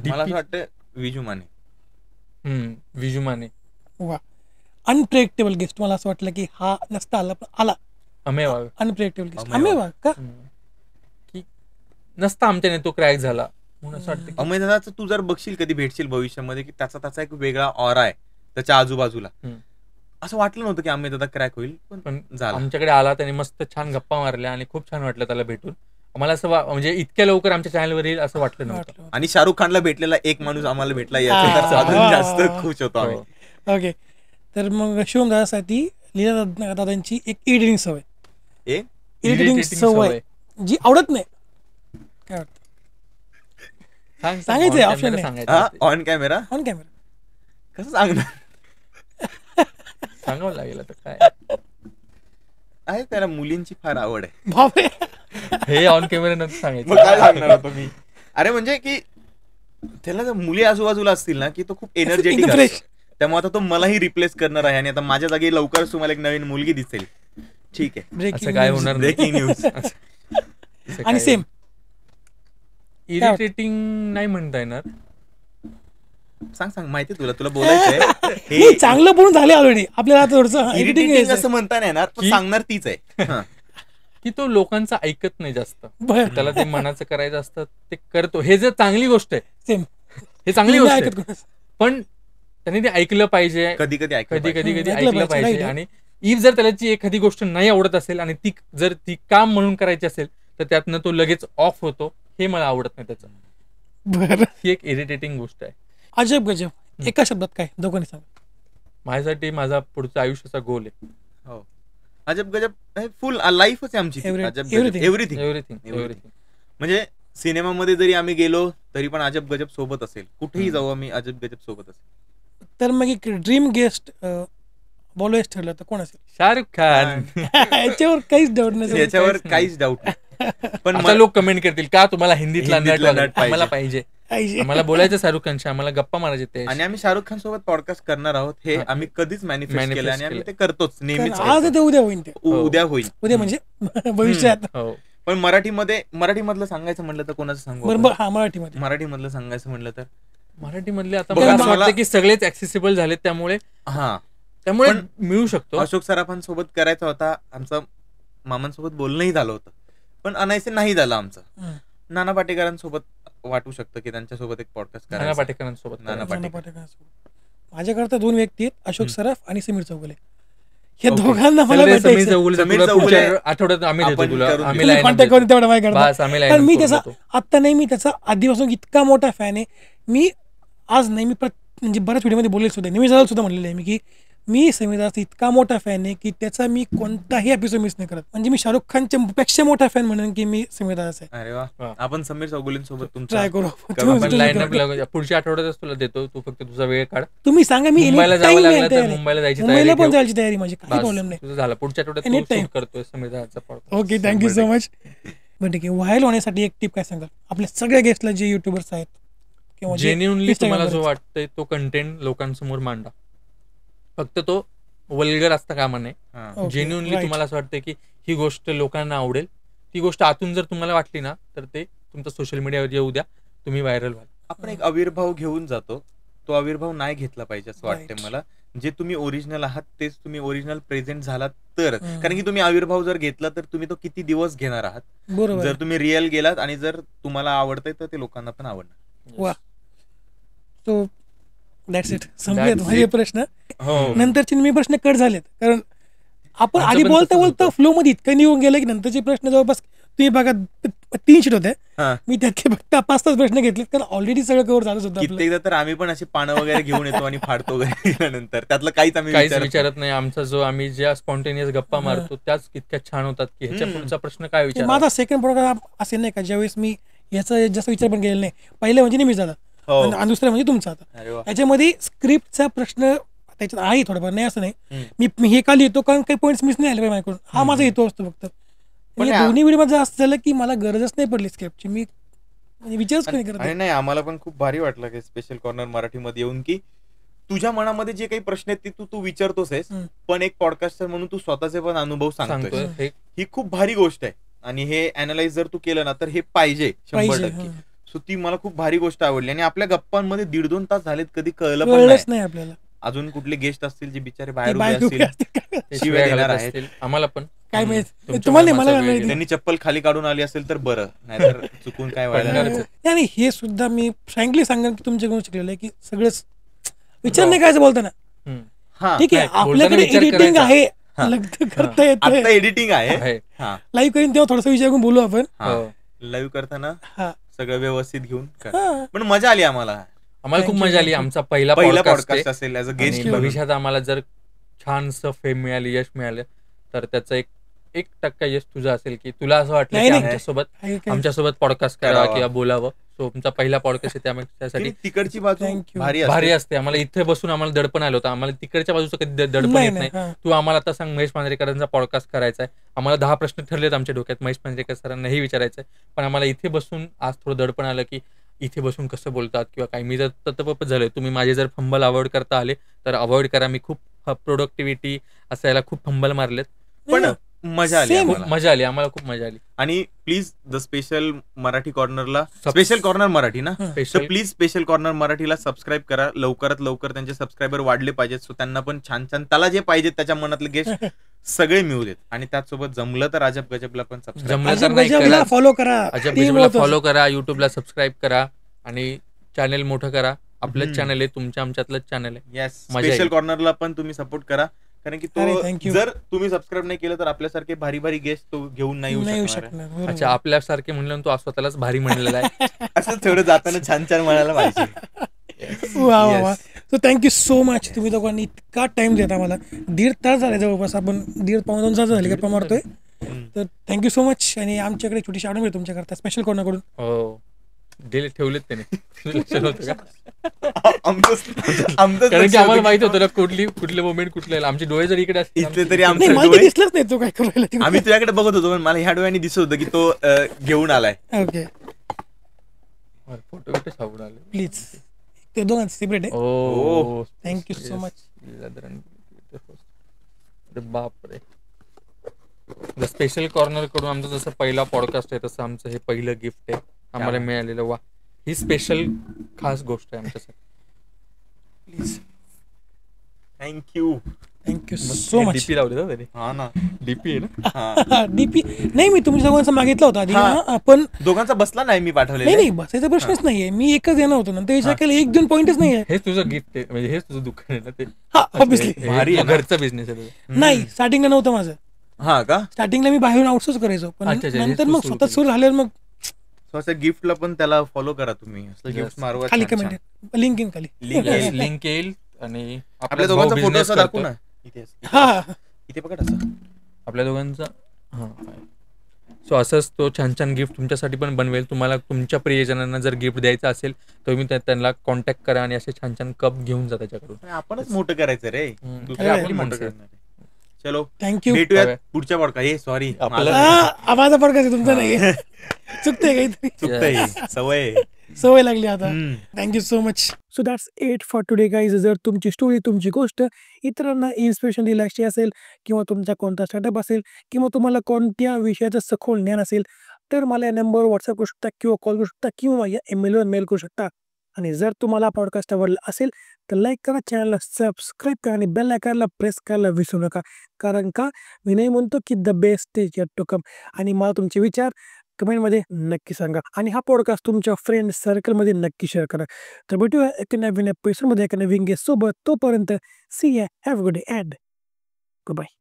मला असं वाटतं विजू माने. विजू माने. वा. अनप्रेडिक्टेबल गेस्ट, मला असं वाटलं की हा नसता आला पण आला. अमेवा. Unpredictable guest. अमेवा. अमेवा का? की नसता आमच्याने तो क्रॅक झाला म्हणून असं वाटतं की अमय दादाचं तू जर बघशील कधी भेटशील भविष्यामध्ये की त्याचा एक वेगळा ऑरा आहे त्याच्या आजूबाजूला. हम्म. असं वाटलं नव्हतं की अमय दादा क्रॅक होईल, पण पण झाला. आमच्याकडे आला, त्याने मस्त छान गप्पा मारल्या आणि खूप छान वाटलं त्याला भेटून. आम्हाला असं म्हणजे इतक्या लवकर आमच्या चॅनलवर येईल असं वाटलं नव्हतं. वाटलं. आणि शाहरुख खानला भेटलेला एक माणूस आम्हाला भेटला याचं तर हा. अजून जास्त खुश होतो आम्ही. हो. ओके. तर मग शिवम दादासाठी लीला दादांची एक इरिटेटिंग सवय, एक इरिटेटिंग Irritating सवय सवय. जी आवडत नाही. काय वाटतं? सांगायचंय, on option camera नाही. सांगायचं हा असते. On camera on camera. कसं सांगणार सांगावं लागेल आता काय. आहे, त्याला मुलींची फार आवड आहे. बापरे. हे ऑन कॅमेरा नंतर मग सांगायचं. काय सांगणार होतो मी. अरे म्हणजे की त्याला जर मुली आजूबाजूला असतील ना की तो खूप एनर्जेटिक एकदम fresh. असतो. त्यामुळे आता तो मलाही रिप्लेस करणार आहे आणि आता माझ्या जागी लवकरच तुम्हाला एक नवीन मुलगी दिसेल. ठीक आहे. Breaking असं काय news. होणार ब्रेकिंग न्यूज. आणि सेम इरिटेटिंग नाही म्हणता येणार. सांग माहिती तुला बोलायचंय. हे चांगलं बोलून झाले ऑलरेडी. आपल्याला आता थोडंसं इरिटेटिंग एडिटिंग असं म्हणता नाही येणार, पण की- सांगणार तीच आहे. हा. की तो लोकांचं ऐकत नाही जास्त. बरं. त्याला ते मनाचं करायचं असतं ते करतो. हे जर चांगली गोष्ट आहे, सेम हे चांगली मी गोष्ट ऐकत आहे, कोणाचं. पण त्याने ते ऐकलं पाहिजे. कधी कधी ऐकलं कधी पाहिजे. कधी कधी ऐकलं ऐकलं पाहिजे, पाहिजे. right. आणि इफ जर त्याची एखादी गोष्ट नाही आवडत असेल आणि जर ती काम म्हणून करायची असेल तर त्यातनं तो लगेच ऑफ होतो. हे मला आवडत नाही त्याचं. बरं. ही एक इरिटेटिंग गोष्ट आहे. अजब गजब. एका शब्दात काय, दोघांनी सांगा. माझ्यासाठी माझा पुढचा आयुष्याचा गोल आहे. हो. अजब गजब फुल लाईफच आहे आमची ती. Every- अजब everything. एव्हरीथिंग. एव्हरीथिंग. म्हणजे सिनेमामध्ये जरी आम्ही गेलो तरी पण अजब गजब सोबत असेल. कुठेही जाऊ आम्ही अजब गजब सोबत असेल. तर मग एक ड्रीम गेस्ट बोलवायचं ठरलं तर कोण असेल? शाहरुख खान. याच्यावर काहीच डाऊट नाही. याच्यावर नाही. काहीच डाऊट नाही. पण आता लोक कमेंट करतील का तुम्हाला हिंदीतला नट हिंदीतला वगैरे? नट पाहिजे. आम्हाला पाहिजे. पाहिजे. आम्हाला बोलायचं शाहरुख खानशी, आम्हाला गप्पा मारायचे ते. आणि आम्ही शाहरुख खान सोबत पॉडकास्ट करणार आहोत हे हा. आम्ही कधीच मॅनिफेस्ट Manifest केलं आणि आम्ही केलं. ते करतोच नेहमीच कारण आज करतो. ते उद्या होईल ते. उद्या होईल. उद्या म्हणजे भविष्यात. हो. पण मराठीमधलं सांगायचं म्हणलं तर कोणाचं सांगू बरोबर. आपण? हा, मराठीमध्ये. मराठीमधलं सांगायचं म्हणलं तर मराठीमधले आता बघा, मला असं मला- वाटतं की सगळेच ऍक्सेसिबल झालेत, त्यामुळे हा पण मिळू शकतो. अशोक सराफांसोबत करायचा होता. आमचं मामांसोबत बोलणंही झालं होतं पण अनायसे नाही झालं आमचं. हं. नाना पाटेकरांसोबत वाटू शकतं की त्यांच्यासोबत एक पॉडकास्ट नाना करायचा. पाटेकरांसोबत नाना करायचं. नाना पाटेकर. पाटेकरांसोबत. माझ्याकडे तर 2 व्यक्ती आहेत, अशोक सराफ आणि समीर चौगुले. हे Okay. दोघांना मला समीर भेटायचं. चौगुले समीर तुला चौगुले पुढच्या आठवड्यात आम्ही देतो आपण तुला. करून आम्ही देऊ. line up कॉन्टॅक्ट देतो. करून तेवढं माहिती करता. बस आम्ही line कारण up मी करून त्याचा देतो. आत्ता नाही, मी त्याचा आधीपासून इतका मोठा फॅन आहे. मी आज नाही, मी म्हणजे बऱ्याच व्हिडिओमध्ये बोलले सुद्धा, नेहमी सुद्धा म्हणलेलं आहे मी की मी समीर दादाचा इतका मोठा फॅन आहे की त्याचा मी कोणताही एपिसोड मिस नाही करत. म्हणजे मी शाहरुख खानच्या पेक्षा मोठा फॅन म्हणून की मी समीर दादाचा आहे. अरे वा. वा. आपण समीर चौगुलेंसोबत तुमचा ट्राय करू. करू. आपण तुम्ही लाईन करा. अप पुढच्या आठवड्यातच तुला देतो. तू फक्त तुझा वेळ काढ. तुम्ही सांगा, मी मुंबईला anytime जावं लागलं यायला तर तयार आहे. मुंबईला जायची मुंबईला तयारी पण ठेव. जायची तयारी माझी, काही बस, प्रॉब्लेम नाही. तुझं झालं. पुढच्या आठवड्यात तू Anytime. शूट करतोय समीर दादाचा podcast. Okay, thank you so much. बरं ठीक आहे, व्हायरल होण्यासाठी एक टिप काय सांगाल आपल्या सगळ्या गेस्टला जे युट्यूबर्स आहेत किंवा जे जेन्युनली Instagram तुम्हाला जो वरच? वाटतंय तो कंटेंट लोकांसमोर मांडा. फक्त तो वल्गर असता कामा नये. हा. Okay, genuinely right. तुम्हाला असं वाटतं की ही गोष्ट लोकांना आवडेल, ती गोष्ट आतून जर तुम्हाला वाटली ना तर ते तुमचं सोशल मीडियावर येऊ द्या, तुम्ही व्हायरल व्हाल. आपण एक आविर्भाव घेऊन जातो, तो आविर्भाव नाही घेतला पाहिजे असं वाटतंय Right. मला. जे तुम्ही ओरिजिनल आहात तेच तुम्ही ओरिजिनल प्रेझेंट झालात तर, कारण की तुम्ही आविर्भाव जर घेतला तर तुम्ही तो किती दिवस घेणार आहात. बरोबर जर आहे. तुम्ही रिअल गेलात आणि जर तुम्हाला आवडतंय तर ते लोकांना पण आवडणार. वा. So that's it. संपलेत That's माझे it. प्रश्न. हो. नंतरचे मी प्रश्न कट झालेत कारण आपण आमचं आधी पण बोलता तसंच बोलता होतं. फ्लो मध्ये इतकं निघून गेलं की नंतरचे प्रश्न जवळपास तुम्ही बघा 3 शीट होते. हा. मी त्यातले फक्त 5-6 प्रश्न घेतलेत कारण ऑलरेडी सगळं कव्हर झालंच होतं आपलं. कित्येकदा तर आम्ही पण अशी पानं वगैरे घेऊन येतो आणि फाडतो वगैरे गेल्यानंतर त्यातलं काहीच आम्ही काहीच विचारत नाही. विचारत नाही. आमचा जो आम्ही ज्या स्पॉन्टेनियस गप्पा मारतो त्याच इतक्या छान होतात की ह्याच्या पुढचा प्रश्न काय विचार. माझा सेकंड प्रोग्राम असेल नाही का ज्यावेळेस मी याचा जास्त विचार पण केलेला नाही. पहिलं म्हणजे नेहमी झाला हो. आणि दुसरं म्हणजे तुमचा आता. अरे वा. याच्यामध्ये स्क्रिप्टचा प्रश्न त्याच्यात आहे थोडंफार, नाही असं नाही. हम्म. मी हे का लिहितो कारण काही पॉईंट्स मिस नाही आले पाहिजे माझ्याकडून, हा माझा हेतू असतो फक्त. पण या दोन्ही व्हिडिओमध्ये असं झालं की मला गरजच नाही पडली स्क्रिप्टची. मी म्हणजे विचारच नाही करत. आणि नाही आम्हाला पण खूप भारी वाटलं की स्पेशल कॉर्नर मराठीमध्ये येऊन की तुझ्या मनामध्ये जे काही प्रश्न आहेत ते तू विचारतोस आहेस, पण एक पॉडकास्टर म्हणून तू स्वतःचे पण अनुभव सांगतोय. सांगतोय. ही खूप भारी गोष्ट आहे आणि हे अनालाइज जर तू केलं ना तर हे पाहिजे 100%. सो ती मला खूप भारी गोष्ट आवडली आणि आपल्या गप्पांमध्ये 1.5-2 तास झालेत कधी कळलं पण कळलंच नाही. नाही आपल्याला. अजून कुठले गेस्ट असतील जे बिचारे ते बाहेर उभे बाहेर उभे असतील, असतील. ते शिव्या देणार घालत आहेत. असतील. आम्हाला पण काय माहित तुमच्या तुम्हाला नाही, मामाचा मला वेळ माहिती. गेला. त्यांनी चप्पल खाली काढून आली असेल तर बरं, नाहीतर चुकून काय व्हायला पडणारच नको. आहे. आणि हे सुद्धा मी फ्रँकली सांगेन की तुमच्याकडून शिकलेलं आहे की सगळंच विचार नाही करायचं बोलताना. हम्म. हा, ठीक आहे, नाही, बोलताना आपल्याकडे विचार एडिटिंग करायचा. आहे, हा. लग्न करता आता येतं, एडिटिंग आहे. आहे. हा, लाईव्ह करीन तेव्हा थोडासा विचार करून बोलू आपण. हो. लाईव्ह करताना हा सगळं व्यवस्थित घेऊन कर. हा. पण मजा आली आम्हाला. आम्हाला खूप Thank you, मजा आली. thank you. आमचा पहिला पहिला पॉडकास्ट पॉडकास्ट असेल ऍज अ आणि गेस्ट. भविष्यात आम्हाला जर छानसं फेम मिळाली, यश मिळालं तर त्याचं 1% यश तुझं असेल की तुला असं वाटलं नाही, की नाही. आमच्यासोबत पॉडकास्ट करावा करावा. किंवा बोलावं. सो तुमचा पहिला पॉडकास्ट आहे त्यामुळे त्यासाठी तिकडची बाजू Thank you. भारी भारी असते. असते. आम्हाला इथे बसून आम्हाला दडपण आलं होतं. आम्हाला तिकडच्या बाजूचं कधी दडपण नाही, येत नाही, नाही. हा. तू आम्हाला आता सांग महेश मांजरेकरांचा पॉडकास्ट करायचा आहे. आम्हाला 10 प्रश्न ठरलेत आमच्या डोक्यात महेश मांजरेकर सरांनाही विचारायचं आहे. पण आम्हाला इथे बसून आज थोडं दडपण आलं की इथे बसून कसं बोलतात किंवा काही. मी जर तत्पप झालोय, तुम्ही माझे जर फंबल अवॉइड करता आले तर अवॉइड करा. मी खूप प्रोडक्टिव्हिटी असायला खूप फंबल मारलेत. पण मजा आली Same. खूप आम्हाला. मजा आली, आम्हाला खूप मजा आली. आणि प्लीज द स्पेशल मराठी कॉर्नरला, स्पेशल कॉर्नर मराठी ना, तर स्पेशल प्लीज स्पेशल कॉर्नर मराठीला सबस्क्राईब करा. लवकरात लवकर त्यांचे सबस्क्रायबर वाढले पाहिजेत. सो त्यांना पण छान छान त्याला जे पाहिजे त्याच्या मनातले गेस्ट सगळे मिळू देत. आणि त्याचसोबत जमलं तर अजब गजबला पण सबस्क्राईब. जमलं तर नाही गजबला करा. फॉलो करा. अजब ते बिजबला महत्त्वाचं. फॉलो करा, युट्यूबला सबस्क्राईब करा आणि चॅनल मोठं करा. आपलंच चॅनल आहे, तुमच्या आमच्यातलंच चॅनल आहे. येस, मजा स्पेशल येईल. कॉर्नरला पण तुम्ही सपोर्ट करा. कारण की अरे, तो thank you. जर तुम्ही सबस्क्राईब नाही केलं तर आपल्यासारखे भारी भारी गेस्ट तो घेऊन नाही नाही येऊ येऊ शकणार आहे. शकणार. बरोबर. अच्छा, आपल्यासारखे म्हणलं तू स्वतःलाच भारी म्हणलेला आहे. असं थोडं जाताना छान छान म्हणायला पाहिजे. वा वा वा. Yes. So thank you so much. तुम्ही दोघांनी इतका टाइम देता मला. 1.5 तास झाले जवळपास. आपण 1.5-2 तास झाले गप्पा मारतोय. तर थँक्यू सो मच. आणि आमच्याकडे छोटीशी आडून मिळते तुमच्याकरता स्पेशल कोणाकडून. हो, दिले ठेवलेत त्याने. लक्षात होतं का? आमचं कारण की आम्हाला माहित होतं ना कुठले मोमेंट कुठले. आमचे डोळे जर इकडे असतील इथले तरी नाही, आमचे मला ते डोळे, दिसलंच नाही तो काय करायला ते. आम्ही तुझ्याकडे बघत होतो पण मला ह्या डोळ्यांनी दिसत होतं की तो घेऊन आलाय. ओके फोटो बिटो सापडून आले. प्लीज. ते दोघांचं सेपरेट आहे. ओ, Thank you so much. बापरे. द स्पेशल कॉर्नर कडून आमचं जसं पहिला पॉडकास्ट आहे तसं आमचं हे पहिलं गिफ्ट आहे आम्हाला मिळालेलं. वा, ही स्पेशल खास गोष्ट आहे आमच्यासाठी. Please. Thank you. Thank you so much. DP लावले ना त्याने. हा ना. डीपी आहे ना. हा. डीपी नाही, मी तुमच्या दोघांचा मागितला होता आधी. हा. हा, पण दोघांचा बसला नाही मी नाही पाठवलेला. नाही बसायचा प्रश्नच नाहीये. मी एकच येणार होतो नंतर विचार केला 1-2 पॉईंटच नाहीये. हेच तुझं गिफ्ट आहे, म्हणजे हेच तुझं दुकान आहे ना ते. हा ऑब्विसली. हे भारी आहे तुझं ना. घरचा बिझनेस आहे तुझा. नाही, स्टार्टिंगला नव्हतं माझं. हा का? स्टार्टिंगला मी बाहेरून आउटसोर्स करायचो, पण अच्छा, अच्छा, नंतर हेच तू मग सुरू स्वतः केलं. सुरू झाल्यावर मग स्वतः गिफ्टला पण त्याला फॉलो करा तुम्ही. असलं Yes. गिफ्ट मारवा. खाली छान छान. कमेंट लिंक इन खाली. Link येईल. लिंक येईल आणि आपल्या दोघांचा फोटो business असा दाखवू करतोय. ना. इथे हा इथे बघा असं. आपल्या दोघांचा. हां, सो असंच तो छान छान गिफ्ट तुमच्यासाठी पण बनवेल. तुम्हाला तुमच्या प्रियजनांना जर गिफ्ट द्यायचं असेल तर तुम्ही त्यांना कॉन्टॅक्ट करा आणि असे छान छान कप घेऊन जा त्याच्याकडून. आपणच मोठं करायचं रे. दुसरे अरे, आपण मोठं माणसं. करणार आहे. चलो थँक्यू. भेटूयात बाय. पुढच्या पॉडकास्ट. हे सॉरी आपलं- माझा पडकाच तुमचा नाही. चुकतंय काहीतरी. चुकतंय. सवय आहे. सवय लागली आता. हम्म. Thank you so much. So that's it for today guys. जर तुमची स्टोरी, तुमची गोष्ट इतरांना इन्स्पिरेशन दिलाशी असेल किंवा तुमचा कोणता स्टार्टअप असेल किंवा तुम्हाला कोणत्या विषयाचं सखोल ज्ञान असेल तर मला या नंबरवर व्हॉट्सअप करू शकता किंवा कॉल करू शकता किंवा या ईमेलवर मेल करू शकता. आणि जर तुम्हाला पॉडकास्ट आवडला असेल तर लाईक करा, चॅनलला सबस्क्राईब करा आणि बेल आयकॉनला प्रेस करायला विसरू नका. कारण का मी नाही म्हणतो की the best is yet to come. आणि मला तुमचे विचार कमेंटमध्ये नक्की सांगा आणि हा पॉडकास्ट तुमच्या फ्रेंड सर्कलमध्ये नक्की शेअर करा. तर भेटूया एका नवीन एपिसोडमध्ये एका नवीन गेस्ट सोबत. तोपर्यंत see ya, have a good day and bye.